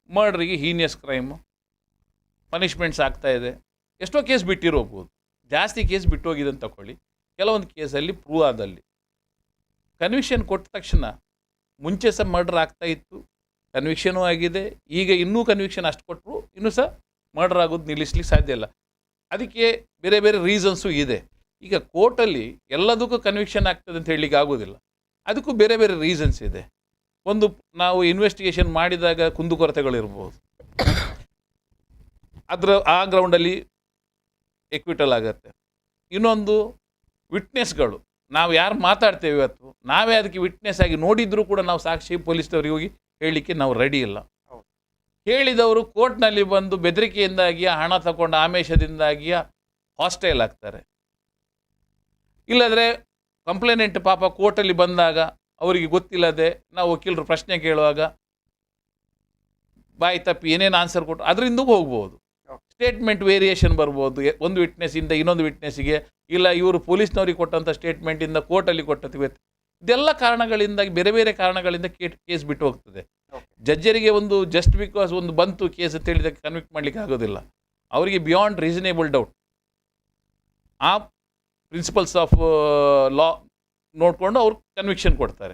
ಮರ್ಡರ್ಗೆ ಹೀನಿಯಸ್ ಕ್ರೈಮು ಪನಿಷ್ಮೆಂಟ್ಸ್ ಆಗ್ತಾ ಇದೆ. ಎಷ್ಟೋ ಕೇಸ್ ಬಿಟ್ಟಿರೋಗ್ಬೋದು, ಜಾಸ್ತಿ ಕೇಸ್ ಬಿಟ್ಟೋಗಿದೆ ಅಂತ ತಗೊಳ್ಳಿ. ಕೆಲವೊಂದು ಕೇಸಲ್ಲಿ ಪ್ರೂವ್ ಆದಲ್ಲಿ ಕನ್ವಿಕ್ಷನ್ ಕೊಟ್ಟ ತಕ್ಷಣ ಮುಂಚೆ ಸಹ ಮರ್ಡರ್ ಆಗ್ತಾ ಇತ್ತು, ಕನ್ವಿಕ್ಷನೂ ಆಗಿದೆ. ಈಗ ಇನ್ನೂ ಕನ್ವಿಕ್ಷನ್ ಅಷ್ಟು ಕೊಟ್ಟರು ಇನ್ನೂ ಸಹ ಮರ್ಡರ್ ಆಗೋದು ನಿಲ್ಲಿಸ್ಲಿಕ್ಕೆ ಸಾಧ್ಯ ಇಲ್ಲ. ಅದಕ್ಕೆ ಬೇರೆ ಬೇರೆ ರೀಸನ್ಸು ಇದೆ. ಈಗ ಕೋರ್ಟಲ್ಲಿ ಎಲ್ಲದಕ್ಕೂ ಕನ್ವಿಕ್ಷನ್ ಆಗ್ತದೆ ಅಂತ ಹೇಳಲಿಕ್ಕೆ ಆಗೋದಿಲ್ಲ, ಅದಕ್ಕೂ ಬೇರೆ ಬೇರೆ ರೀಸನ್ಸ್ ಇದೆ. ಒಂದು, ನಾವು ಇನ್ವೆಸ್ಟಿಗೇಷನ್ ಮಾಡಿದಾಗ ಕುಂದುಕೊರತೆಗಳಿರ್ಬೋದು, ಆ ಗ್ರೌಂಡಲ್ಲಿ ಎಕ್ವಿಟಲ್ ಆಗುತ್ತೆ. ಇನ್ನೊಂದು ವಿಟ್ನೆಸ್ಗಳು. ನಾವು ಯಾರು ಮಾತಾಡ್ತೇವೆ ಇವತ್ತು, ನಾವೇ ಅದಕ್ಕೆ ವಿಟ್ನೆಸ್ ಆಗಿ ನೋಡಿದರೂ ಕೂಡ ನಾವು ಸಾಕ್ಷಿ ಪೊಲೀಸ್ನವ್ರಿಗೆ ಹೋಗಿ ಹೇಳಲಿಕ್ಕೆ ನಾವು ರೆಡಿ ಇಲ್ಲ. ಹೇಳಿದವರು ಕೋರ್ಟ್ನಲ್ಲಿ ಬಂದು ಬೆದರಿಕೆಯಿಂದಾಗಿಯ, ಹಣ ತಗೊಂಡ ಆಮೇಶದಿಂದಾಗಿಯ ಹಾಸ್ಟೈಲ್ ಆಗ್ತಾರೆ. ಇಲ್ಲದ್ರೆ ಕಂಪ್ಲೇನೆಂಟ್ ಪಾಪ ಕೋರ್ಟಲ್ಲಿ ಬಂದಾಗ ಅವರಿಗೆ ಗೊತ್ತಿಲ್ಲದೆ ನಾವು ವಕೀಲರು ಪ್ರಶ್ನೆ ಕೇಳುವಾಗ ಬಾಯಿ ತಪ್ಪಿ ಏನೇನು ಆನ್ಸರ್ ಕೊಟ್ಟು ಅದರಿಂದ ಹೋಗ್ಬೋದು. ಸ್ಟೇಟ್ಮೆಂಟ್ ವೇರಿಯೇಷನ್ ಬರ್ಬೋದು, ಒಂದು ವಿಟ್ನೆಸ್ಸಿಂದ ಇನ್ನೊಂದು ವಿಟ್ನೆಸ್ಸಿಗೆ, ಇಲ್ಲ ಇವರು ಪೊಲೀಸ್ನವ್ರಿಗೆ ಕೊಟ್ಟಂಥ ಸ್ಟೇಟ್ಮೆಂಟಿಂದ ಕೋರ್ಟಲ್ಲಿ ಕೊಟ್ಟದ್ದು. ಇದೆಲ್ಲ ಕಾರಣಗಳಿಂದಾಗಿ, ಬೇರೆ ಬೇರೆ ಕಾರಣಗಳಿಂದ ಕೇಸ್ ಬಿಟ್ಟು ಹೋಗ್ತದೆ. ಜಡ್ಜರಿಗೆ ಒಂದು ಜಸ್ಟ್ ಬಿಕಾಸ್ ಒಂದು ಬಂತು ಕೇಸ್ ಅಂತ ಹೇಳಿದಕ್ಕೆ ಕನ್ವಿಕ್ಟ್ ಮಾಡಲಿಕ್ಕೆ ಆಗೋದಿಲ್ಲ. ಅವರಿಗೆ ಬಿಯಾಂಡ್ ರೀಸನೇಬಲ್ ಡೌಟ್ ಆ ಪ್ರಿನ್ಸಿಪಲ್ಸ್ ಆಫ್ ಲಾ ನೋಡಿಕೊಂಡು ಅವ್ರು ಕನ್ವಿಕ್ಷನ್ ಕೊಡ್ತಾರೆ.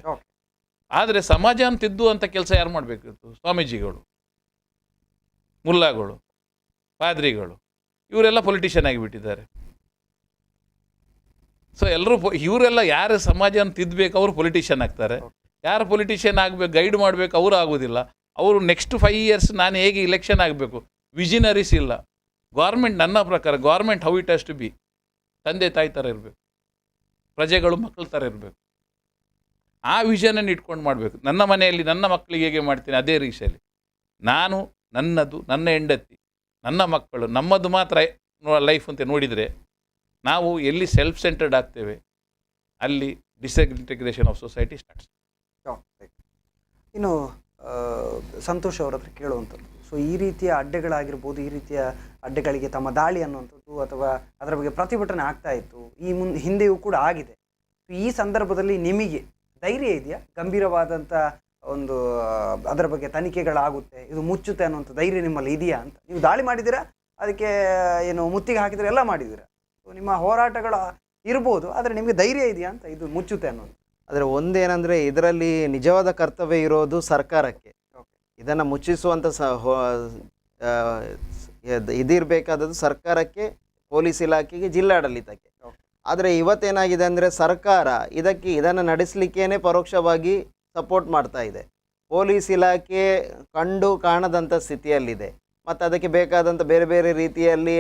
ಆದರೆ ಸಮಾಜನ ತಿದ್ದುವಂಥ ಕೆಲಸ ಯಾರು ಮಾಡಬೇಕಿತ್ತು? ಸ್ವಾಮೀಜಿಗಳು, ಮುಲ್ಲಾಗಳು, ಪಾದ್ರಿಗಳು, ಇವರೆಲ್ಲ ಪೊಲಿಟಿಷಿಯನ್ ಆಗಿಬಿಟ್ಟಿದ್ದಾರೆ. ಸೊ ಎಲ್ಲರೂ ಇವರೆಲ್ಲ ಯಾರು ಸಮಾಜನ ತಿದ್ದಬೇಕು ಅವರು ಪೊಲಿಟಿಷಿಯನ್ ಆಗ್ತಾರೆ. ಯಾರು ಪೊಲಿಟಿಷಿಯನ್ ಆಗಬೇಕು, ಗೈಡ್ ಮಾಡಬೇಕು ಅವರು ಆಗೋದಿಲ್ಲ. ಅವರು ನೆಕ್ಸ್ಟ್ 5 years ನಾನು ಹೇಗೆ ಇಲೆಕ್ಷನ್ ಆಗಬೇಕು, ವಿಷನರೀಸ್ ಇಲ್ಲ. ಗೌರ್ಮೆಂಟ್, ನನ್ನ ಪ್ರಕಾರ government how it has to be, ತಂದೆ ತಾಯಿ ಥರ ಇರಬೇಕು, ಪ್ರಜೆಗಳು ಮಕ್ಕಳ ಥರ ಇರಬೇಕು. ಆ ವಿಷನನ್ನು ಇಟ್ಕೊಂಡು ಮಾಡಬೇಕು. ನನ್ನ ಮನೆಯಲ್ಲಿ ನನ್ನ ಮಕ್ಕಳಿಗೆ ಹೇಗೆ ಮಾಡ್ತೀನಿ ಅದೇ ರೀತಿಯಲ್ಲಿ ನಾನು ನನ್ನದು, ನನ್ನ ಹೆಂಡತಿ, ನನ್ನ ಮಕ್ಕಳು, ನಮ್ಮದು ಮಾತ್ರ ಲೈಫ್ ಅಂತ ನೋಡಿದರೆ ನಾವು ಎಲ್ಲಿ ಸೆಲ್ಫ್ ಸೆಂಟರ್ಡ್ ಆಗ್ತೇವೆ ಅಲ್ಲಿ ಡಿಸ್ಇಂಟಿಗ್ರೇಷನ್ ಆಫ್ ಸೊಸೈಟಿ ಸ್ಟಾರ್ಟ್ಸ್. ಇನ್ನು ಸಂತೋಷ್ ಅವ್ರ ಹತ್ರ ಕೇಳುವಂಥದ್ದು, ಸೊ ಈ ರೀತಿಯ ಅಡ್ಡೆಗಳಾಗಿರ್ಬೋದು, ಈ ರೀತಿಯ ಅಡ್ಡೆಗಳಿಗೆ ತಮ್ಮ ದಾಳಿ ಅನ್ನುವಂಥದ್ದು ಅಥವಾ ಅದರ ಬಗ್ಗೆ ಪ್ರತಿಭಟನೆ ಆಗ್ತಾ ಇತ್ತು, ಹಿಂದೆಯೂ ಕೂಡ ಆಗಿದೆ. ಈ ಸಂದರ್ಭದಲ್ಲಿ ನಿಮಗೆ ಧೈರ್ಯ ಇದೆಯಾ? ಗಂಭೀರವಾದಂಥ ಒಂದು ಅದರ ಬಗ್ಗೆ ತನಿಖೆಗಳಾಗುತ್ತೆ, ಇದು ಮುಚ್ಚುತ್ತೆ ಅನ್ನುವಂಥ ಧೈರ್ಯ ನಿಮ್ಮಲ್ಲಿ ಇದೆಯಾ ಅಂತ? ನೀವು ದಾಳಿ ಮಾಡಿದ್ದೀರಾ, ಅದಕ್ಕೆ ಏನು ಮುತ್ತಿಗೆ ಹಾಕಿದ್ರೆ ಎಲ್ಲ ಮಾಡಿದ್ದೀರಾ, ಸೊ ನಿಮ್ಮ ಹೋರಾಟಗಳು ಇರ್ಬೋದು, ಆದರೆ ನಿಮಗೆ ಧೈರ್ಯ ಇದೆಯಾ ಅಂತ ಇದು ಮುಚ್ಚುತ್ತೆ ಅನ್ನೋದು? ಆದರೆ ಒಂದೇನೆಂದರೆ ಇದರಲ್ಲಿ ನಿಜವಾದ ಕರ್ತವ್ಯ ಇರೋದು ಸರ್ಕಾರಕ್ಕೆ. ಇದನ್ನು ಮುಚ್ಚಿಸುವಂಥ ಇದಿರಬೇಕಾದದ್ದು ಸರ್ಕಾರಕ್ಕೆ, ಪೊಲೀಸ್ ಇಲಾಖೆಗೆ, ಜಿಲ್ಲಾಡಳಿತಕ್ಕೆ. ಆದರೆ ಇವತ್ತೇನಾಗಿದೆ ಅಂದರೆ ಸರ್ಕಾರ ಇದನ್ನು ನಡೆಸಲಿಕ್ಕೇ ಪರೋಕ್ಷವಾಗಿ ಸಪೋರ್ಟ್ ಮಾಡ್ತಾ ಇದೆ. ಪೊಲೀಸ್ ಇಲಾಖೆ ಕಂಡು ಕಾಣದಂಥ ಸ್ಥಿತಿಯಲ್ಲಿದೆ. ಮತ್ತು ಅದಕ್ಕೆ ಬೇಕಾದಂಥ ಬೇರೆ ಬೇರೆ ರೀತಿಯಲ್ಲಿ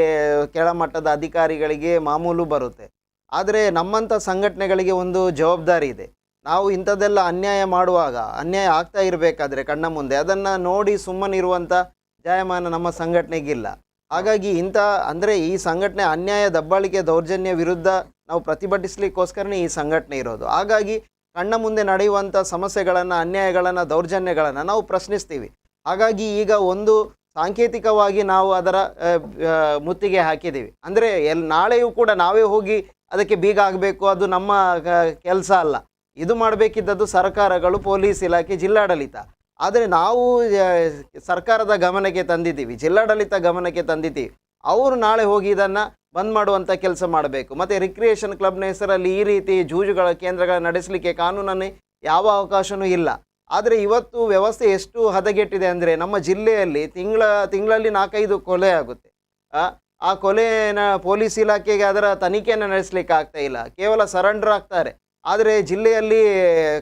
ಕೆಳಮಟ್ಟದ ಅಧಿಕಾರಿಗಳಿಗೆ ಮಾಮೂಲು ಬರುತ್ತೆ. ಆದರೆ ನಮ್ಮಂಥ ಸಂಘಟನೆಗಳಿಗೆ ಒಂದು ಜವಾಬ್ದಾರಿ ಇದೆ. ನಾವು ಇಂಥದ್ದೆಲ್ಲ ಅನ್ಯಾಯ ಮಾಡುವಾಗ, ಅನ್ಯಾಯ ಆಗ್ತಾ ಇರಬೇಕಾದ್ರೆ ಕಣ್ಣ ಮುಂದೆ ಅದನ್ನು ನೋಡಿ ಸುಮ್ಮನಿರುವಂಥ ಜಾಯಮಾನ ನಮ್ಮ ಸಂಘಟನೆಗಿಲ್ಲ. ಹಾಗಾಗಿ ಅಂದರೆ ಈ ಸಂಘಟನೆ ಅನ್ಯಾಯ, ದಬ್ಬಾಳಿಕೆ, ದೌರ್ಜನ್ಯ ವಿರುದ್ಧ ನಾವು ಪ್ರತಿಭಟಿಸಲಿಕ್ಕೋಸ್ಕರನೇ ಈ ಸಂಘಟನೆ ಇರೋದು. ಹಾಗಾಗಿ ಕಣ್ಣ ಮುಂದೆ ನಡೆಯುವಂಥ ಸಮಸ್ಯೆಗಳನ್ನು, ಅನ್ಯಾಯಗಳನ್ನು, ದೌರ್ಜನ್ಯಗಳನ್ನು ನಾವು ಪ್ರಶ್ನಿಸ್ತೀವಿ. ಹಾಗಾಗಿ ಈಗ ಒಂದು ಸಾಂಕೇತಿಕವಾಗಿ ನಾವು ಅದರ ಮುತ್ತಿಗೆ ಹಾಕಿದ್ದೀವಿ. ಅಂದರೆ ನಾಳೆಯೂ ಕೂಡ ನಾವೇ ಹೋಗಿ ಅದಕ್ಕೆ ಬೀಗ ಆಗಬೇಕು, ಅದು ನಮ್ಮ ಕೆಲಸ ಅಲ್ಲ. ಇದು ಮಾಡಬೇಕಿದ್ದದ್ದು ಸರ್ಕಾರಗಳು, ಪೊಲೀಸ್ ಇಲಾಖೆ, ಜಿಲ್ಲಾಡಳಿತ. ಆದರೆ ನಾವು ಸರ್ಕಾರದ ಗಮನಕ್ಕೆ ತಂದಿದ್ದೀವಿ, ಜಿಲ್ಲಾಡಳಿತ ಗಮನಕ್ಕೆ ತಂದಿದ್ದೀವಿ. ಅವರು ನಾಳೆ ಹೋಗಿ ಇದನ್ನು ಬಂದ್ ಮಾಡುವಂಥ ಕೆಲಸ ಮಾಡಬೇಕು. ಮತ್ತು ರಿಕ್ರಿಯೇಷನ್ ಕ್ಲಬ್ನ ಹೆಸರಲ್ಲಿ ಈ ರೀತಿ ಜೂಜುಗಳ ಕೇಂದ್ರಗಳ ನಡೆಸಲಿಕ್ಕೆ ಕಾನೂನಲ್ಲಿ ಯಾವ ಅವಕಾಶವೂ ಇಲ್ಲ. ಆದರೆ ಇವತ್ತು ವ್ಯವಸ್ಥೆ ಎಷ್ಟು ಹದಗೆಟ್ಟಿದೆ ಅಂದರೆ ನಮ್ಮ ಜಿಲ್ಲೆಯಲ್ಲಿ ತಿಂಗಳಲ್ಲಿ 4-5 ಕೊಲೆ ಆಗುತ್ತೆ. ಆ ಕೊಲೆನ ಪೊಲೀಸ್ ಇಲಾಖೆಗೆ ಅದರ ತನಿಖೆಯನ್ನು ನಡೆಸಲಿಕ್ಕೆ ಆಗ್ತಾ ಇಲ್ಲ, ಕೇವಲ ಸರೆಂಡರ್ ಆಗ್ತಾರೆ. ಆದರೆ ಜಿಲ್ಲೆಯಲ್ಲಿ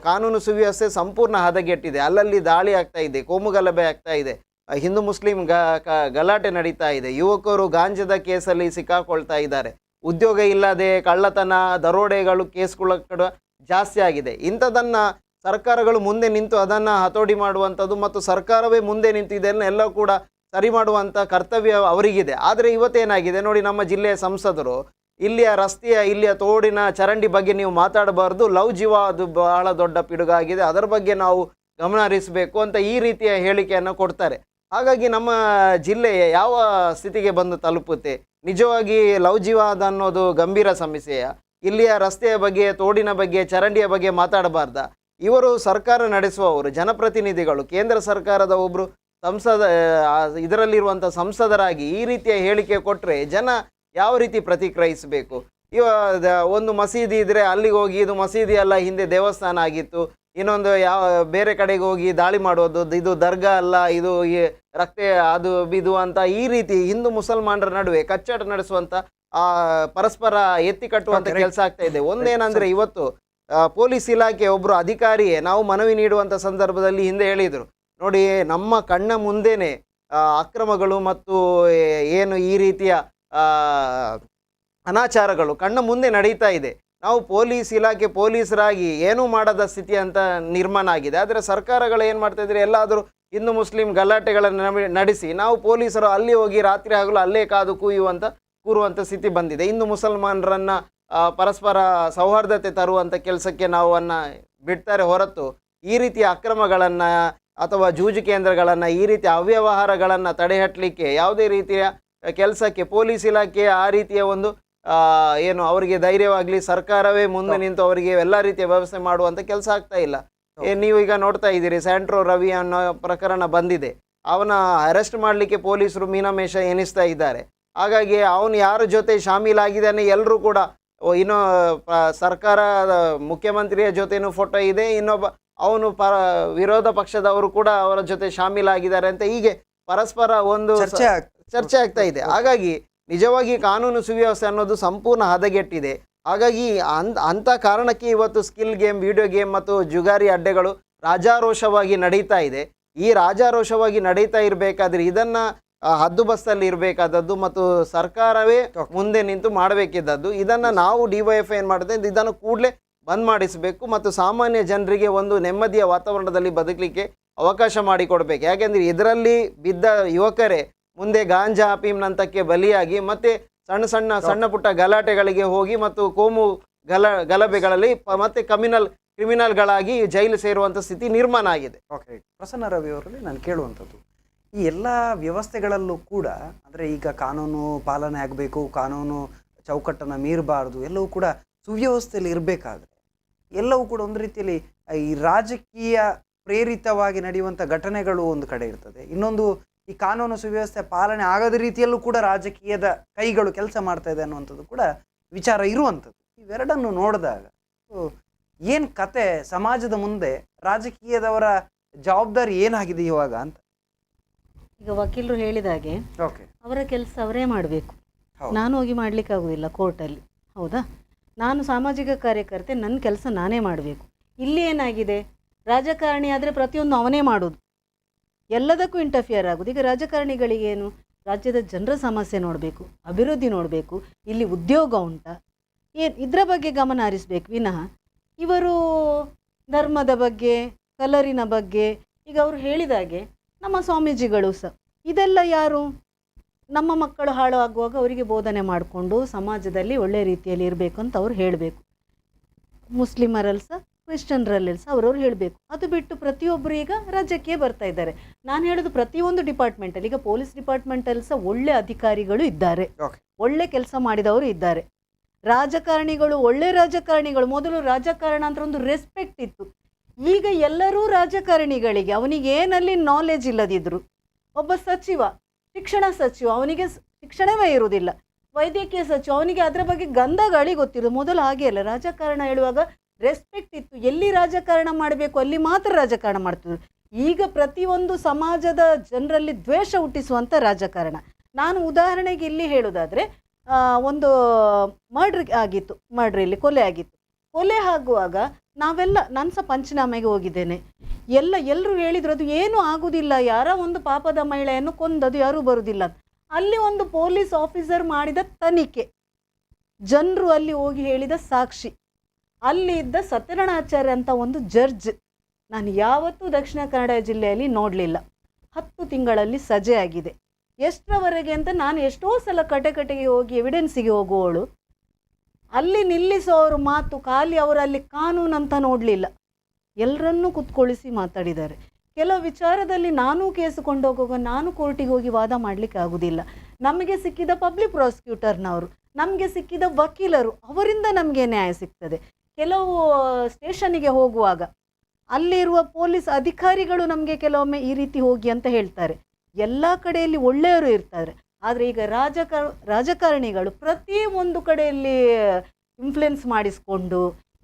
ಕಾನೂನು ಸುವ್ಯವಸ್ಥೆ ಸಂಪೂರ್ಣ ಹದಗೆಟ್ಟಿದೆ. ಅಲ್ಲಲ್ಲಿ ದಾಳಿ ಆಗ್ತಾ ಇದೆ, ಕೋಮುಗಲಭೆ ಆಗ್ತಾ ಇದೆ, ಹಿಂದೂ ಮುಸ್ಲಿಂ ಗಲಾಟೆ ನಡೀತಾ ಇದೆ, ಯುವಕರು ಗಾಂಜಾದ ಕೇಸಲ್ಲಿ ಸಿಕ್ಕಾಕೊಳ್ತಾ ಇದ್ದಾರೆ, ಉದ್ಯೋಗ ಇಲ್ಲದೆ ಕಳ್ಳತನ, ದರೋಡೆಗಳು, ಕೇಸ್ಗಳು ಕೂಡ ಜಾಸ್ತಿ ಆಗಿದೆ. ಇಂಥದನ್ನು ಸರ್ಕಾರಗಳು ಮುಂದೆ ನಿಂತು ಅದನ್ನು ಹತೋಟಿ ಮಾಡುವಂಥದ್ದು ಮತ್ತು ಸರ್ಕಾರವೇ ಮುಂದೆ ನಿಂತು ಇದನ್ನೆಲ್ಲ ಕೂಡ ಸರಿ ಮಾಡುವಂಥ ಕರ್ತವ್ಯ ಅವರಿಗಿದೆ. ಆದರೆ ಇವತ್ತೇನಾಗಿದೆ ನೋಡಿ, ನಮ್ಮ ಜಿಲ್ಲೆಯ ಸಂಸದರು ಇಲ್ಲಿಯ ರಸ್ತೆಯ, ಇಲ್ಲಿಯ ತೋಡಿನ ಚರಂಡಿ ಬಗ್ಗೆ ನೀವು ಮಾತಾಡಬಾರ್ದು, ಲವ್ ಜೀವ ಅದು ಬಹಳ ದೊಡ್ಡ ಪಿಡುಗಾಗಿದೆ, ಅದರ ಬಗ್ಗೆ ನಾವು ಗಮನ ಹರಿಸಬೇಕು ಅಂತ ಈ ರೀತಿಯ ಹೇಳಿಕೆಯನ್ನು ಕೊಡ್ತಾರೆ. ಹಾಗಾಗಿ ನಮ್ಮ ಜಿಲ್ಲೆ ಯಾವ ಸ್ಥಿತಿಗೆ ಬಂದು ತಲುಪುತ್ತೆ? ನಿಜವಾಗಿ ಲವ್ ಜಿವಾದ ಅನ್ನೋದು ಗಂಭೀರ ಸಮಸ್ಯೆಯ? ಇಲ್ಲಿಯ ರಸ್ತೆಯ ಬಗ್ಗೆ, ತೋಡಿನ ಬಗ್ಗೆ, ಚರಂಡಿಯ ಬಗ್ಗೆ ಮಾತಾಡಬಾರ್ದ? ಇವರು ಸರ್ಕಾರ ನಡೆಸುವವರು, ಜನಪ್ರತಿನಿಧಿಗಳು, ಕೇಂದ್ರ ಸರ್ಕಾರದ ಒಬ್ಬರು ಇದರಲ್ಲಿರುವಂಥ ಸಂಸದರಾಗಿ ಈ ರೀತಿಯ ಹೇಳಿಕೆ ಕೊಟ್ಟರೆ ಜನ ಯಾವ ರೀತಿ ಪ್ರತಿಕ್ರಿಯಿಸಬೇಕು? ಒಂದು ಮಸೀದಿ ಇದ್ದರೆ ಅಲ್ಲಿಗೆ ಹೋಗಿ ಇದು ಮಸೀದಿ ಅಲ್ಲ, ಹಿಂದೆ ದೇವಸ್ಥಾನ ಆಗಿತ್ತು, ಇನ್ನೊಂದು ಬೇರೆ ಕಡೆಗೆ ಹೋಗಿ ದಾಳಿ ಮಾಡೋದು, ಇದು ದರ್ಗಾ ಅಲ್ಲ, ಇದು ರಕ್ತೆ ಅದು ಇದು ಅಂತ ಈ ರೀತಿ ಹಿಂದೂ ಮುಸಲ್ಮಾನರ ನಡುವೆ ಕಚ್ಚಾಟ ನಡೆಸುವಂಥ ಪರಸ್ಪರ ಎತ್ತಿ ಕಟ್ಟುವಂಥ ಕೆಲಸ ಆಗ್ತಾ ಇದೆ. ಒಂದೇನಂದರೆ ಇವತ್ತು ಪೊಲೀಸ್ ಇಲಾಖೆ ಒಬ್ಬರು ಅಧಿಕಾರಿಯೇ ನಾವು ಮನವಿ ನೀಡುವಂಥ ಸಂದರ್ಭದಲ್ಲಿ ಹಿಂದೆ ಹೇಳಿದರು ನೋಡಿ, ನಮ್ಮ ಕಣ್ಣ ಮುಂದೆನೇ ಅಕ್ರಮಗಳು ಮತ್ತು ಏನು ಈ ರೀತಿಯ ಅನಾಚಾರಗಳು ಕಣ್ಣ ಮುಂದೆ ನಡೀತಾ ಇದೆ. ನಾವು ಪೊಲೀಸ್ ಇಲಾಖೆ ಪೊಲೀಸರಾಗಿ ಏನೂ ಮಾಡದ ಸ್ಥಿತಿ ಅಂತ ನಿರ್ಮಾಣ ಆಗಿದೆ. ಆದರೆ ಸರ್ಕಾರಗಳು ಏನು ಮಾಡ್ತಾ ಇದ್ದಾರೆ, ಎಲ್ಲಾದರೂ ಹಿಂದೂ ಮುಸ್ಲಿಂ ಗಲಾಟೆಗಳನ್ನು ನಡೆಸಿ ನಾವು ಪೊಲೀಸರು ಅಲ್ಲಿ ಹೋಗಿ ರಾತ್ರಿ ಹಗಲು ಅಲ್ಲೇ ಕಾದು ಕೂರುವಂಥ ಸ್ಥಿತಿ ಬಂದಿದೆ. ಹಿಂದೂ ಮುಸಲ್ಮಾನರನ್ನು ಪರಸ್ಪರ ಸೌಹಾರ್ದತೆ ತರುವಂಥ ಕೆಲಸಕ್ಕೆ ನಾವು ಬಿಡ್ತಾರೆ ಹೊರತು ಈ ರೀತಿಯ ಅಕ್ರಮಗಳನ್ನು ಅಥವಾ ಜೂಜು ಕೇಂದ್ರಗಳನ್ನು, ಈ ರೀತಿಯ ಅವ್ಯವಹಾರಗಳನ್ನು ತಡೆಗಟ್ಟಲಿಕ್ಕೆ ಯಾವುದೇ ರೀತಿಯ ಕೆಲಸಕ್ಕೆ ಪೊಲೀಸ್ ಇಲಾಖೆ ಆ ರೀತಿಯ ಒಂದು ಏನು ಅವರಿಗೆ ಧೈರ್ಯವಾಗಲಿ ಸರ್ಕಾರವೇ ಮುಂದೆ ನಿಂತು ಅವರಿಗೆ ಎಲ್ಲ ರೀತಿಯ ವ್ಯವಸ್ಥೆ ಮಾಡುವಂಥ ಕೆಲಸ ಆಗ್ತಾ ಇಲ್ಲ. ನೀವು ಈಗ ನೋಡ್ತಾ ಇದ್ದೀರಿ, ಸ್ಯಾಂಟ್ರೋ ರವಿ ಅನ್ನೋ ಪ್ರಕರಣ ಬಂದಿದೆ. ಅವನ ಅರೆಸ್ಟ್ ಮಾಡಲಿಕ್ಕೆ ಪೊಲೀಸರು ಮೀನಮೇಷ ಎನಿಸ್ತಾ ಇದ್ದಾರೆ. ಹಾಗಾಗಿ ಅವನು ಯಾರ ಜೊತೆ ಶಾಮೀಲಾಗಿದ್ದಾನೆ ಎಲ್ಲರೂ ಕೂಡ ಇನ್ನೂ ಸರ್ಕಾರದ ಮುಖ್ಯಮಂತ್ರಿಯ ಜೊತೆನೂ ಫೋಟೋ ಇದೆ, ಇನ್ನೊಬ್ಬ ಅವನು ವಿರೋಧ ಪಕ್ಷದವರು ಕೂಡ ಅವರ ಜೊತೆ ಶಾಮೀಲಾಗಿದ್ದಾರೆ ಅಂತ ಹೀಗೆ ಪರಸ್ಪರ ಒಂದು ಚರ್ಚೆ ಆಗ್ತಾ ಇದೆ. ಹಾಗಾಗಿ ನಿಜವಾಗಿ ಕಾನೂನು ಸುವ್ಯವಸ್ಥೆ ಅನ್ನೋದು ಸಂಪೂರ್ಣ ಹದಗೆಟ್ಟಿದೆ. ಹಾಗಾಗಿ ಅಂಥ ಕಾರಣಕ್ಕೆ ಇವತ್ತು ಸ್ಕಿಲ್ ಗೇಮ್, ವಿಡಿಯೋ ಗೇಮ್ ಮತ್ತು ಜುಗಾರಿ ಅಡ್ಡೆಗಳು ರಾಜಾರೋಷವಾಗಿ ನಡೀತಾ ಇದೆ. ಈ ರಾಜಾರೋಷವಾಗಿ ನಡೀತಾ ಇರಬೇಕಾದ್ರೆ ಇದನ್ನು ಹದ್ದುಬಸ್ತಲ್ಲಿ ಇರಬೇಕಾದದ್ದು ಮತ್ತು ಸರ್ಕಾರವೇ ಮುಂದೆ ನಿಂತು ಮಾಡಬೇಕಿದ್ದದ್ದು. ಇದನ್ನು ನಾವು DYFI ಏನು ಮಾಡಿದೆ, ಇದನ್ನು ಕೂಡಲೇ ಬಂದ್ ಮಾಡಿಸಬೇಕು ಮತ್ತು ಸಾಮಾನ್ಯ ಜನರಿಗೆ ಒಂದು ನೆಮ್ಮದಿಯ ವಾತಾವರಣದಲ್ಲಿ ಬದುಕಲಿಕ್ಕೆ ಅವಕಾಶ ಮಾಡಿಕೊಡ್ಬೇಕು. ಯಾಕೆಂದರೆ ಇದರಲ್ಲಿ ಬಿದ್ದ ಯುವಕರೇ ಮುಂದೆ ಗಾಂಜಾ ಅಫೀಮ್ನಂತಕ್ಕೆ ಬಲಿಯಾಗಿ ಮತ್ತೆ ಸಣ್ಣ ಪುಟ್ಟ ಗಲಾಟೆಗಳಿಗೆ ಹೋಗಿ ಮತ್ತು ಕೋಮು ಗಲಭೆಗಳಲ್ಲಿ ಮತ್ತೆ ಕ್ರಿಮಿನಲ್ಗಳಾಗಿ ಜೈಲು ಸೇರುವಂಥ ಸ್ಥಿತಿ ನಿರ್ಮಾಣ ಆಗಿದೆ. ಓಕೆ, ಪ್ರಸನ್ನ ರವಿ ಅವರಲ್ಲಿ ನಾನು ಕೇಳುವಂಥದ್ದು, ಈ ಎಲ್ಲ ವ್ಯವಸ್ಥೆಗಳಲ್ಲೂ ಕೂಡ ಅಂದರೆ ಈಗ ಕಾನೂನು ಪಾಲನೆ ಆಗಬೇಕು, ಕಾನೂನು ಚೌಕಟ್ಟನ್ನು ಮೀರಬಾರ್ದು, ಎಲ್ಲವೂ ಕೂಡ ಸುವ್ಯವಸ್ಥೆಯಲ್ಲಿ ಇರಬೇಕಾದ್ರೆ ಎಲ್ಲವೂ ಕೂಡ ಒಂದು ರೀತಿಯಲ್ಲಿ ಈ ರಾಜಕೀಯ ಪ್ರೇರಿತವಾಗಿ ನಡೆಯುವಂಥ ಘಟನೆಗಳು ಒಂದು ಕಡೆ ಇರ್ತದೆ, ಇನ್ನೊಂದು ಈ ಕಾನೂನು ಸುವ್ಯವಸ್ಥೆ ಪಾಲನೆ ಆಗದ ರೀತಿಯಲ್ಲೂ ಕೂಡ ರಾಜಕೀಯದ ಕೈಗಳು ಕೆಲಸ ಮಾಡ್ತಾ ಇದೆ ಅನ್ನುವಂಥದ್ದು ಕೂಡ ವಿಚಾರ ಇರುವಂಥದ್ದು. ಇವೆರಡನ್ನು ನೋಡಿದಾಗ ಏನು ಕತೆ, ಸಮಾಜದ ಮುಂದೆ ರಾಜಕೀಯದವರ ಜವಾಬ್ದಾರಿ ಏನಾಗಿದೆ ಇವಾಗ ಅಂತ. ಈಗ ವಕೀಲರು ಹೇಳಿದಾಗೆ ಅವರ ಕೆಲಸ ಅವರೇ ಮಾಡಬೇಕು, ನಾನು ಹೋಗಿ ಮಾಡಲಿಕ್ಕೆ ಆಗೋದಿಲ್ಲ ಕೋರ್ಟಲ್ಲಿ, ಹೌದಾ? ನಾನು ಸಾಮಾಜಿಕ ಕಾರ್ಯಕರ್ತೆ, ನನ್ನ ಕೆಲಸ ನಾನೇ ಮಾಡಬೇಕು. ಇಲ್ಲಿ ಏನಾಗಿದೆ, ರಾಜಕಾರಣಿ ಆದರೆ ಪ್ರತಿಯೊಂದು ಅವನೇ ಮಾಡೋದು, ಎಲ್ಲದಕ್ಕೂ ಇಂಟರ್ಫಿಯರ್ ಆಗೋದು. ಈಗ ರಾಜಕಾರಣಿಗಳಿಗೇನು, ರಾಜ್ಯದ ಜನರ ಸಮಸ್ಯೆ ನೋಡಬೇಕು, ಅಭಿವೃದ್ಧಿ ನೋಡಬೇಕು, ಇಲ್ಲಿ ಉದ್ಯೋಗ ಉಂಟಾ, ಇದರ ಬಗ್ಗೆ ಗಮನ ಹರಿಸಬೇಕು ವಿನಃ ಇವರು ಧರ್ಮದ ಬಗ್ಗೆ, ಕಲರಿನ ಬಗ್ಗೆ. ಈಗ ಅವರು ಹೇಳಿದಾಗೆ ನಮ್ಮ ಸ್ವಾಮೀಜಿಗಳು ಸಹ ಇದೆಲ್ಲ ಯಾರು, ನಮ್ಮ ಮಕ್ಕಳು ಹಾಳು ಆಗುವಾಗ ಅವರಿಗೆ ಬೋಧನೆ ಮಾಡಿಕೊಂಡು ಸಮಾಜದಲ್ಲಿ ಒಳ್ಳೆಯ ರೀತಿಯಲ್ಲಿ ಇರಬೇಕು ಅಂತ ಅವ್ರು ಹೇಳಬೇಕು. ಮುಸ್ಲಿಮರಲ್ಲಿ ಸಹ ಕ್ರಿಶ್ಚಿಯನ್ರಲ್ಲಿ ಸಹ ಅವ್ರವ್ರು ಹೇಳಬೇಕು. ಅದು ಬಿಟ್ಟು ಪ್ರತಿಯೊಬ್ಬರು ಈಗ ರಾಜ್ಯಕ್ಕೆ ಬರ್ತಾ ಇದ್ದಾರೆ. ನಾನು ಹೇಳೋದು ಪ್ರತಿಯೊಂದು ಡಿಪಾರ್ಟ್ಮೆಂಟಲ್ಲಿ, ಈಗ ಪೊಲೀಸ್ ಡಿಪಾರ್ಟ್ಮೆಂಟಲ್ಲಿ ಸಹ ಒಳ್ಳೆ ಅಧಿಕಾರಿಗಳು ಇದ್ದಾರೆ, ಒಳ್ಳೆ ಕೆಲಸ ಮಾಡಿದವರು ಇದ್ದಾರೆ. ರಾಜಕಾರಣಿಗಳು ಒಳ್ಳೆ ರಾಜಕಾರಣಿಗಳು, ಮೊದಲು ರಾಜಕಾರಣ ಅಂತ ಒಂದು ರೆಸ್ಪೆಕ್ಟ್ ಇತ್ತು. ಈಗ ಎಲ್ಲರೂ ರಾಜಕಾರಣಿಗಳಿಗೆ ಅವನಿಗೆ ಏನಲ್ಲಿ ನಾಲೆಜ್ ಇಲ್ಲದಿದ್ರು, ಒಬ್ಬ ಸಚಿವ, ಶಿಕ್ಷಣ ಸಚಿವ, ಅವನಿಗೆ ಶಿಕ್ಷಣವೇ ಇರುವುದಿಲ್ಲ, ವೈದ್ಯಕೀಯ ಸಚಿವ, ಅವನಿಗೆ ಅದರ ಬಗ್ಗೆ ಗಂಧ ಗಾಳಿ ಗೊತ್ತಿರೋದು. ಮೊದಲು ಹಾಗೆ ಅಲ್ಲ, ರಾಜಕಾರಣ ಹೇಳುವಾಗ ರೆಸ್ಪೆಕ್ಟ್ ಇತ್ತು, ಎಲ್ಲಿ ರಾಜಕಾರಣ ಮಾಡಬೇಕು ಅಲ್ಲಿ ಮಾತ್ರ ರಾಜಕಾರಣ ಮಾಡ್ತಿದ್ರು. ಈಗ ಪ್ರತಿಯೊಂದು ಸಮಾಜದ ಜನರಲ್ಲಿ ದ್ವೇಷ ಹುಟ್ಟಿಸುವಂಥ ರಾಜಕಾರಣ. ನಾನು ಉದಾಹರಣೆಗೆ ಇಲ್ಲಿ ಹೇಳೋದಾದರೆ, ಒಂದು ಮರ್ಡ್ರಲ್ಲಿ ಕೊಲೆ ಆಗಿತ್ತು. ಕೊಲೆ ಆಗುವಾಗ ನಾವೆಲ್ಲ, ನಾನು ಸಹ ಪಂಚನಾಮೆಗೆ ಹೋಗಿದ್ದೇನೆ, ಎಲ್ಲರೂ ಹೇಳಿದ್ರು ಅದು ಏನೂ ಆಗುವುದಿಲ್ಲ, ಯಾರ ಒಂದು ಪಾಪದ ಮಹಿಳೆಯನ್ನು ಕೊಂದದು ಯಾರೂ ಬರುವುದಿಲ್ಲ. ಅಲ್ಲಿ ಒಂದು ಪೊಲೀಸ್ ಆಫೀಸರ್ ಮಾಡಿದ ತನಿಖೆ, ಜನರು ಅಲ್ಲಿ ಹೋಗಿ ಹೇಳಿದ ಸಾಕ್ಷಿ, ಅಲ್ಲಿ ಇದ್ದ ಸತ್ಯನಾರಾಯಣಾಚಾರ್ಯ ಅಂತ ಒಂದು ಜಡ್ಜ್ ನಾನು ಯಾವತ್ತೂ ದಕ್ಷಿಣ ಕನ್ನಡ ಜಿಲ್ಲೆಯಲ್ಲಿ ನೋಡಲಿಲ್ಲ. 10 ತಿಂಗಳಲ್ಲಿ ಸಜೆ ಆಗಿದೆ. ಎಷ್ಟರವರೆಗೆ ಅಂತ ನಾನು ಎಷ್ಟೋ ಸಲ ಕಟೆಗೆ ಹೋಗಿ ಎವಿಡೆನ್ಸಿಗೆ ಹೋಗುವವಳು, ಅಲ್ಲಿ ನಿಲ್ಲಿಸೋರು ಮಾತು ಖಾಲಿ, ಅವರಲ್ಲಿ ಕಾನೂನು ಅಂತ ನೋಡಲಿಲ್ಲ, ಎಲ್ಲರನ್ನೂ ಕುತ್ಕೊಳಿಸಿ ಮಾತಾಡಿದ್ದಾರೆ. ಕೆಲವು ವಿಚಾರದಲ್ಲಿ ನಾನು ಕೇಸು ಕೊಂಡೋಗುವಾಗ ನಾನು ಕೋರ್ಟಿಗೆ ಹೋಗಿ ವಾದ ಮಾಡಲಿಕ್ಕೆ ಆಗೋದಿಲ್ಲ. ನಮಗೆ ಸಿಕ್ಕಿದ ಪಬ್ಲಿಕ್ ಪ್ರಾಸಿಕ್ಯೂಟರ್ನವರು, ನಮಗೆ ಸಿಕ್ಕಿದ ವಕೀಲರು, ಅವರಿಂದ ನಮಗೆ ನ್ಯಾಯ ಸಿಗ್ತದೆ. ಕೆಲವು ಸ್ಟೇಷನ್ನಿಗೆ ಹೋಗುವಾಗ ಅಲ್ಲಿರುವ ಪೊಲೀಸ್ ಅಧಿಕಾರಿಗಳು ನಮಗೆ ಕೆಲವೊಮ್ಮೆ ಈ ರೀತಿ ಹೋಗಿ ಅಂತ ಹೇಳ್ತಾರೆ. ಎಲ್ಲ ಕಡೆಯಲ್ಲಿ ಒಳ್ಳೆಯವರು ಇರ್ತಾರೆ, ಆದರೆ ಈಗ ರಾಜಕಾರಣಿಗಳು ಪ್ರತಿ ಒಂದು ಕಡೆಯಲ್ಲಿ ಇನ್ಫ್ಲುಯೆನ್ಸ್ ಮಾಡಿಸ್ಕೊಂಡು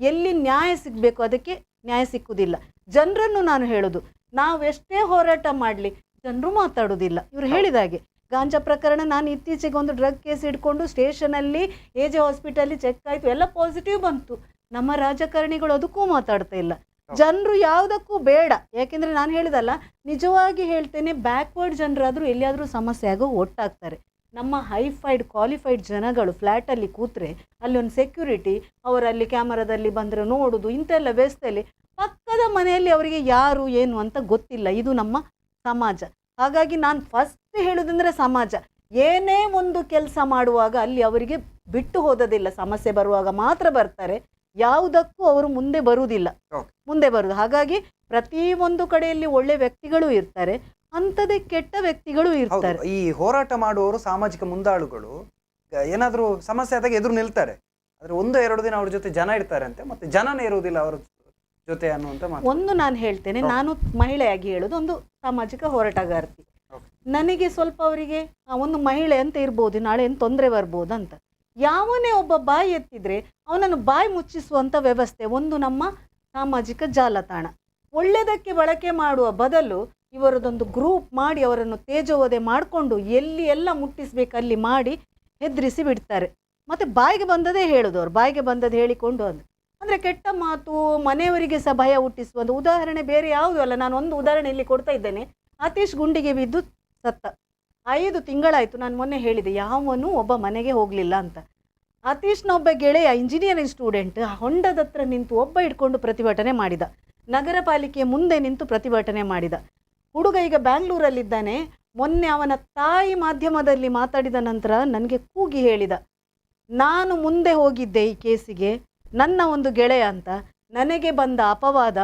ಎಲ್ಲಿ ನ್ಯಾಯ ಸಿಗಬೇಕು ಅದಕ್ಕೆ ನ್ಯಾಯ ಸಿಕ್ಕುವುದಿಲ್ಲ. ಜನರನ್ನು ನಾನು ಹೇಳೋದು, ನಾವೆಷ್ಟೇ ಹೋರಾಟ ಮಾಡಲಿ ಜನರು ಮಾತಾಡೋದಿಲ್ಲ. ಇವರು ಹೇಳಿದಾಗೆ ಗಾಂಜಾ ಪ್ರಕರಣ, ನಾನು ಇತ್ತೀಚೆಗೆ ಒಂದು ಡ್ರಗ್ ಕೇಸ್ ಇಟ್ಕೊಂಡು ಸ್ಟೇಷನಲ್ಲಿ AJ ಹಾಸ್ಪಿಟಲ್ಲಿ ಚೆಕ್ ಆಯಿತು, ಎಲ್ಲ ಪಾಸಿಟಿವ್ ಬಂತು. ನಮ್ಮ ರಾಜಕಾರಣಿಗಳು ಅದಕ್ಕೂ ಮಾತಾಡ್ತಾ ಇಲ್ಲ. ಜನರು ಯಾವುದಕ್ಕೂ ಬೇಡ. ಯಾಕೆಂದರೆ ನಾನು ಹೇಳಿದಲ್ಲ, ನಿಜವಾಗಿ ಹೇಳ್ತೇನೆ, ಬ್ಯಾಕ್ವರ್ಡ್ ಜನರಾದರೂ ಎಲ್ಲಿಯಾದರೂ ಸಮಸ್ಯೆ ಆಗೋ ಒಟ್ಟಾಗ್ತಾರೆ. ನಮ್ಮ ಹೈಫೈಡ್ ಕ್ವಾಲಿಫೈಡ್ ಜನಗಳು ಫ್ಲ್ಯಾಟಲ್ಲಿ ಕೂತ್ರೆ ಅಲ್ಲಿ ಒಂದು ಸೆಕ್ಯೂರಿಟಿ, ಅವರಲ್ಲಿ ಕ್ಯಾಮರಾದಲ್ಲಿ ಬಂದರೆ ನೋಡೋದು, ಇಂಥೆಲ್ಲ ವ್ಯವಸ್ಥೆಯಲ್ಲಿ ಪಕ್ಕದ ಮನೆಯಲ್ಲಿ ಅವರಿಗೆ ಯಾರು ಏನು ಅಂತ ಗೊತ್ತಿಲ್ಲ. ಇದು ನಮ್ಮ ಸಮಾಜ. ಹಾಗಾಗಿ ನಾನು ಫಸ್ಟ್ ಹೇಳೋದಂದರೆ ಸಮಾಜ ಏನೇ ಒಂದು ಕೆಲಸ ಮಾಡುವಾಗ ಅಲ್ಲಿ ಅವರಿಗೆ ಬಿಟ್ಟು ಹೋದದಿಲ್ಲ. ಸಮಸ್ಯೆ ಬರುವಾಗ ಮಾತ್ರ ಬರ್ತಾರೆ, ಯಾವುದಕ್ಕೂ ಅವರು ಮುಂದೆ ಬರುವುದಿಲ್ಲ, ಮುಂದೆ ಬರುವುದು. ಹಾಗಾಗಿ ಪ್ರತಿಯೊಂದು ಕಡೆಯಲ್ಲಿ ಒಳ್ಳೆ ವ್ಯಕ್ತಿಗಳು ಇರ್ತಾರೆ, ಅಂಥದ್ದೇ ಕೆಟ್ಟ ವ್ಯಕ್ತಿಗಳು ಇರ್ತಾರೆ. ಈ ಹೋರಾಟ ಮಾಡುವವರು ಸಾಮಾಜಿಕ ಮುಂದಾಳುಗಳು ಏನಾದರೂ ಸಮಸ್ಯೆ ಆದಾಗ ಎದುರು ನಿಲ್ತಾರೆ, ಆದ್ರೆ 1-2 ದಿನ ಅವ್ರ ಜೊತೆ ಜನ ಇರ್ತಾರೆ ಅಂತೆ, ಮತ್ತೆ ಜನನೇ ಇರುವುದಿಲ್ಲ ಅವ್ರ ಜೊತೆ ಅನ್ನುವಂತ ಮಾತು. ಒಂದು ನಾನು ಹೇಳ್ತೇನೆ, ನಾನು ಮಹಿಳೆಯಾಗಿ ಹೇಳೋದು, ಒಂದು ಸಾಮಾಜಿಕ ಹೋರಾಟಗಾರ್ತಿ. ನನಗೆ ಸ್ವಲ್ಪ ಅವರಿಗೆ ಒಂದು ಮಹಿಳೆ ಅಂತ ಇರ್ಬೋದು, ನಾಳೆ ಏನು ತೊಂದರೆ ಬರ್ಬೋದು ಅಂತ. ಯಾವನೇ ಒಬ್ಬ ಬಾಯಿ ಎತ್ತಿದ್ರೆ ಅವನನ್ನು ಬಾಯಿ ಮುಚ್ಚಿಸುವಂಥ ವ್ಯವಸ್ಥೆ ಒಂದು ನಮ್ಮ ಸಾಮಾಜಿಕ ಜಾಲತಾಣ. ಒಳ್ಳೆಯದಕ್ಕೆ ಬಳಕೆ ಮಾಡುವ ಬದಲು ಇವರದೊಂದು ಗ್ರೂಪ್ ಮಾಡಿ ಅವರನ್ನು ತೇಜೋವಧೆ ಮಾಡಿಕೊಂಡು ಎಲ್ಲಿ ಎಲ್ಲ ಮುಟ್ಟಿಸ್ಬೇಕು ಅಲ್ಲಿ ಮಾಡಿ ಹೆದರಿಸಿ ಬಿಡ್ತಾರೆ. ಮತ್ತು ಬಾಯಿಗೆ ಬಂದದೇ ಹೇಳೋದು, ಅವ್ರು ಬಾಯಿಗೆ ಬಂದದ್ದು ಹೇಳಿಕೊಂಡು ಅಂದರೆ ಕೆಟ್ಟ ಮಾತು, ಮನೆಯವರಿಗೆ ಸಹ ಭಯ ಹುಟ್ಟಿಸುವಂಥ ಉದಾಹರಣೆ ಬೇರೆ ಯಾವುದೂ ಅಲ್ಲ. ನಾನು ಒಂದು ಉದಾಹರಣೆ ಇಲ್ಲಿ ಕೊಡ್ತಾ ಇದ್ದೇನೆ. ಅತೀಶ್ ಗುಂಡಿಗೆ ಬಿದ್ದು ಸತ್ತ 5 ತಿಂಗಳಾಯಿತು. ನಾನು ಮೊನ್ನೆ ಹೇಳಿದೆ ಯಾವನೂ ಒಬ್ಬ ಮನೆಗೆ ಹೋಗಲಿಲ್ಲ ಅಂತ. ಅತೀಶ್ನ ಒಬ್ಬ ಗೆಳೆಯ ಇಂಜಿನಿಯರಿಂಗ್ ಸ್ಟೂಡೆಂಟ್ ಹೊಂಡದ ಹತ್ರ ನಿಂತು ಒಬ್ಬ ಇಟ್ಕೊಂಡು ಪ್ರತಿಭಟನೆ ಮಾಡಿದ, ನಗರ ಪಾಲಿಕೆಯ ಮುಂದೆ ನಿಂತು ಪ್ರತಿಭಟನೆ ಮಾಡಿದ. ಹುಡುಗ ಈಗ ಬ್ಯಾಂಗ್ಳೂರಲ್ಲಿದ್ದಾನೆ. ಮೊನ್ನೆ ಅವನ ತಾಯಿ ಮಾಧ್ಯಮದಲ್ಲಿ ಮಾತಾಡಿದ ನಂತರ ನನಗೆ ಕೂಗಿ ಹೇಳಿದ, ನಾನು ಮುಂದೆ ಹೋಗಿದ್ದೆ ಈ ಕೇಸಿಗೆ, ನನ್ನ ಒಂದು ಗೆಳೆಯ ಅಂತ. ನನಗೆ ಬಂದ ಅಪವಾದ,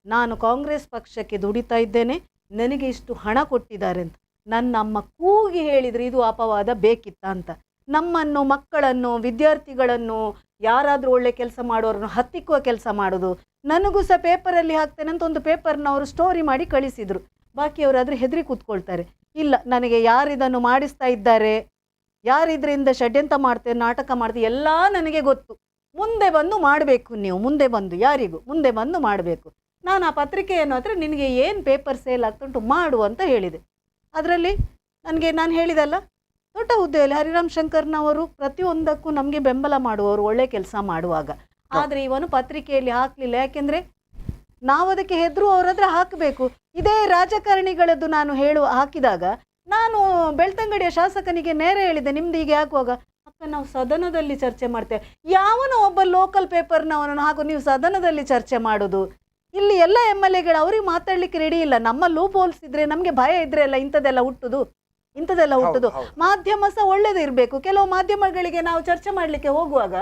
ನಾನು ಕಾಂಗ್ರೆಸ್ ಪಕ್ಷಕ್ಕೆ ದುಡಿತಾ ಇದ್ದೇನೆ, ನನಗೆ ಇಷ್ಟು ಹಣ ಕೊಟ್ಟಿದ್ದಾರೆ ಅಂತ. ನನ್ನ ಅಮ್ಮ ಕೂಗಿ ಹೇಳಿದರೆ ಇದು ಅಪವಾದ ಬೇಕಿತ್ತ ಅಂತ. ನಮ್ಮನ್ನು, ಮಕ್ಕಳನ್ನು, ವಿದ್ಯಾರ್ಥಿಗಳನ್ನು, ಯಾರಾದರೂ ಒಳ್ಳೆ ಕೆಲಸ ಮಾಡೋರನ್ನು ಹತ್ತಿಕ್ಕುವ ಕೆಲಸ ಮಾಡೋದು. ನನಗೂ ಸಹ ಪೇಪರಲ್ಲಿ ಹಾಕ್ತೇನೆ ಅಂತ ಒಂದು ಪೇಪರ್ನ ಅವರು ಸ್ಟೋರಿ ಮಾಡಿ ಕಳಿಸಿದರು. ಬಾಕಿಯವರಾದರೆ ಹೆದರಿ ಕೂತ್ಕೊಳ್ತಾರೆ. ಇಲ್ಲ, ನನಗೆ ಯಾರಿದನ್ನು ಮಾಡಿಸ್ತಾ ಇದ್ದಾರೆ, ಯಾರಿದ್ರಿಂದ ಷಡ್ಯಂತ್ರ ಮಾಡ್ತೇವೆ, ನಾಟಕ ಮಾಡ್ತೇವೆ, ಎಲ್ಲ ನನಗೆ ಗೊತ್ತು. ಮುಂದೆ ಬಂದು ಮಾಡಬೇಕು, ನೀವು ಮುಂದೆ ಬಂದು ಯಾರಿಗೂ ಮುಂದೆ ಬಂದು ಮಾಡಬೇಕು. ನಾನು ಆ ಪತ್ರಿಕೆಯನ್ನು ಹತ್ರ ನಿನಗೆ ಏನು ಪೇಪರ್ ಸೇಲ್ ಆಗ್ತುಂಟು ಮಾಡು ಅಂತ ಹೇಳಿದೆ. ಅದರಲ್ಲಿ ನಾನು ಹೇಳಿದಲ್ಲ, ದೊಡ್ಡ ಹುದ್ದೆಯಲ್ಲಿ ಹರಿರಾಮ್ ಶಂಕರ್ನವರು ಪ್ರತಿಯೊಂದಕ್ಕೂ ನಮಗೆ ಬೆಂಬಲ ಮಾಡುವವರು ಒಳ್ಳೆ ಕೆಲಸ ಮಾಡುವಾಗ. ಆದರೆ ಇವನು ಪತ್ರಿಕೆಯಲ್ಲಿ ಹಾಕಲಿಲ್ಲ. ಯಾಕೆಂದರೆ ನಾವು ಅದಕ್ಕೆ ಹೆದರು ಅವ್ರ ಹತ್ರ ಹಾಕಬೇಕು. ಇದೇ ರಾಜಕಾರಣಿಗಳದ್ದು ನಾನು ಹಾಕಿದಾಗ ನಾನು ಬೆಳ್ತಂಗಡಿಯ ಶಾಸಕನಿಗೆ ನೇರ ಹೇಳಿದೆ, ನಿಮ್ದು ಹೀಗೆ ಹಾಕುವಾಗ, ಅಕ್ಕ ನಾವು ಸದನದಲ್ಲಿ ಚರ್ಚೆ ಮಾಡ್ತೇವೆ, ಯಾವನೋ ಒಬ್ಬ ಲೋಕಲ್ ಪೇಪರ್ನವನನ್ನು ಹಾಗೂ ನೀವು ಸದನದಲ್ಲಿ ಚರ್ಚೆ ಮಾಡೋದು. ಇಲ್ಲಿ ಎಲ್ಲ MLAಗಳು ಅವ್ರಿಗೆ ಮಾತಾಡ್ಲಿಕ್ಕೆ ರೆಡಿ ಇಲ್ಲ. ನಮ್ಮ ಲೂಪ್ ಹೋಲ್ಸ್ ಇದ್ರೆ, ನಮಗೆ ಭಯ ಇದ್ರೆ ಅಲ್ಲ ಇಂಥದ್ದೆಲ್ಲ ಹುಟ್ಟುದು. ಮಾಧ್ಯಮ ಸಹ ಒಳ್ಳೇದು ಇರಬೇಕು. ಕೆಲವು ಮಾಧ್ಯಮಗಳಿಗೆ ನಾವು ಚರ್ಚೆ ಮಾಡಲಿಕ್ಕೆ ಹೋಗುವಾಗ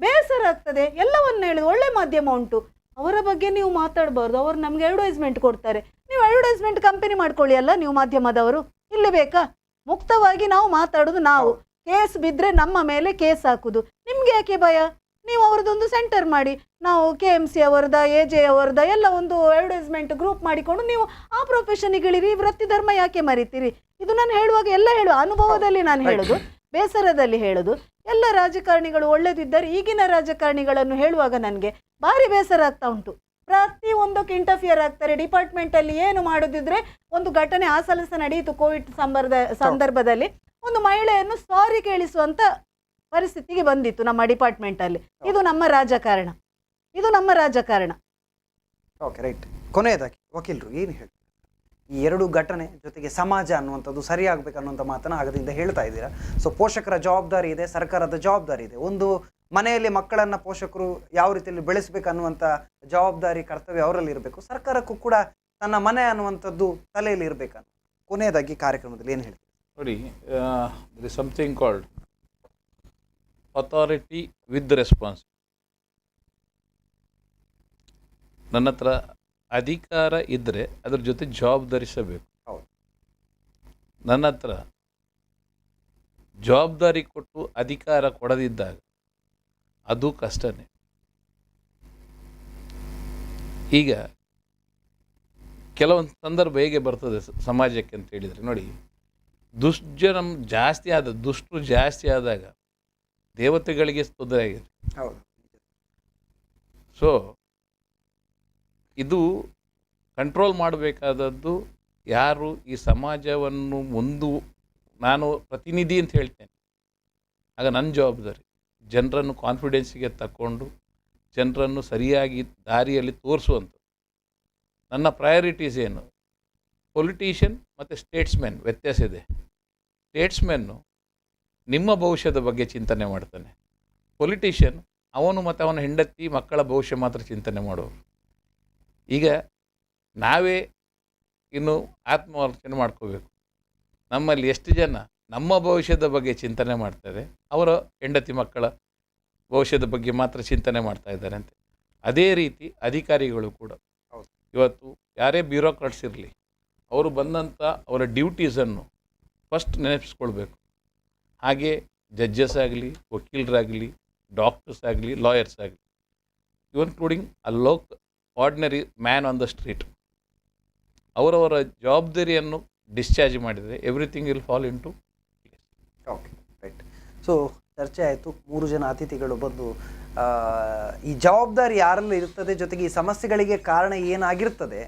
ಬೇಸರ ಆಗ್ತದೆ. ಎಲ್ಲವನ್ನ ಹೇಳುದು ಒಳ್ಳೆ ಮಾಧ್ಯಮ ಉಂಟು, ಅವರ ಬಗ್ಗೆ ನೀವು ಮಾತಾಡಬಾರ್ದು, ಅವರು ನಮ್ಗೆ ಅಡ್ವರ್ಟೈಸ್ಮೆಂಟ್ ಕೊಡ್ತಾರೆ. ನೀವು ಅಡ್ವರ್ಟೈಸ್ಮೆಂಟ್ ಕಂಪನಿ ಮಾಡ್ಕೊಳ್ಳಿ ಅಲ್ಲ ನೀವು ಮಾಧ್ಯಮದವರು. ಇಲ್ಲಿ ಬೇಕಾ ಮುಕ್ತವಾಗಿ ನಾವು ಮಾತಾಡೋದು. ನಾವು ಕೇಸ್ ಬಿದ್ದರೆ ನಮ್ಮ ಮೇಲೆ ಕೇಸ್ ಹಾಕುದು. ನಿಮ್ಗೆ ಯಾಕೆ ಭಯ? ನೀವು ಅವ್ರದ್ದೊಂದು ಸೆಂಟರ್ ಮಾಡಿ, ನಾವು KMC ಅವರದ, AJ ಅವರದ ಎಲ್ಲ ಒಂದು ಅಡ್ವರ್ಟೈಸ್ಮೆಂಟ್ ಗ್ರೂಪ್ ಮಾಡಿಕೊಂಡು ನೀವು ಆ ಪ್ರೊಫೆಷನಿಗಳಿರಿ. ವೃತ್ತಿ ಧರ್ಮ ಯಾಕೆ ಮರಿತೀರಿ? ಇದು ನಾನು ಹೇಳುವಾಗ ಎಲ್ಲ ಹೇಳುವ ಅನುಭವದಲ್ಲಿ ನಾನು ಹೇಳೋದು, ಬೇಸರದಲ್ಲಿ ಹೇಳೋದು. ಎಲ್ಲ ರಾಜಕಾರಣಿಗಳು ಒಳ್ಳೆದಿದ್ದಾರೆ. ಈಗಿನ ರಾಜಕಾರಣಿಗಳನ್ನು ಹೇಳುವಾಗ ನನಗೆ ಭಾರಿ ಬೇಸರ ಆಗ್ತಾ ಉಂಟು. ಪ್ರತಿಯೊಂದಕ್ಕೆ ಇಂಟರ್ಫಿಯರ್ ಆಗ್ತಾರೆ. ಡಿಪಾರ್ಟ್ಮೆಂಟಲ್ಲಿ ಏನು ಮಾಡೋದಿದ್ರೆ, ಒಂದು ಘಟನೆ ಆ ಸಲ ನಡೆಯಿತು ಕೋವಿಡ್ ಸಂದರ್ಭದಲ್ಲಿ, ಒಂದು ಮಹಿಳೆಯನ್ನು ಸಾರಿ ಕೇಳಿಸುವಂತ ಪರಿಸ್ಥಿತಿಗೆ ಬಂದಿತ್ತು ನಮ್ಮ ಡಿಪಾರ್ಟ್ಮೆಂಟಲ್ಲಿ. ಇದು ನಮ್ಮ ರಾಜಕಾರಣ. Okay, right. ಕೊನೆಯದಾಗಿ ವಕೀಲರು ಏನು ಹೇಳ್ತಾರೆ? ಈ 2 ಘಟನೆ ಜೊತೆಗೆ ಸಮಾಜ ಅನ್ನುವಂಥದ್ದು ಸರಿಯಾಗಬೇಕನ್ನುವಂಥ ಮಾತನ್ನು ಆಗದಿಂದ ಹೇಳ್ತಾ ಇದ್ದೀರಾ. ಸೊ ಪೋಷಕರ ಜವಾಬ್ದಾರಿ ಇದೆ, ಸರ್ಕಾರದ ಜವಾಬ್ದಾರಿ ಇದೆ. ಒಂದು ಮನೆಯಲ್ಲಿ ಮಕ್ಕಳನ್ನು ಪೋಷಕರು ಯಾವ ರೀತಿಯಲ್ಲಿ ಬೆಳೆಸಬೇಕನ್ನುವಂಥ ಜವಾಬ್ದಾರಿ, ಕರ್ತವ್ಯ ಅವರಲ್ಲಿ ಇರಬೇಕು. ಸರ್ಕಾರಕ್ಕೂ ಕೂಡ ತನ್ನ ಮನೆ ಅನ್ನುವಂಥದ್ದು ತಲೆಯಲ್ಲಿ ಇರಬೇಕನ್ನು ಕೊನೆಯದಾಗಿ ಕಾರ್ಯಕ್ರಮದಲ್ಲಿ ಏನು ಹೇಳ್ತೀವಿ? ನೋಡಿ, there is something called authority with response. ನನ್ನ ಹತ್ರ ಅಧಿಕಾರ ಇದ್ದರೆ ಅದ್ರ ಜೊತೆ ಜವಾಬ್ದಾರಿಸಬೇಕು. ನನ್ನ ಹತ್ರ ಜವಾಬ್ದಾರಿ ಕೊಟ್ಟು ಅಧಿಕಾರ ಕೊಡದಿದ್ದಾಗ ಅದು ಕಷ್ಟನೇ. ಈಗ ಕೆಲವೊಂದು ಸಂದರ್ಭ ಹೇಗೆ ಬರ್ತದೆ ಸಮಾಜಕ್ಕೆ ಅಂತ ಹೇಳಿದರೆ, ನೋಡಿ, ದುಷ್ಟರು ಜಾಸ್ತಿ ಆದಾಗ ದೇವತೆಗಳಿಗೆ ತೊಂದರೆ ಆಗಿದೆ. ಸೊ ಇದು ಕಂಟ್ರೋಲ್ ಮಾಡಬೇಕಾದದ್ದು ಯಾರು? ಈ ಸಮಾಜವನ್ನು ನಾನು ಪ್ರತಿನಿಧಿ ಅಂತ ಹೇಳ್ತೇನೆ. ಆಗ ನನ್ನ ಜವಾಬ್ದಾರಿ ಜನರನ್ನು ಕಾನ್ಫಿಡೆನ್ಸಿಗೆ ತಕ್ಕೊಂಡು ಜನರನ್ನು ಸರಿಯಾಗಿ ದಾರಿಯಲ್ಲಿ ತೋರಿಸುವಂಥದ್ದು. ನನ್ನ ಪ್ರಯಾರಿಟೀಸ್ ಏನು? ಪೊಲಿಟಿಷಿಯನ್ ಮತ್ತು ಸ್ಟೇಟ್ಸ್ಮೆನ್ ವ್ಯತ್ಯಾಸ ಇದೆ. ಸ್ಟೇಟ್ಸ್ಮೆನ್ನು ನಿಮ್ಮ ಭವಿಷ್ಯದ ಬಗ್ಗೆ ಚಿಂತನೆ ಮಾಡ್ತಾನೆ. ಪೊಲಿಟಿಷಿಯನ್ ಅವನು ಮತ್ತು ಅವನ ಹೆಂಡತಿ ಮಕ್ಕಳ ಭವಿಷ್ಯ ಮಾತ್ರ ಚಿಂತನೆ ಮಾಡೋರು. ಈಗ ನಾವೇ ಇನ್ನು ಆತ್ಮವಲೋಕನೆ ಮಾಡ್ಕೋಬೇಕು. ನಮ್ಮಲ್ಲಿ ಎಷ್ಟು ಜನ ನಮ್ಮ ಭವಿಷ್ಯದ ಬಗ್ಗೆ ಚಿಂತನೆ ಮಾಡ್ತಾರೆ, ಅವರ ಹೆಂಡತಿ ಮಕ್ಕಳ ಭವಿಷ್ಯದ ಬಗ್ಗೆ ಮಾತ್ರ ಚಿಂತನೆ ಮಾಡ್ತಾ ಇದ್ದಾರೆ ಅಂತೆ. ಅದೇ ರೀತಿ ಅಧಿಕಾರಿಗಳು ಕೂಡ ಇವತ್ತು ಯಾರೇ ಬ್ಯೂರೋಕ್ರಾಟ್ಸ್ ಇರಲಿ, ಅವರು ಬಂದಂಥ ಅವರ ಡ್ಯೂಟೀಸನ್ನು ಫಸ್ಟ್ ನೆನಪಿಸ್ಕೊಳ್ಬೇಕು. ಹಾಗೆ ಜಡ್ಜಸ್ ಆಗಲಿ, ವಕೀಲರಾಗಲಿ, ಡಾಕ್ಟರ್ಸ್ ಆಗಲಿ, ಲಾಯರ್ಸ್ ಆಗಲಿ, including ordinary man on the street, ಅವರವರ ಜವಾಬ್ದಾರಿಯನ್ನು ಡಿಸ್ಚಾರ್ಜ್ ಮಾಡಿದರೆ everything will fall into place. Okay, right. So ಚರ್ಚೆ ಆಯಿತು. 3 ಜನ ಅತಿಥಿಗಳು ಬಂದು ಈ ಜವಾಬ್ದಾರಿ ಯಾರಲ್ಲಿ ಇರ್ತದೆ, ಜೊತೆಗೆ ಈ ಸಮಸ್ಯೆಗಳಿಗೆ ಕಾರಣ ಏನಾಗಿರ್ತದೆ,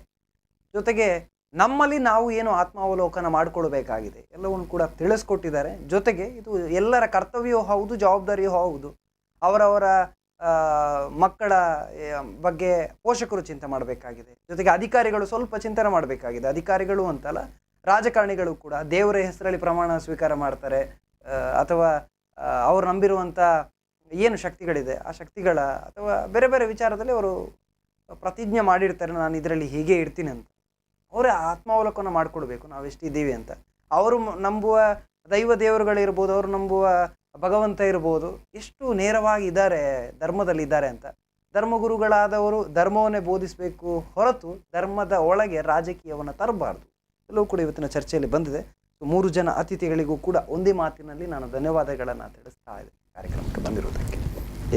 ಜೊತೆಗೆ ನಮ್ಮಲ್ಲಿ ನಾವು ಏನು ಆತ್ಮಾವಲೋಕನ ಮಾಡಿಕೊಳ್ಬೇಕಾಗಿದೆ ಎಲ್ಲವನ್ನು ಕೂಡ ತಿಳಿಸ್ಕೊಟ್ಟಿದ್ದಾರೆ. ಜೊತೆಗೆ ಇದು ಎಲ್ಲರ ಕರ್ತವ್ಯವೂ ಹೌದು, ಜವಾಬ್ದಾರಿಯೂ ಹೌದು. ಅವರವರ ಮಕ್ಕಳ ಬಗ್ಗೆ ಪೋಷಕರು ಚಿಂತೆ ಮಾಡಬೇಕಾಗಿದೆ. ಜೊತೆಗೆ ಅಧಿಕಾರಿಗಳು ಸ್ವಲ್ಪ ಚಿಂತನೆ ಮಾಡಬೇಕಾಗಿದೆ. ಅಧಿಕಾರಿಗಳು ಅಂತಲ್ಲ, ರಾಜಕಾರಣಿಗಳು ಕೂಡ ದೇವರ ಹೆಸರಲ್ಲಿ ಪ್ರಮಾಣ ಸ್ವೀಕಾರ ಮಾಡ್ತಾರೆ, ಅಥವಾ ಅವರು ನಂಬಿರುವಂಥ ಏನು ಶಕ್ತಿಗಳಿದೆ ಆ ಶಕ್ತಿಗಳ ಅಥವಾ ಬೇರೆ ಬೇರೆ ವಿಚಾರದಲ್ಲಿ ಅವರು ಪ್ರತಿಜ್ಞೆ ಮಾಡಿರ್ತಾರೆ, ನಾನು ಇದರಲ್ಲಿ ಹೀಗೆ ಇರ್ತೀನಿ ಅಂತ. ಅವರೇ ಆತ್ಮಾವಲೋಕನ ಮಾಡಿಕೊಡ್ಬೇಕು ನಾವು ಎಷ್ಟಿದ್ದೀವಿ ಅಂತ. ಅವರು ನಂಬುವ ದೈವ ದೇವರುಗಳಿರ್ಬೋದು, ಅವರು ನಂಬುವ ಭಗವಂತ ಇರ್ಬೋದು, ಎಷ್ಟು ನೇರವಾಗಿ ಇದ್ದಾರೆ, ಧರ್ಮದಲ್ಲಿ ಇದ್ದಾರೆ ಅಂತ. ಧರ್ಮಗುರುಗಳಾದವರು ಧರ್ಮವನ್ನೇ ಬೋಧಿಸಬೇಕು ಹೊರತು ಧರ್ಮದ ಒಳಗೆ ರಾಜಕೀಯವನ್ನು ತರಬಾರ್ದು. ಎಲ್ಲವೂ ಕೂಡ ಇವತ್ತಿನ ಚರ್ಚೆಯಲ್ಲಿ ಬಂದಿದೆ. 3 ಜನ ಅತಿಥಿಗಳಿಗೂ ಕೂಡ ಒಂದೇ ಮಾತಿನಲ್ಲಿ ನಾನು ಧನ್ಯವಾದಗಳನ್ನು ತಿಳಿಸ್ತಾ ಇದ್ದೆ ಕಾರ್ಯಕ್ರಮಕ್ಕೆ ಬಂದಿರೋದಕ್ಕೆ.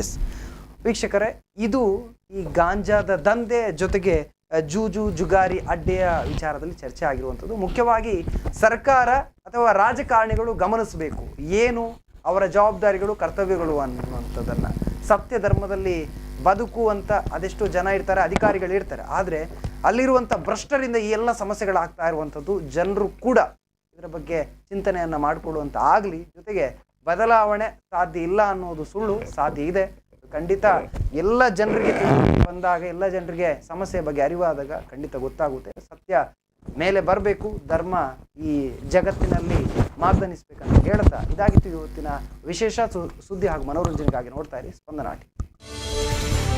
ಎಸ್ ವೀಕ್ಷಕರೇ, ಇದು ಈ ಗಾಂಜಾದ ದಂಧೆ ಜೊತೆಗೆ ಜುಗಾರಿ ಅಡ್ಡೆಯ ವಿಚಾರದಲ್ಲಿ ಚರ್ಚೆ ಆಗಿರುವಂಥದ್ದು. ಮುಖ್ಯವಾಗಿ ಸರ್ಕಾರ ಅಥವಾ ರಾಜಕಾರಣಿಗಳು ಗಮನಿಸಬೇಕು ಏನು ಅವರ ಜವಾಬ್ದಾರಿಗಳು, ಕರ್ತವ್ಯಗಳು ಅನ್ನುವಂಥದ್ದನ್ನು. ಸತ್ಯ ಧರ್ಮದಲ್ಲಿ ಬದುಕುವಂಥ ಅದೆಷ್ಟೋ ಜನ ಇರ್ತಾರೆ, ಅಧಿಕಾರಿಗಳು ಇರ್ತಾರೆ. ಆದರೆ ಅಲ್ಲಿರುವಂಥ ಭ್ರಷ್ಟರಿಂದ ಈ ಎಲ್ಲ ಸಮಸ್ಯೆಗಳಾಗ್ತಾ ಇರುವಂಥದ್ದು. ಜನರು ಕೂಡ ಇದರ ಬಗ್ಗೆ ಚಿಂತನೆಯನ್ನು ಮಾಡಿಕೊಳ್ಳುವಂಥ ಆಗಲಿ. ಜೊತೆಗೆ ಬದಲಾವಣೆ ಸಾಧ್ಯ ಇಲ್ಲ ಅನ್ನೋದು ಸುಳ್ಳು, ಸಾಧ್ಯ ಇದೆ ಖಂಡಿತ. ಎಲ್ಲ ಜನರಿಗೆ ಬಂದಾಗ, ಎಲ್ಲ ಜನರಿಗೆ ಸಮಸ್ಯೆ ಬಗ್ಗೆ ಅರಿವಾದಾಗ ಖಂಡಿತ ಗೊತ್ತಾಗುತ್ತೆ. ಸತ್ಯ ಮೇಲೆ ಬರಬೇಕು, ಧರ್ಮ ಈ ಜಗತ್ತಿನಲ್ಲಿ ಮಾರ್ದನಿಸ್ಬೇಕಂತ ಹೇಳ್ತಾ ಇದಾಗಿತ್ತು ಇವತ್ತಿನ ವಿಶೇಷ ಸುದ್ದಿ ಹಾಗೂ ಮನೋರಂಜನೆಗಾಗಿ ನೋಡ್ತಾ ಇರಿ ಸ್ಪಂದನ ಟಿವಿ.